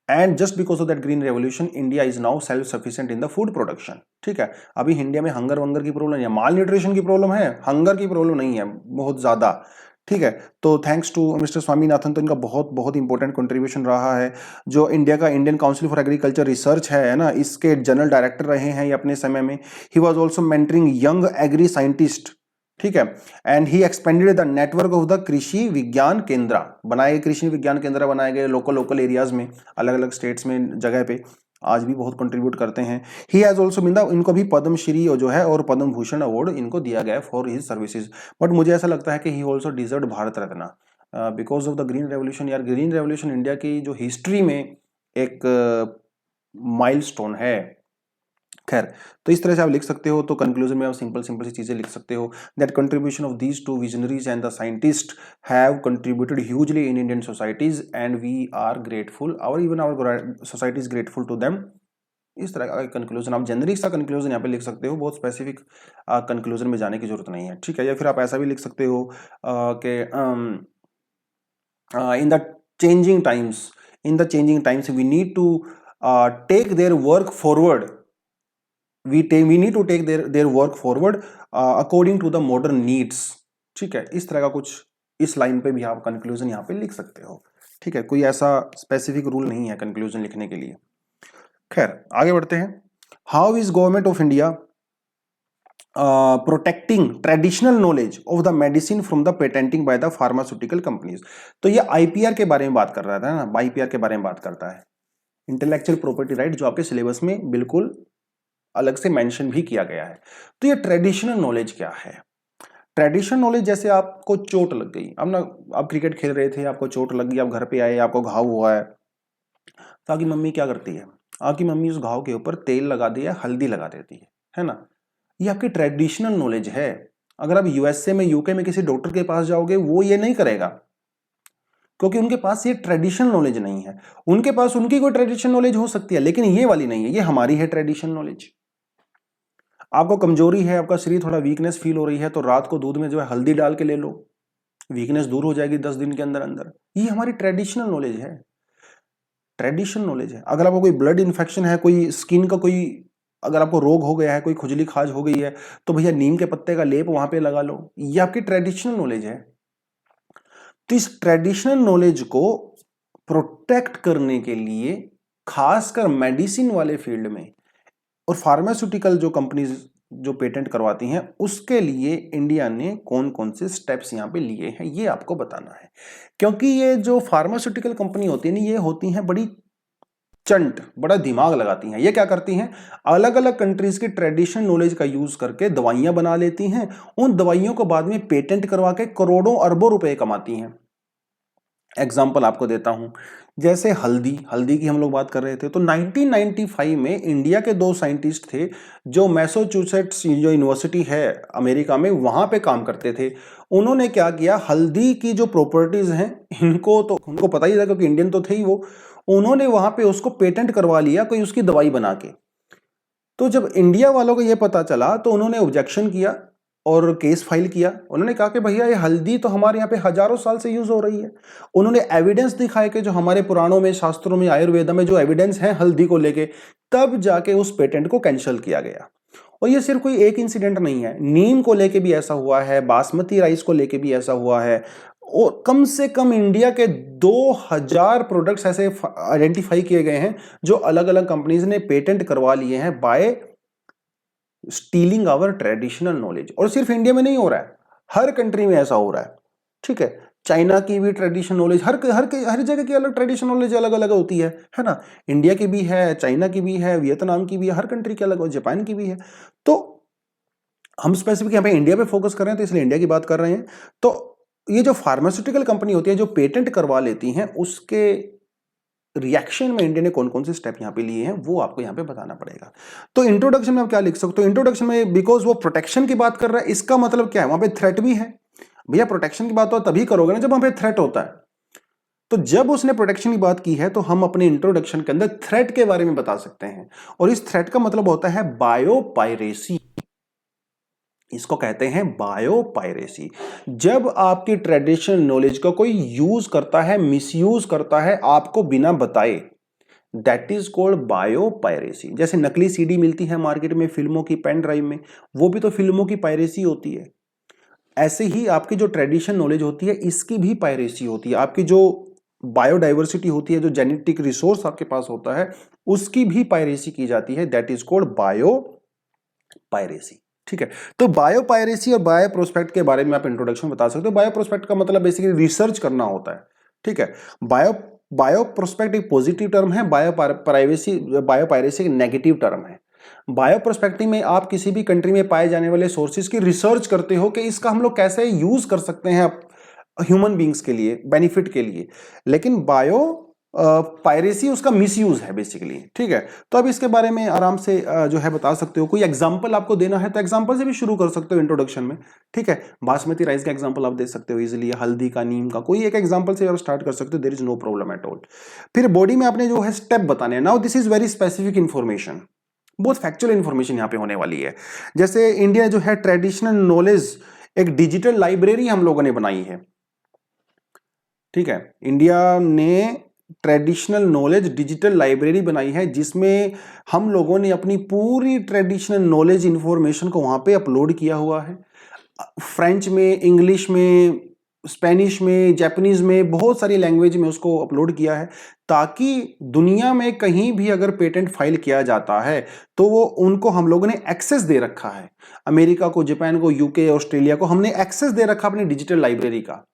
and just because of that green revolution India is now self sufficient in the food production, ठीक है। अभी इंडिया में हंगर वंगर की प्रॉब्लम नहीं है, माल न्यूट्रिशन की प्रॉब्लम है, हंगर की प्रॉब्लम नहीं है बहुत ज्यादा, ठीक है। तो थैंक्स टू मिस्टर स्वामीनाथन, तो इनका बहुत बहुत इंपॉर्टेंट कंट्रीब्यूशन रहा है। जो इंडिया का Indian council for agriculture research है ना, इसके जनरल डायरेक्टर रहे हैं ये अपने समय में। He was also mentoring young agri scientist, ठीक है। And he expanded the network of the Krishi Vigyan केंद्र बनाए गए, कृषि विज्ञान केंद्र बनाए गए लोकल एरियाज में, अलग अलग स्टेट्स में जगह पे, आज भी बहुत कंट्रीब्यूट करते हैं। ही हैज ऑल्सो मिंदा, इनको भी पद्मश्री जो है और पद्म भूषण अवार्ड इनको दिया गया फॉर हिज सर्विसेज। बट मुझे ऐसा लगता है कि he also deserve Bharat Ratna. Because of the green revolution. यार ग्रीन रेवोल्यूशन इंडिया की जो हिस्ट्री में एक माइलस्टोन है। खैर, तो इस तरह से आप लिख सकते हो। तो कंक्लूजन में आप सिंपल सिंपल सी चीजें लिख सकते हो that contribution of these two visionaries and the scientist have contributed hugely in Indian societies and we are grateful, और even our society is grateful to them. इस तरह का कंक्लूजन आप जनरिक सा कंक्लूजन यहाँ पे लिख सकते हो, बहुत स्पेसिफिक कंक्लूजन में जाने की जरूरत नहीं है, ठीक है। या फिर आप ऐसा भी लिख सकते हो कि in the changing times we need to take their work forward, we need to take their work forward according to the modern needs, ठीक है। इस तरह का कुछ इस लाइन पे भी आप कंक्लूजन यहाँ पे लिख सकते हो, ठीक है। कोई ऐसा स्पेसिफिक रूल नहीं है कंक्लूजन लिखने के लिए। खैर आगे बढ़ते हैं। How is government of India protecting traditional knowledge of the medicine from the patenting by the pharmaceutical companies. तो ये आईपीआर के बारे में बात कर रहा था ना, आईपीआर के बारे में बात करता है, इंटेलेक्चुअल प्रॉपर्टी राइट, जो आपके सिलेबस में बिल्कुल अलग से मेंशन भी किया गया है। तो ये ट्रेडिशनल नॉलेज क्या है? ट्रेडिशनल नॉलेज जैसे आपको चोट लग गई, अब ना आप क्रिकेट खेल रहे थे, आपको चोट लग गई, आप घर पे आए, आपको घाव हुआ है, तो आपकी मम्मी क्या करती है? आपकी मम्मी उस घाव के ऊपर तेल लगा दी या हल्दी लगा देती है ना। ये आपकी ट्रेडिशनल नॉलेज है। अगर आप यूएसए में, यूके में किसी डॉक्टर के पास जाओगे, वो ये नहीं करेगा, क्योंकि उनके पास ये ट्रेडिशनल नॉलेज नहीं है। उनके पास उनकी कोई ट्रेडिशनल नॉलेज हो सकती है, लेकिन ये वाली नहीं है, ये हमारी है ट्रेडिशनल नॉलेज। आपको कमजोरी है, आपका शरीर थोड़ा वीकनेस फील हो रही है, तो रात को दूध में जो है हल्दी डाल के ले लो, वीकनेस दूर हो जाएगी 10 दिन के अंदर अंदर। ये हमारी ट्रेडिशनल नॉलेज है, ट्रेडिशनल नॉलेज है। अगर आपको कोई ब्लड इन्फेक्शन है, कोई स्किन का कोई अगर आपको रोग हो गया है, कोई खुजली खाज हो गई है, तो भैया नीम के पत्ते का लेप वहां पे लगा लो, ये आपकी ट्रेडिशनल नॉलेज है। तो इस ट्रेडिशनल नॉलेज को प्रोटेक्ट करने के लिए खासकर मेडिसिन वाले फील्ड में और फार्मास्यूटिकल जो कंपनीज जो पेटेंट करवाती हैं, उसके लिए इंडिया ने कौन कौन से स्टेप्स यहाँ पे लिए हैं, ये आपको बताना है। क्योंकि ये जो फार्मास्यूटिकल कंपनी होती है ना, ये होती हैं बड़ी चंट, बड़ा दिमाग लगाती हैं। ये क्या करती हैं? अलग अलग कंट्रीज की ट्रेडिशनल नॉलेज का यूज करके दवाइयां बना लेती हैं, उन दवाइयों को बाद में पेटेंट करवा के करोड़ों अरबों रुपए कमाती हैं। एग्जाम्पल आपको देता हूं, जैसे हल्दी की हम लोग बात कर रहे थे, तो 1995 में इंडिया के 2 साइंटिस्ट थे जो मैसाचुसेट्स जो यूनिवर्सिटी है अमेरिका में, वहां पे काम करते थे। उन्होंने क्या किया, हल्दी की जो प्रॉपर्टीज हैं उनको पता ही था, क्योंकि इंडियन तो थे ही वो। उन्होंने वहां पे उसको पेटेंट करवा लिया, कोई उसकी दवाई बना के। तो जब इंडिया वालों को यह पता चला, तो उन्होंने ऑब्जेक्शन किया और केस फाइल किया। उन्होंने कहा कि भैया ये हल्दी तो हमारे यहाँ पे हजारों साल से यूज हो रही है। उन्होंने एविडेंस दिखाए कि जो हमारे पुराणों में, शास्त्रों में, आयुर्वेद में जो एविडेंस है हल्दी को लेके, तब जाके उस पेटेंट को कैंसिल किया गया। और ये सिर्फ कोई एक इंसिडेंट नहीं है, नीम को लेके भी ऐसा हुआ है, बासमती राइस को लेके भी ऐसा हुआ है, और कम से कम इंडिया के 2000 प्रोडक्ट्स ऐसे आइडेंटिफाई किए गए हैं जो अलग अलग कंपनीज ने पेटेंट करवा लिए हैं by stealing our traditional knowledge. और सिर्फ इंडिया में नहीं हो रहा है, हर कंट्री में ऐसा हो रहा है, ठीक है। चाइना की भी ट्रेडिशनल नॉलेज, हर जगह की अलग ट्रेडिशनल नॉलेज अलग अलग होती है ना। इंडिया की भी है, चाइना की भी है, वियतनाम की भी है, हर कंट्री की अलग, जापान की भी है। तो हम स्पेसिफिक यहाँ पे इंडिया पे फोकस कर रहे हैं, तो इसलिए इंडिया की बात कर रहे हैं। तो ये जो फार्मास्यूटिकल कंपनी होती है जो पेटेंट करवा लेती हैं, उसके रिएक्शन में इंडिया ने कौन कौन से स्टेप यहाँ पे लिए हैं, वो आपको यहाँ पे बताना पड़ेगा। तो इंट्रोडक्शन में आप क्या लिख सकते हो? इंट्रोडक्शन में बिकॉज वो प्रोटेक्शन की बात कर रहा है, इसका मतलब क्या है, वहां पे थ्रेट भी है। भैया प्रोटेक्शन की बात तो तभी करोगे ना जब वहां पे थ्रेट होता है। तो जब उसने प्रोटेक्शन की बात की है, तो हम अपने इंट्रोडक्शन के अंदर थ्रेट के बारे में बता सकते हैं। और इस थ्रेट का मतलब होता है बायोपायरेसी, इसको कहते हैं बायोपायरेसी। जब आपकी ट्रेडिशनल नॉलेज का कोई यूज करता है, मिसयूज करता है आपको बिना बताए, दैट इज कॉल्ड बायोपायरेसी। जैसे नकली सीडी मिलती है मार्केट में फिल्मों की, पेन ड्राइव में, वो भी तो फिल्मों की पायरेसी होती है। ऐसे ही आपकी जो ट्रेडिशनल नॉलेज होती है, इसकी भी पायरेसी होती है। आपकी जो बायोडाइवर्सिटी होती है, जो जेनेटिक रिसोर्स आपके पास होता है, उसकी भी पायरेसी की जाती है, दैट इज कॉल्ड बायोपायरेसी, ठीक है। तो बायोपायरेसी और बायो प्रोस्पेक्ट के बारे में आप इंट्रोडक्शन बता सकते हो। बायो प्रोस्पेक्ट का मतलब बेसिकली रिसर्च करना होता है, ठीक है। बायो प्रोस्पेक्ट एक पॉजिटिव टर्म है, बायोपायरेसी एक नेगेटिव टर्म है। बायो प्रोस्पेक्टिंग में आप किसी भी कंट्री में पाए जाने वाले सोर्सेज की रिसर्च करते हो कि इसका हम लोग कैसे यूज कर सकते हैं ह्यूमन बींग्स के लिए, बेनिफिट के लिए, लेकिन बायो पायरेसी उसका मिसयूज है बेसिकली। ठीक है, तो अब इसके बारे में आराम से जो है बता सकते हो। कोई एग्जांपल आपको देना है तो एग्जांपल से भी शुरू कर सकते हो इंट्रोडक्शन में। ठीक है, बासमती राइस का एग्जांपल आप दे सकते हो इजीली, हल्दी का, नीम का, कोई एक एग्जांपल से आप स्टार्ट कर सकते हो, there is no problem at all. फिर बॉडी में आपने जो है स्टेप बताने हैं। Now this is very specific information, बहुत फैक्चुअल इंफॉर्मेशन यहाँ पे होने वाली है। जैसे इंडिया जो है ट्रेडिशनल नॉलेज एक डिजिटल लाइब्रेरी हम लोगों ने बनाई है। ठीक है, इंडिया ने ट्रेडिशनल नॉलेज डिजिटल लाइब्रेरी बनाई है, जिसमें हम लोगों ने अपनी पूरी ट्रेडिशनल नॉलेज इंफॉर्मेशन को वहां पे अपलोड किया हुआ है। फ्रेंच में, इंग्लिश में, स्पेनिश में, जापानीज में, बहुत सारी लैंग्वेज में उसको अपलोड किया है, ताकि दुनिया में कहीं भी अगर पेटेंट फाइल किया जाता है तो वो उनको हम लोगों ने एक्सेस दे रखा है। अमेरिका को, जापान को, यूके, ऑस्ट्रेलिया को हमने एक्सेस दे रखा अपनी डिजिटल लाइब्रेरी का।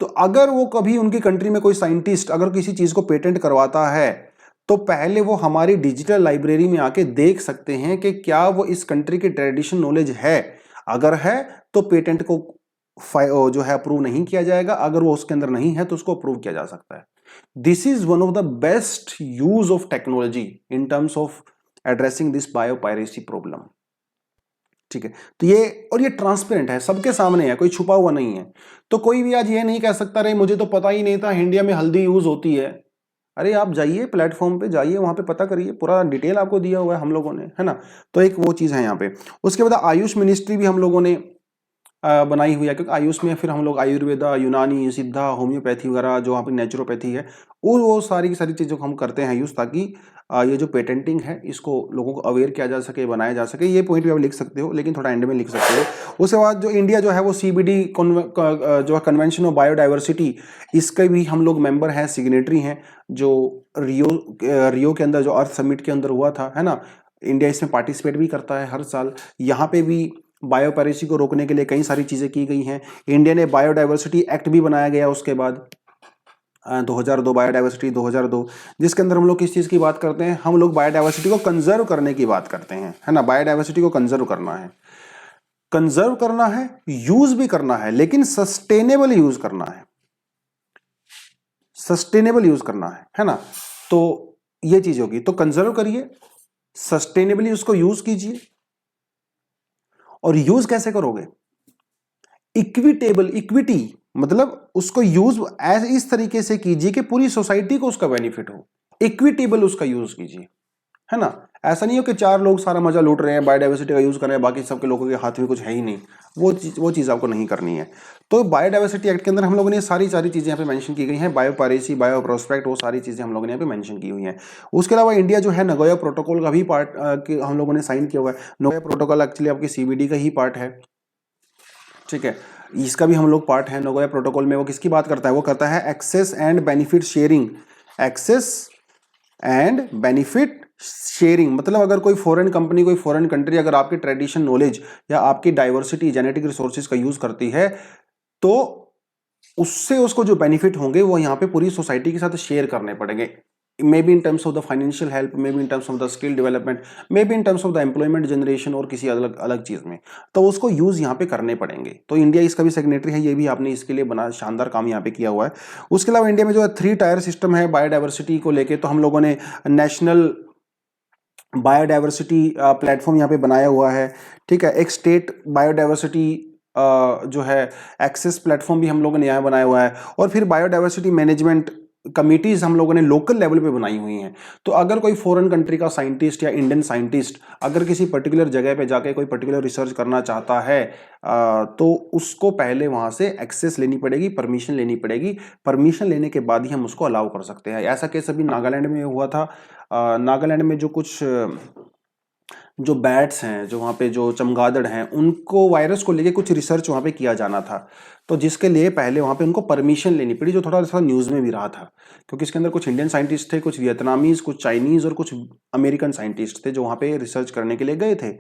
तो अगर वो कभी उनकी कंट्री में कोई साइंटिस्ट अगर किसी चीज को पेटेंट करवाता है तो पहले वो हमारी डिजिटल लाइब्रेरी में आके देख सकते हैं कि क्या वो इस कंट्री की ट्रेडिशनल नॉलेज है। अगर है तो पेटेंट को जो है अप्रूव नहीं किया जाएगा, अगर वो उसके अंदर नहीं है तो उसको अप्रूव किया जा सकता है। This is one of the best use of technology in terms of addressing this biopiracy problem. ठीक है, तो ये ट्रांसपेरेंट है, सबके सामने है, कोई छुपा हुआ नहीं है। तो कोई भी आज ये नहीं कह सकता रहे मुझे तो पता ही नहीं था इंडिया में हल्दी यूज होती है। अरे आप जाइए प्लेटफॉर्म पे, जाइए वहां पे पता करिए, पूरा डिटेल आपको दिया हुआ है हम लोगों ने, है ना। तो एक वो चीज है यहाँ पे। उसके बाद आयुष मिनिस्ट्री भी हम लोगों ने बनाई हुई है, क्योंकि आयुष में फिर हम लोग आयुर्वेदा, यूनानी, सिद्धा, होम्योपैथी वगैरह जो वहाँ पे नेचुरोपैथी है, वो सारी की सारी चीज़ों को हम करते हैं यूज़, ताकि ये जो पेटेंटिंग है इसको लोगों को अवेयर किया जा सके, बनाया जा सके। ये पॉइंट भी आप लिख सकते हो, लेकिन थोड़ा एंड में लिख सकते हो। उसके बाद जो इंडिया जो है वो CBD जो है कन्वेंशन ऑफ बायोडाइवर्सिटी, इसके भी हम लोग मेंबर हैं, सिग्नेटरी हैं, जो रियो के अंदर जो अर्थ समिट के अंदर हुआ था, है ना। इंडिया इसमें पार्टिसिपेट भी करता है हर साल। यहाँ पे भी बायोपायरेसी को रोकने के लिए कई सारी चीजें की गई हैं। इंडिया ने बायोडाइवर्सिटी एक्ट भी बनाया गया उसके बाद 2002, बायोडाइवर्सिटी 2002, जिसके अंदर हम लोग किस चीज की बात करते हैं, हम लोग बायोडाइवर्सिटी को कंजर्व करने की बात करते हैं, है ना। बायोडाइवर्सिटी को कंजर्व करना है, यूज भी करना है, लेकिन सस्टेनेबल यूज करना है, है ना। तो ये चीज होगी, तो कंजर्व करिए, सस्टेनेबली उसको यूज कीजिए। और यूज कैसे करोगे, इक्विटी, मतलब उसको यूज इस तरीके से कीजिए कि पूरी सोसाइटी को उसका बेनिफिट हो, इक्विटेबल उसका यूज कीजिए, है ना। ऐसा नहीं हो कि 4 लोग सारा मजा लूट रहे हैं, बायोडाइवर्सिटी का यूज कर रहे हैं, बाकी सबके लोगों के हाथ में कुछ है ही नहीं, वो चीज आपको नहीं करनी है। तो बायोडाइवर्सिटी एक्ट के अंदर हम लोगों ने सारी चीजें यहाँ पे मेंशन की गई हैं, बायोपायरेसी, बायो प्रोस्पेक्ट, वो सारी चीजें हम लोगों ने यहाँ पे मेंशन की हुई हैं। उसके अलावा इंडिया जो है नगोया प्रोटोकॉल का भी पार्ट हम लोगों ने साइन किया हुआ है। नगोया प्रोटोकॉल एक्चुअली आपकी CBD का ही पार्ट है। ठीक है, इसका भी हम लोग पार्ट है। नगोया प्रोटोकॉल में वो किसकी बात करता है, वो करता है access and benefit sharing. Access and benefit sharing मतलब अगर कोई फॉरेन कंपनी, कोई फॉरेन कंट्री अगर आपकी ट्रेडिशन नॉलेज या आपकी डाइवर्सिटी, जेनेटिक रिसोर्सेज का यूज करती है, तो उससे उसको जो बेनिफिट होंगे वो यहाँ पे पूरी सोसाइटी के साथ शेयर करने पड़ेंगे। May be in terms of the financial help, may be in terms of the skill development, may be in terms of the employment generation और किसी अलग अलग चीज में, तो उसको यूज यहाँ पे करने पड़ेंगे। तो इंडिया इसका भी सिग्नेटरी है, ये भी आपने इसके लिए बना शानदार काम यहाँ पे किया हुआ है। उसके अलावा इंडिया में जो 3 टायर सिस्टम है बायोडाइवर्सिटी को लेके, तो हम लोगों ने नेशनल बायोडाइवर्सिटी प्लेटफॉर्म यहाँ पे बनाया हुआ है। ठीक है, एक स्टेट बायोडाइवर्सिटी जो है एक्सेस प्लेटफॉर्म भी हम लोगों ने यहाँ बनाया हुआ है, और फिर बायोडाइवर्सिटी मैनेजमेंट कमिटीज हम लोगों ने लोकल लेवल पे बनाई हुई हैं। तो अगर कोई फॉरेन कंट्री का साइंटिस्ट या इंडियन साइंटिस्ट अगर किसी पर्टिकुलर जगह पे जाके कोई पर्टिकुलर रिसर्च करना चाहता है, तो उसको पहले वहां से एक्सेस लेनी पड़ेगी, परमिशन लेनी पड़ेगी। परमिशन लेने के बाद ही हम उसको अलाउ कर सकते हैं। ऐसा केस अभी नागालैंड में हुआ था। नागालैंड में जो कुछ जो बैट्स हैं, जो वहाँ पे जो चमगादड़ हैं, उनको वायरस को लेके कुछ रिसर्च वहाँ पे किया जाना था, तो जिसके लिए पहले वहाँ पे उनको परमिशन लेनी पड़ी, जो थोड़ा सा न्यूज़ में भी रहा था, क्योंकि इसके अंदर कुछ इंडियन साइंटिस्ट थे, कुछ वियतनामीज, कुछ चाइनीज़ और कुछ अमेरिकन साइंटिस्ट थे जो वहाँ पे रिसर्च करने के लिए गए थे।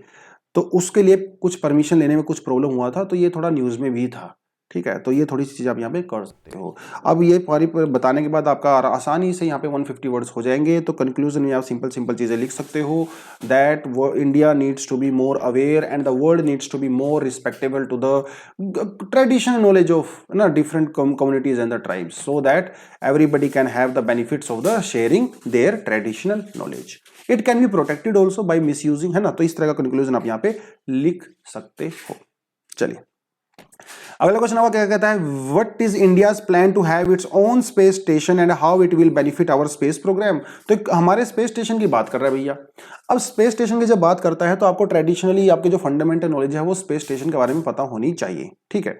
तो उसके लिए कुछ परमिशन लेने में कुछ प्रॉब्लम हुआ था, तो ये थोड़ा न्यूज़ में भी था। ठीक है, तो ये थोड़ी सी चीज़ आप यहाँ पे कर सकते हो। अब ये पारी पर बताने के बाद आपका आसानी से यहाँ पे 150 वर्ड्स हो जाएंगे। तो कंक्लूजन में आप सिंपल सिंपल चीज़ें लिख सकते हो that India needs to be more aware and the world needs to be more respectable to the traditional knowledge of ना different communities and the tribes, so that everybody can have the benefits of the sharing their traditional knowledge. It can be protected also by misusing, है ना। तो इस तरह का conclusion आप यहाँ पे लिख सकते हो। चलिए अगला क्वेश्चन आपका क्या कहता है, what is India's plan to have its own space station and how it will benefit our space programme. तो हमारे स्पेस स्टेशन की बात कर रहा है भैया। अब स्पेस स्टेशन की जब बात करता है तो आपको ट्रेडिशनली आपके जो फंडामेंटल नॉलेज है वो स्पेस स्टेशन के बारे में पता होनी चाहिए, ठीक है।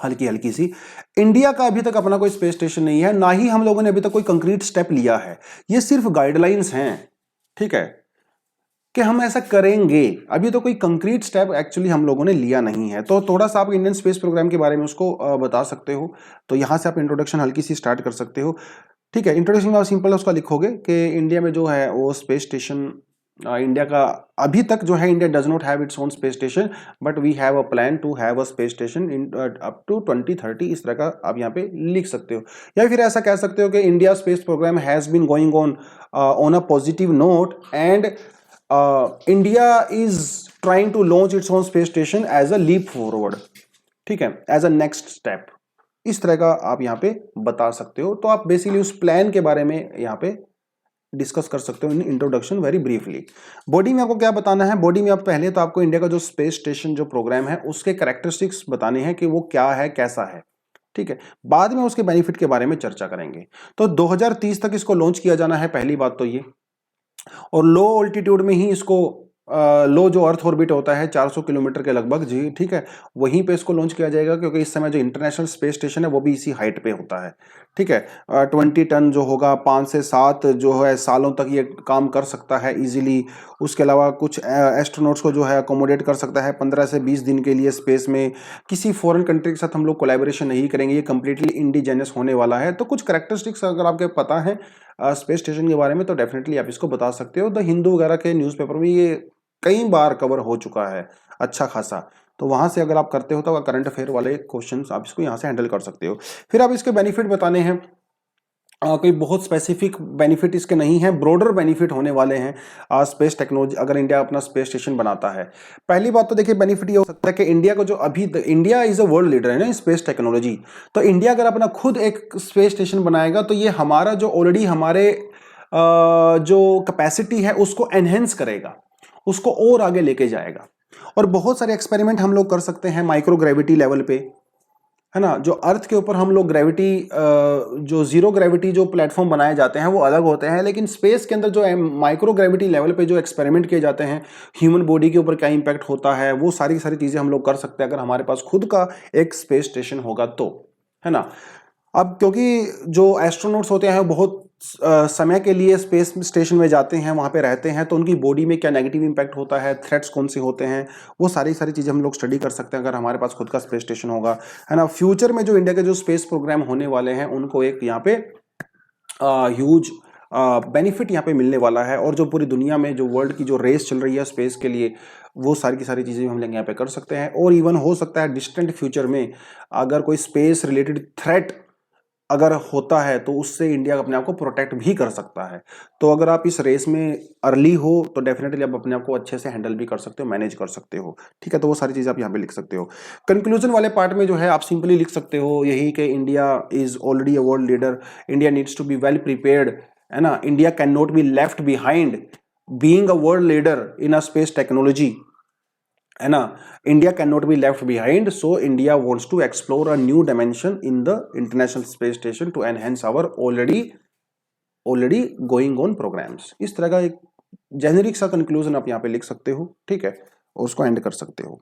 हल्की हल्की सी, इंडिया का अभी तक अपना कोई स्पेस स्टेशन नहीं है, ना ही हम लोगों ने अभी तक कोई कंक्रीट स्टेप लिया है। ये सिर्फ गाइडलाइंस हैं, ठीक है, कि हम ऐसा करेंगे। अभी तो कोई कंक्रीट स्टेप एक्चुअली हम लोगों ने लिया नहीं है। तो थोड़ा सा आप इंडियन स्पेस प्रोग्राम के बारे में उसको बता सकते हो। तो यहां से आप इंट्रोडक्शन हल्की सी स्टार्ट कर सकते हो, ठीक है। इंट्रोडक्शन में आप सिंपल उसका लिखोगे कि इंडिया में जो है वो स्पेस स्टेशन, इंडिया का अभी तक जो है, India does not have its own space station but we have a plan to have a space station in up to 2030। इस तरह का आप यहाँ पे लिख सकते हो। या फिर ऐसा कह सकते हो कि India space programme has been going on a positive note and India is trying to launch its own space station as a leap forward, ठीक है, एज अ नेक्स्ट स्टेप। इस तरह का आप यहाँ पे बता सकते हो। तो आप बेसिकली उस प्लान के बारे में यहाँ पे डिस्कस कर सकते हो in introduction very briefly. Body में आपको क्या बताना है, बॉडी में आप पहले तो आपको इंडिया का जो स्पेस स्टेशन जो प्रोग्राम है उसके कैरेक्टरिस्टिक्स बताने हैं कि वो क्या है, कैसा है, ठीक है। बाद में उसके बेनिफिट के बारे में चर्चा करेंगे। तो 2030 तक इसको लॉन्च किया जाना है, पहली बात तो ये। और लो ऑल्टीट्यूड में ही इसको लो जो अर्थ ऑर्बिट होता है 400 किलोमीटर के लगभग जी, ठीक है, वहीं पे इसको लॉन्च किया जाएगा, क्योंकि इस समय जो इंटरनेशनल स्पेस स्टेशन है वो भी इसी हाइट पे होता है, ठीक है। 20 टन जो होगा 5 से 7 जो है सालों तक ये काम कर सकता है इजीली। उसके अलावा कुछ एस्ट्रोनॉट्स को जो है अकोमोडेट कर सकता है 15 से 20 दिन के लिए स्पेस में। किसी फॉरेन कंट्री के साथ हम लोग कोलैबोरेशन नहीं करेंगे, ये कंप्लीटली इंडिजिनस होने वाला है। तो कुछ करेक्टरिस्टिक्स अगर आपके पता है स्पेस स्टेशन के बारे में तो डेफिनेटली आप इसको बता सकते हो। द हिंदू वगैरह के न्यूज़पेपर में ये कई बार कवर हो चुका है अच्छा खासा। तो वहां से अगर आप करते हो तो करंट अफेयर वाले क्वेश्चंस आप इसको यहाँ से हैंडल कर सकते हो। फिर आप इसके बेनिफिट बताने हैं, कोई बहुत स्पेसिफिक बेनिफिट इसके नहीं है, ब्रॉडर बेनिफिट होने वाले हैं स्पेस टेक्नोलॉजी अगर इंडिया अपना स्पेस स्टेशन बनाता है। पहली बात तो देखिए बेनिफिट ये हो सकता है कि इंडिया को जो अभी India is a world leader है ना स्पेस टेक्नोलॉजी। तो इंडिया अगर अपना खुद एक स्पेस स्टेशन बनाएगा तो ये हमारा जो ऑलरेडी हमारे जो कैपेसिटी है उसको एनहेंस करेगा, उसको और आगे लेके जाएगा। और बहुत सारे एक्सपेरिमेंट हम लोग कर सकते हैं माइक्रो ग्रेविटी लेवल पे, है ना। जो अर्थ के ऊपर हम लोग ग्रेविटी जो जीरो ग्रेविटी जो प्लेटफॉर्म बनाए जाते हैं वो अलग होते हैं, लेकिन स्पेस के अंदर जो माइक्रो ग्रेविटी लेवल पे जो एक्सपेरिमेंट किए जाते हैं, ह्यूमन बॉडी के ऊपर क्या इंपैक्ट होता है, वो सारी सारी चीजें हम लोग कर सकते हैं अगर हमारे पास खुद का एक स्पेस स्टेशन होगा तो, है ना। अब क्योंकि जो एस्ट्रोनॉट्स होते हैं बहुत समय के लिए स्पेस स्टेशन में जाते हैं, वहाँ पे रहते हैं, तो उनकी बॉडी में क्या नेगेटिव इंपैक्ट होता है, थ्रेट्स कौन से होते हैं, वो सारी सारी चीज़ें हम लोग स्टडी कर सकते हैं अगर हमारे पास खुद का स्पेस स्टेशन होगा, है ना। फ्यूचर में जो इंडिया के जो स्पेस प्रोग्राम होने वाले हैं उनको एक यहाँ पे ह्यूज बेनिफिट यहाँ पे मिलने वाला है। और जो पूरी दुनिया में जो वर्ल्ड की जो रेस चल रही है स्पेस के लिए, वो सारी की सारी चीज़ें हम लोग यहाँ पे कर सकते हैं। और इवन हो सकता है डिस्टेंट फ्यूचर में अगर कोई स्पेस रिलेटेड थ्रेट अगर होता है तो उससे इंडिया अपने आप को प्रोटेक्ट भी कर सकता है। तो अगर आप इस रेस में अर्ली हो तो डेफिनेटली आप अपने आप को अच्छे से हैंडल भी कर सकते हो, मैनेज कर सकते हो, ठीक है। तो वो सारी चीज़ आप यहाँ पे लिख सकते हो। कंक्लूजन वाले पार्ट में जो है आप सिंपली लिख सकते हो यही कि India is already a world leader, India needs to be well prepared, है ना। India can not be left behind being a world leader in a space technology, है ना। India can not be left behind, so India wants to explore a new dimension in the international space station to enhance our already going on programmes. इस तरह का एक generic सा conclusion आप यहाँ पे लिख सकते हो, ठीक है, और उसको एंड कर सकते हो।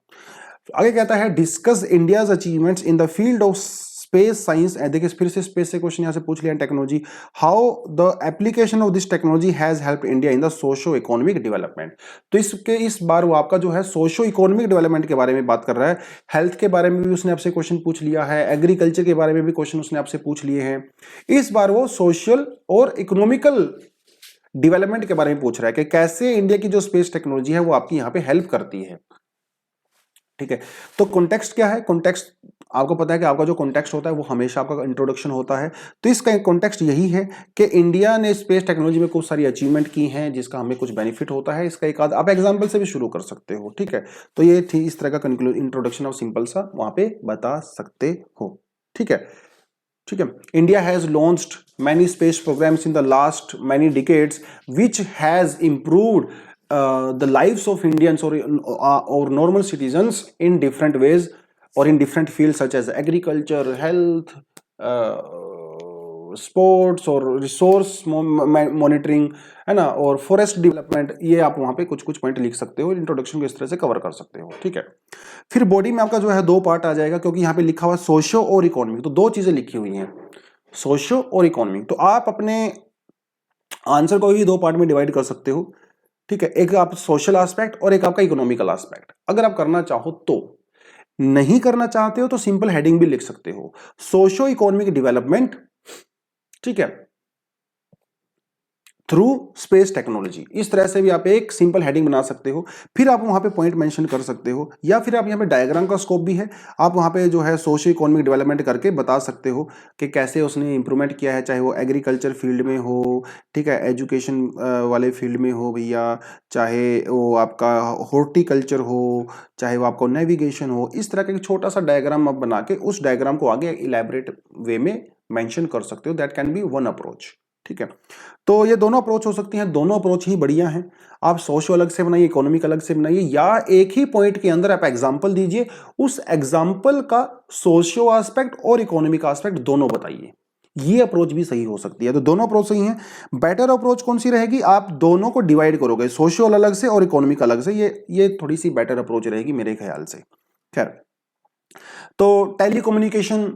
आगे कहता है discuss India's achievements in the field of space science. देखिए फिर से स्पेस से क्वेश्चन यहाँ से पूछ लिया, technology, how the application of this technology has help India in the socio economic development. तो इस बार वो आपका जो है सोशो इकोनॉमिक डेवलपमेंट के बारे में बात कर रहा है। हेल्थ के बारे में भी उसने आपसे क्वेश्चन पूछ लिया है, एग्रीकल्चर के बारे में भी क्वेश्चन उसने आपसे पूछ लिए हैं। इस बार वो सोशल और इकोनॉमिकल डेवलपमेंट के बारे में पूछ रहा है कि कैसे इंडिया की जो स्पेस टेक्नोलॉजी है वो आपकी यहाँ पे हेल्प करती है, ठीक है। तो कॉन्टेक्स्ट क्या है, कॉन्टेक्स्ट आपको पता है कि आपका जो कॉन्टेक्स्ट होता है वो हमेशा आपका इंट्रोडक्शन होता है। तो इसका कॉन्टेक्स्ट यही है कि इंडिया ने स्पेस टेक्नोलॉजी में कुछ सारी अचीवमेंट की हैं जिसका हमें कुछ बेनिफिट होता है। इसका एक आध आप एग्जांपल से भी शुरू कर सकते हो, ठीक है। तो ये थी इस तरह का इंट्रोडक्शन ऑफ सिंपल सा वहां पे बता सकते हो, ठीक है। ठीक है, India has launched many space programmes in the last many decades which has improved the lives of Indians or normal citizens in different ways or in different fields such as agriculture, health, sports और resource monitoring, है ना, और forest development. ये आप वहां पे कुछ कुछ पॉइंट लिख सकते हो, इंट्रोडक्शन को इस तरह से कवर कर सकते हो, ठीक है। फिर बॉडी में आपका जो है 2 पार्ट आ जाएगा, क्योंकि यहाँ पे लिखा हुआ सोशियो और इकोनॉमिक, तो 2 चीजें लिखी हुई हैं, सोशियो और इकोनॉमिक। तो आप अपने आंसर को भी 2 पार्ट में डिवाइड कर सकते हो, ठीक है। एक आप सोशल एस्पेक्ट और एक आपका इकोनॉमिकल एस्पेक्ट, अगर आप करना चाहो तो। नहीं करना चाहते हो तो सिंपल हेडिंग भी लिख सकते हो, सोशियो इकोनॉमिक डेवलपमेंट, ठीक है, थ्रू स्पेस टेक्नोलॉजी। इस तरह से भी आप एक सिंपल हेडिंग बना सकते हो। फिर आप वहां पे पॉइंट मेंशन कर सकते हो, या फिर आप यहाँ पे डायग्राम का स्कोप भी है, आप वहां पे जो है सोशियो इकोनॉमिक डेवलपमेंट करके बता सकते हो कि कैसे उसने इंप्रूवमेंट किया है, चाहे वो एग्रीकल्चर फील्ड में हो, ठीक है, एजुकेशन वाले फील्ड में हो भैया, चाहे वो आपका हॉर्टिकल्चर हो, चाहे वो आपको नेविगेशन हो। इस तरह का एक छोटा सा डायग्राम आप बना के उस डायग्राम को आगे इलेबोरेट वे में मेंशन कर सकते हो। That can B one approach, ठीक है। तो ये दोनों अप्रोच हो सकती हैं, दोनों अप्रोच ही बढ़िया हैं। आप सोशो अलग से बनाइए, इकोनॉमिक अलग से बनाइए, या एक ही पॉइंट के अंदर आप एग्जांपल दीजिए, उस एग्जांपल का सोशियो एस्पेक्ट और इकोनॉमिक एस्पेक्ट दोनों बताइए। ये अप्रोच भी सही हो सकती है। तो दोनों अप्रोच सही हैं। बेटर अप्रोच कौन सी रहेगी, आप दोनों को डिवाइड करोगे, सोशियो अलग से और इकोनॉमिक अलग से। ये थोड़ी सी बेटर अप्रोच रहेगी मेरे ख्याल से। खैर, तो टेलीकम्युनिकेशन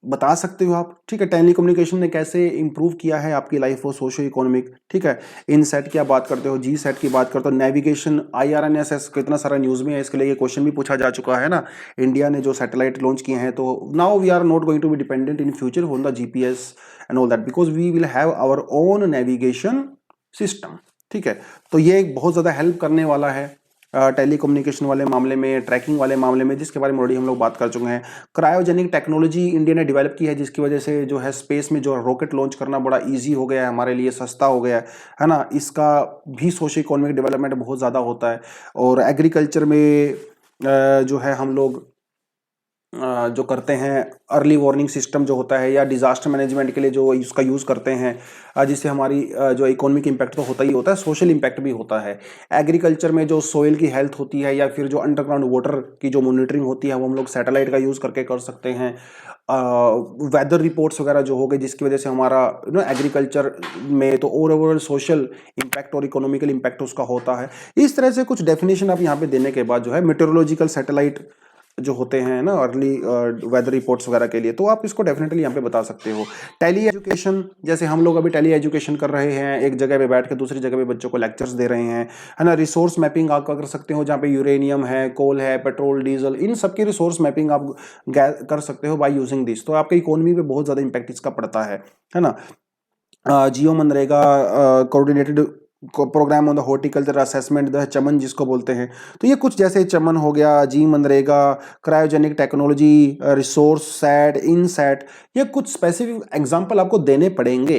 बता सकते हो आप, ठीक है, टेली कम्युनिकेशन ने कैसे इंप्रूव किया है आपकी लाइफ और सोशो इकोनॉमिक, ठीक है। इन सेट की आप बात करते हो, जी सेट की बात करते हो, नेविगेशन, IRNSS कितना सारा न्यूज में है, इसके लिए ये क्वेश्चन भी पूछा जा चुका है ना। इंडिया ने जो सैटेलाइट लॉन्च किए हैं, तो now we are not going to be dependent in future on the GPS and all that, because we will have our own navigation system, ठीक है। तो ये एक बहुत ज्यादा हेल्प करने वाला है टेलीकम्युनिकेशन वाले मामले में, ट्रैकिंग वाले मामले में, जिसके बारे में ऑलरेडी हम लोग बात कर चुके हैं। क्रायोजेनिक टेक्नोलॉजी इंडिया ने डेवलप की है, जिसकी वजह से जो है स्पेस में जो रॉकेट लॉन्च करना बड़ा इजी हो गया है हमारे लिए, सस्ता हो गया है ना। इसका भी सोशो इकोनॉमिक डेवलपमेंट बहुत ज़्यादा होता है। और एग्रीकल्चर में जो है हम लोग जो करते हैं अर्ली वार्निंग सिस्टम जो होता है, या डिजास्टर मैनेजमेंट के लिए जो इसका यूज़ करते हैं, जिससे हमारी जो इकोनॉमिक इम्पैक्ट तो होता ही होता है, सोशल इम्पैक्ट भी होता है। एग्रीकल्चर में जो सोइल की हेल्थ होती है, या फिर जो अंडरग्राउंड वाटर की जो मॉनिटरिंग होती है, वो हम लोग सैटेलाइट का यूज़ करके कर सकते हैं। वेदर रिपोर्ट्स वगैरह जो हो गए, जिसकी वजह से हमारा एग्रीकल्चर में तो ओवरऑल सोशल इम्पैक्ट और इकोनॉमिकल इम्पैक्ट उसका होता है। इस तरह से कुछ डेफिनेशन आप यहाँ पे देने के बाद जो है मेटेरोलॉजिकल सैटेलाइट जो होते हैं ना अर्ली वेदर रिपोर्ट्स वगैरह के लिए, तो आप इसको डेफिनेटली यहाँ पे बता सकते हो। टेली एजुकेशन, जैसे हम लोग अभी टेली एजुकेशन कर रहे हैं, एक जगह पे बैठ के दूसरी जगह पे बच्चों को लेक्चर्स दे रहे हैं, है ना। रिसोर्स मैपिंग आप कर सकते हो, जहाँ पे यूरेनियम है, कोल है, पेट्रोल, डीजल, इन सबकी रिसोर्स मैपिंग आप कर सकते हो बाय यूजिंग दिस। तो आपके इकोनॉमी पे बहुत ज़्यादा इंपैक्ट इसका पड़ता है ना। जियो मनरेगा coordinated programme on the horticulture assessment, the CHAMAN जिसको बोलते हैं। तो ये कुछ जैसे चमन हो गया, जी मनरेगा, cryogenic technology, Resourcesat, INSAT, ये कुछ स्पेसिफिक एग्जांपल आपको देने पड़ेंगे।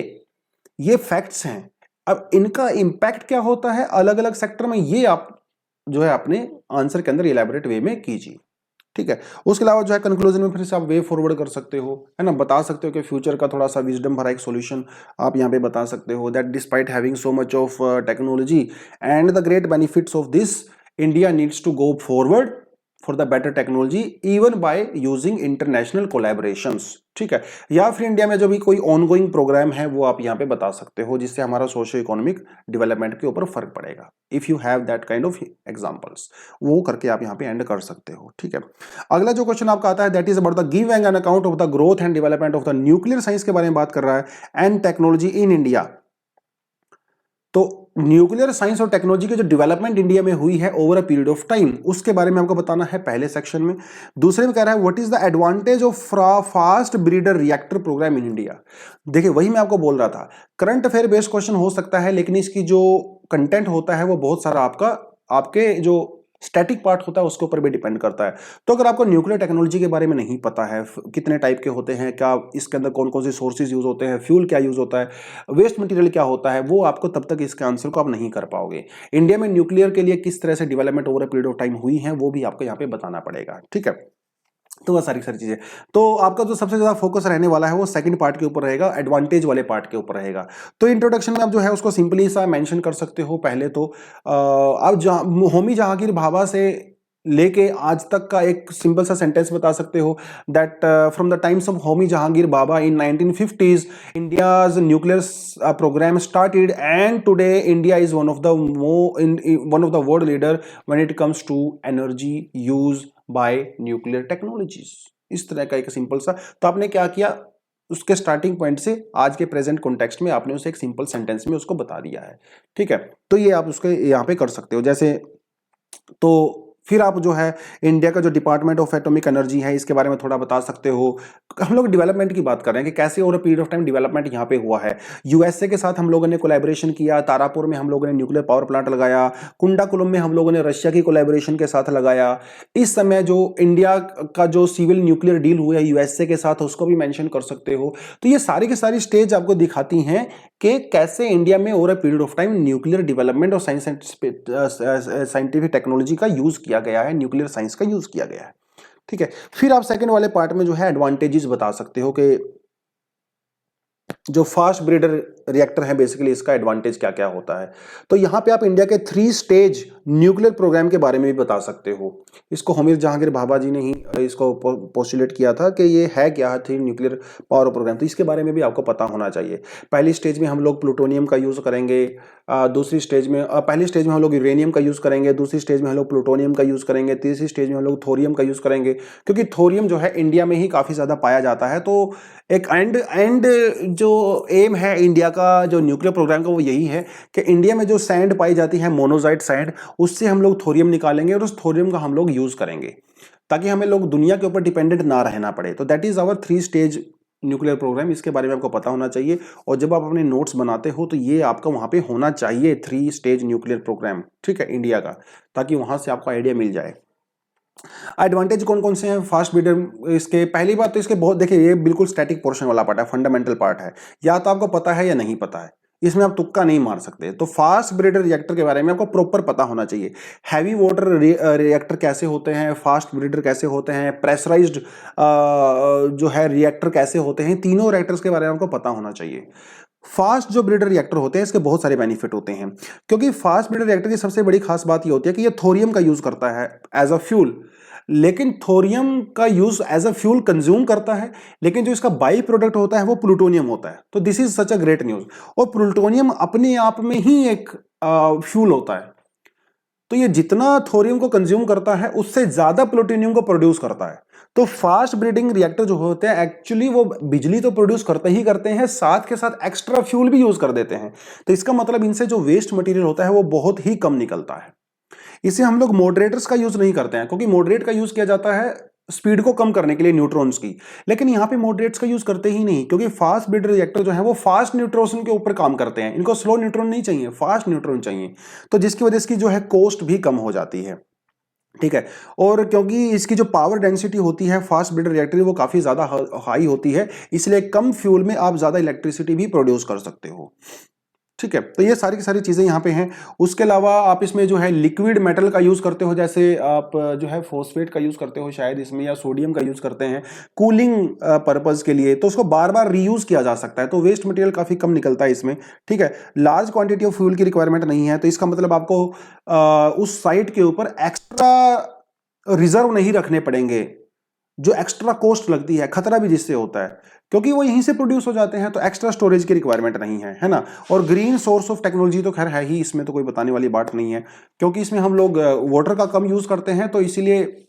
ये फैक्ट्स हैं। अब इनका इम्पैक्ट क्या होता है अलग अलग सेक्टर में, ये आप जो है अपने आंसर के अंदर इलैबोरेट वे में कीजिए, ठीक है। उसके अलावा जो है कंक्लूजन में फिर से आप वे फॉरवर्ड कर सकते हो, है ना। बता सकते हो कि फ्यूचर का थोड़ा सा विजडम भरा एक सॉल्यूशन आप यहाँ पे बता सकते हो, that despite having so much of technology and the great benefits of this, India needs to go forward for the better technology even by using international collaborations, ठीक है। या फिर इंडिया में जो भी कोई ऑनगोइंग प्रोग्राम है वो आप यहाँ पे बता सकते हो, जिससे हमारा सोशो इकोनॉमिक डेवलपमेंट के ऊपर फर्क पड़ेगा। If you have that kind of examples, वो करके आप यहाँ पे एंड कर सकते हो, ठीक है। अगला जो क्वेश्चन आपका आता है that is about the give an account of the growth and development of the nuclear science के बारे में बात कर रहा है, एंड टेक्नोलॉजी इन इंडिया। तो न्यूक्लियर साइंस और टेक्नोलॉजी की जो डेवलपमेंट इंडिया में हुई है over a period of time, उसके बारे में आपको बताना है पहले सेक्शन में। दूसरे में कह रहा है what is the advantage of fast breeder reactor programme in India. देखिए वही मैं आपको बोल रहा था, करंट अफेयर बेस्ड क्वेश्चन हो सकता है, लेकिन इसकी जो कंटेंट होता है वो बहुत सारा आपके जो स्टैटिक पार्ट होता है उसके ऊपर भी डिपेंड करता है। तो अगर आपको न्यूक्लियर टेक्नोलॉजी के बारे में नहीं पता है, कितने टाइप के होते हैं, क्या इसके अंदर कौन कौन से सोर्सेज यूज होते हैं, फ्यूल क्या यूज होता है, वेस्ट मटेरियल क्या होता है, वो आपको तब तक इसके आंसर को आप नहीं कर पाओगे। इंडिया में न्यूक्लियर के लिए किस तरह से development over a period of time हुई है वो भी आपको यहाँ पे बताना पड़ेगा, ठीक है। तो वह सारी सारी चीजें, तो आपका जो सबसे ज्यादा फोकस रहने वाला है वो सेकंड पार्ट के ऊपर रहेगा, एडवांटेज वाले पार्ट के ऊपर रहेगा। तो इंट्रोडक्शन में आप जो है उसको सिंपली सा मेंशन कर सकते हो। पहले तो आप होमी जहांगीर भाभा से लेके आज तक का एक सिंपल सा सेंटेंस बता सकते हो that from the times of Homi Jehangir Bhabha in 1950s India's nuclear programme started and today India is one of the world leader when it comes to energy use by nuclear technologies. इस तरह का एक simple सा, तो आपने क्या किया, उसके स्टार्टिंग पॉइंट से आज के प्रेजेंट कॉन्टेक्स्ट में आपने उसे एक सिंपल सेंटेंस में उसको बता दिया है, ठीक है। तो ये आप उसके यहाँ पे कर सकते हो। जैसे तो फिर आप जो है इंडिया का जो डिपार्टमेंट ऑफ एटॉमिक एनर्जी है इसके बारे में थोड़ा बता सकते हो। हम लोग डेवलपमेंट की बात कर रहे हैं कि कैसे over a period of time development यहाँ पे हुआ है। यूएसए के साथ हम लोगों ने कोलैबोरेशन किया, तारापुर में हम लोगों ने न्यूक्लियर पावर प्लांट लगाया, कुंडाकुलम में हम लोगों ने रशिया की कोलैबोरेशन के साथ लगाया। इस समय जो इंडिया का जो सिविल न्यूक्लियर डील हुआ है यूएसए के साथ उसको भी मेंशन कर सकते हो। तो ये सारी की सारी स्टेज आपको दिखाती हैं कि कैसे इंडिया में over a period of time nuclear development और साइंटिफिक टेक्नोलॉजी का यूज किया गया है, न्यूक्लियर साइंस का यूज किया गया है, ठीक है। फिर आप सेकंड वाले पार्ट में जो है एडवांटेजेस बता सकते हो कि जो फास्ट ब्रीडर रिएक्टर है बेसिकली इसका एडवांटेज क्या क्या होता है। तो यहां पे आप इंडिया के 3 स्टेज न्यूक्लियर प्रोग्राम के बारे में भी बता सकते हो। इसको होमी जहांगीर भाभा जी ने ही इसको पोस्टुलेट किया था कि ये है क्या, 3 न्यूक्लियर पावर प्रोग्राम, तो इसके बारे में भी आपको पता होना चाहिए। पहली स्टेज में हम लोग प्लूटोनियम का यूज करेंगे, दूसरी स्टेज में पहली स्टेज में हम लोग यूरेनियम का यूज करेंगे, दूसरी स्टेज में हम लोग प्लूटोनियम का यूज करेंगे, तीसरी स्टेज में हम लोग थोरियम का यूज करेंगे, क्योंकि थोरियम जो है इंडिया में ही काफी ज्यादा पाया जाता है। तो एक एंड जो एम है इंडिया का जो न्यूक्लियर प्रोग्राम का वो यही है कि इंडिया में जो सैंड पाई जाती है मोनोजाइट सैंड, उससे हम लोग थोरियम निकालेंगे और उस थोरियम का हम लोग यूज करेंगे ताकि हमें लोग दुनिया के ऊपर डिपेंडेंट ना रहना पड़े। तो that is our 3 stage nuclear programme, इसके बारे में आपको पता होना चाहिए। और जब आप अपने नोट्स बनाते हो तो ये आपका वहां पे होना चाहिए 3 स्टेज न्यूक्लियर प्रोग्राम, ठीक है, इंडिया का, ताकि वहां से आपको आइडिया मिल जाए। एडवांटेज कौन कौन से हैं फास्ट ब्रीडर इसके? पहली बात तो इसके बहुत, देखिए ये बिल्कुल स्टैटिक पोर्शन वाला पार्ट है, फंडामेंटल पार्ट है, या तो आपको पता है या नहीं पता है, इसमें आप तुक्का नहीं मार सकते। तो फास्ट ब्रीडर रिएक्टर के बारे में आपको प्रॉपर पता होना चाहिए। हैवी वाटर रिएक्टर कैसे होते हैं, फास्ट ब्रीडर कैसे होते हैं, प्रेशराइज्ड जो है रिएक्टर कैसे होते हैं, तीनों रिएक्टर्स के बारे में आपको पता होना चाहिए। फास्ट जो ब्रीडर रिएक्टर होते हैं इसके बहुत सारे बेनिफिट होते हैं, क्योंकि फास्ट ब्रीडर रिएक्टर की सबसे बड़ी खास बात ये होती है कि ये थोरियम का यूज करता है एज अ फ्यूल, लेकिन थोरियम का use as a fuel consume करता है, लेकिन जो इसका बाई प्रोडक्ट होता है वो प्लूटोनियम होता है। तो this is such a great news. और प्लूटोनियम अपने आप में ही एक फ्यूल होता है, तो ये जितना थोरियम को कंज्यूम करता है उससे ज्यादा प्लूटोनियम को प्रोड्यूस करता है। तो फास्ट ब्रीडिंग रिएक्टर जो होते हैं एक्चुअली वो बिजली तो प्रोड्यूस करते ही करते हैं, साथ के साथ एक्स्ट्रा फ्यूल भी यूज कर देते हैं। तो इसका मतलब इनसे जो वेस्ट मटेरियल होता है वो बहुत ही कम निकलता है। इसे हम लोग मॉडरेटर्स का यूज नहीं करते हैं, क्योंकि मॉडरेट का यूज किया जाता है स्पीड को कम करने के लिए न्यूट्रॉन्स की, लेकिन यहां पे मॉडरेट्स का यूज करते ही नहीं, क्योंकि फास्ट ब्रीडर रिएक्टर जो है वो फास्ट न्यूट्रॉन के ऊपर काम करते हैं। इनको स्लो न्यूट्रॉन नहीं चाहिए, फास्ट न्यूट्रॉन चाहिए, तो जिसकी वजह से इसकी जो है कॉस्ट भी कम हो जाती है, ठीक है। और क्योंकि इसकी जो पावर डेंसिटी होती है फास्ट ब्रीडर रिएक्टर वो काफी ज्यादा हाई होती है, इसलिए कम फ्यूल में आप ज्यादा इलेक्ट्रिसिटी भी प्रोड्यूस कर सकते हो, ठीक है। तो ये सारी की सारी चीजें यहाँ पे हैं। उसके अलावा आप इसमें जो है लिक्विड मेटल का यूज करते हो, जैसे आप जो है फॉस्फेट का यूज करते हो शायद इसमें, या सोडियम का यूज करते हैं कूलिंग पर्पज के लिए, तो उसको बार बार रीयूज किया जा सकता है, तो वेस्ट मटेरियल काफी कम निकलता है इसमें, ठीक है। लार्ज क्वांटिटी ऑफ फ्यूल की रिक्वायरमेंट नहीं है, तो इसका मतलब आपको उस साइट के ऊपर एक्स्ट्रा रिजर्व नहीं रखने पड़ेंगे, जो एक्स्ट्रा कॉस्ट लगती है, खतरा भी जिससे होता है, क्योंकि वो यहीं से प्रोड्यूस हो जाते हैं, तो एक्स्ट्रा स्टोरेज की रिक्वायरमेंट नहीं है, है ना। और ग्रीन सोर्स ऑफ टेक्नोलॉजी तो खैर है ही, इसमें तो कोई बताने वाली बात नहीं है, क्योंकि इसमें हम लोग वाटर का कम यूज करते हैं, तो इसीलिए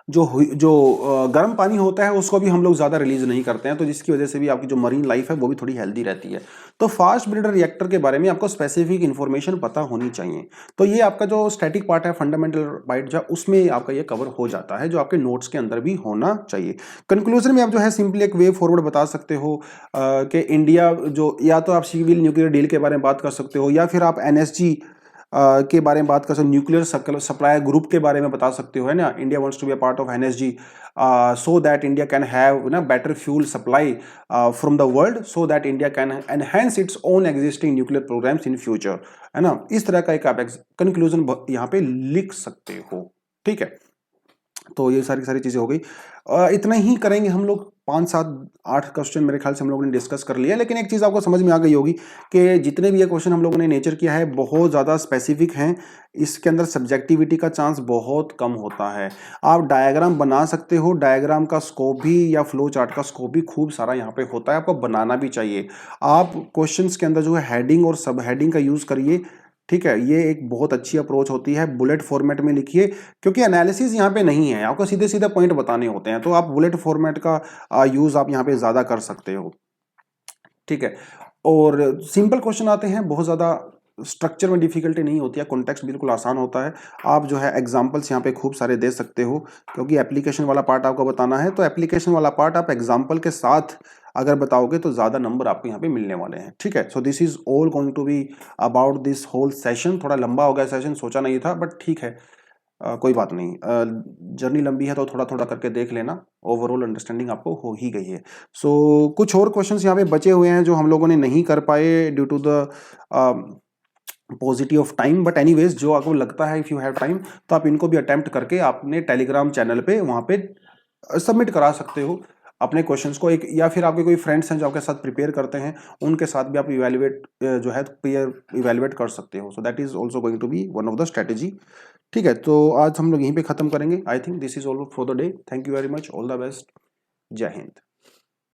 जो गर्म पानी होता है उसको भी हम लोग ज्यादा रिलीज नहीं करते हैं, तो जिसकी वजह से भी आपकी जो मरीन लाइफ है वो भी थोड़ी हेल्दी रहती है। तो फास्ट ब्रीडर रिएक्टर के बारे में आपको स्पेसिफिक इंफॉर्मेशन पता होनी चाहिए। तो ये आपका जो स्टैटिक पार्ट है, फंडामेंटल पार्ट जो उसमें आपका ये कवर हो जाता है, जो आपके नोट्स के अंदर भी होना चाहिए। कंक्लूजन में आप जो है सिंपली एक वे फॉरवर्ड बता सकते हो कि इंडिया जो, या तो आप सिविल न्यूक्लियर डील के बारे में बात कर सकते हो, या फिर आप एनएसजी के बारे में बात कर सकते हो, न्यूक्लियर सप्लाई ग्रुप के बारे में बता सकते हो, है ना। India wants to be a part of NSG so that India can have ना better fuel supply from the world, so that India can enhance its own existing nuclear programmes in future, है ना। इस तरह का एक आप conclusion यहाँ पे लिख सकते हो, ठीक है। तो ये सारी चीजें हो गई। इतना ही करेंगे हम लोग, 5, 7, 8 क्वेश्चन मेरे ख्याल से हम लोगों ने डिस्कस कर लिया। लेकिन एक चीज़ आपको समझ में आ गई होगी कि जितने भी ये क्वेश्चन हम लोगों ने नेचर किया है बहुत ज़्यादा स्पेसिफिक हैं, इसके अंदर सब्जेक्टिविटी का चांस बहुत कम होता है। आप डायग्राम बना सकते हो, डायग्राम का स्कोप भी या फ्लो चार्ट का स्कोप भी खूब सारा यहाँ पे होता है, आपको बनाना भी चाहिए। आप क्वेश्चंस के अंदर जो है हेडिंग और सब हेडिंग का यूज़ करिए, ठीक है। ये एक बहुत अच्छी अप्रोच होती है। बुलेट फॉर्मेट में लिखिए, क्योंकि एनालिसिस यहाँ पे नहीं है, आपको सीधे सीधे पॉइंट बताने होते हैं, तो आप बुलेट फॉर्मेट का यूज आप यहाँ पे ज्यादा कर सकते हो, ठीक है। और सिंपल क्वेश्चन आते हैं, बहुत ज्यादा स्ट्रक्चर में डिफिकल्टी नहीं होती है, कॉन्टेक्स्ट बिल्कुल आसान होता है। आप जो है एग्जांपल्स यहाँ पे खूब सारे दे सकते हो, क्योंकि एप्लीकेशन वाला पार्ट आपको बताना है, तो एप्लीकेशन वाला पार्ट आप एग्जांपल के साथ अगर बताओगे तो ज्यादा नंबर आपको यहाँ पे मिलने वाले हैं, ठीक है। So this is all going to be about this whole session. थोड़ा लंबा हो गया सेशन, सोचा नहीं था, बट ठीक है, कोई बात नहीं। जर्नी लंबी है तो थोड़ा थोड़ा करके देख लेना, ओवरऑल अंडरस्टैंडिंग आपको हो ही गई है। सो कुछ और क्वेश्चंस यहाँ पे बचे हुए हैं जो हम लोगों ने नहीं कर पाए due to the positive of time, but anyways जो आपको लगता है इफ यू हैव टाइम तो आप इनको भी अटेम्प्ट करके अपने टेलीग्राम चैनल पे वहाँ पे सबमिट करा सकते हो अपने क्वेश्चंस को। एक या फिर आपके कोई फ्रेंड्स हैं जो आपके साथ प्रिपेयर करते हैं, उनके साथ भी आप इवेल्युएट जो है पेयर इवेल्युएट कर सकते हो। So that is also going to be one of the strategy, ठीक है। तो आज हम लोग यहीं पे खत्म करेंगे। I think this is all for the day. Thank you very much, all the best, जय हिंद।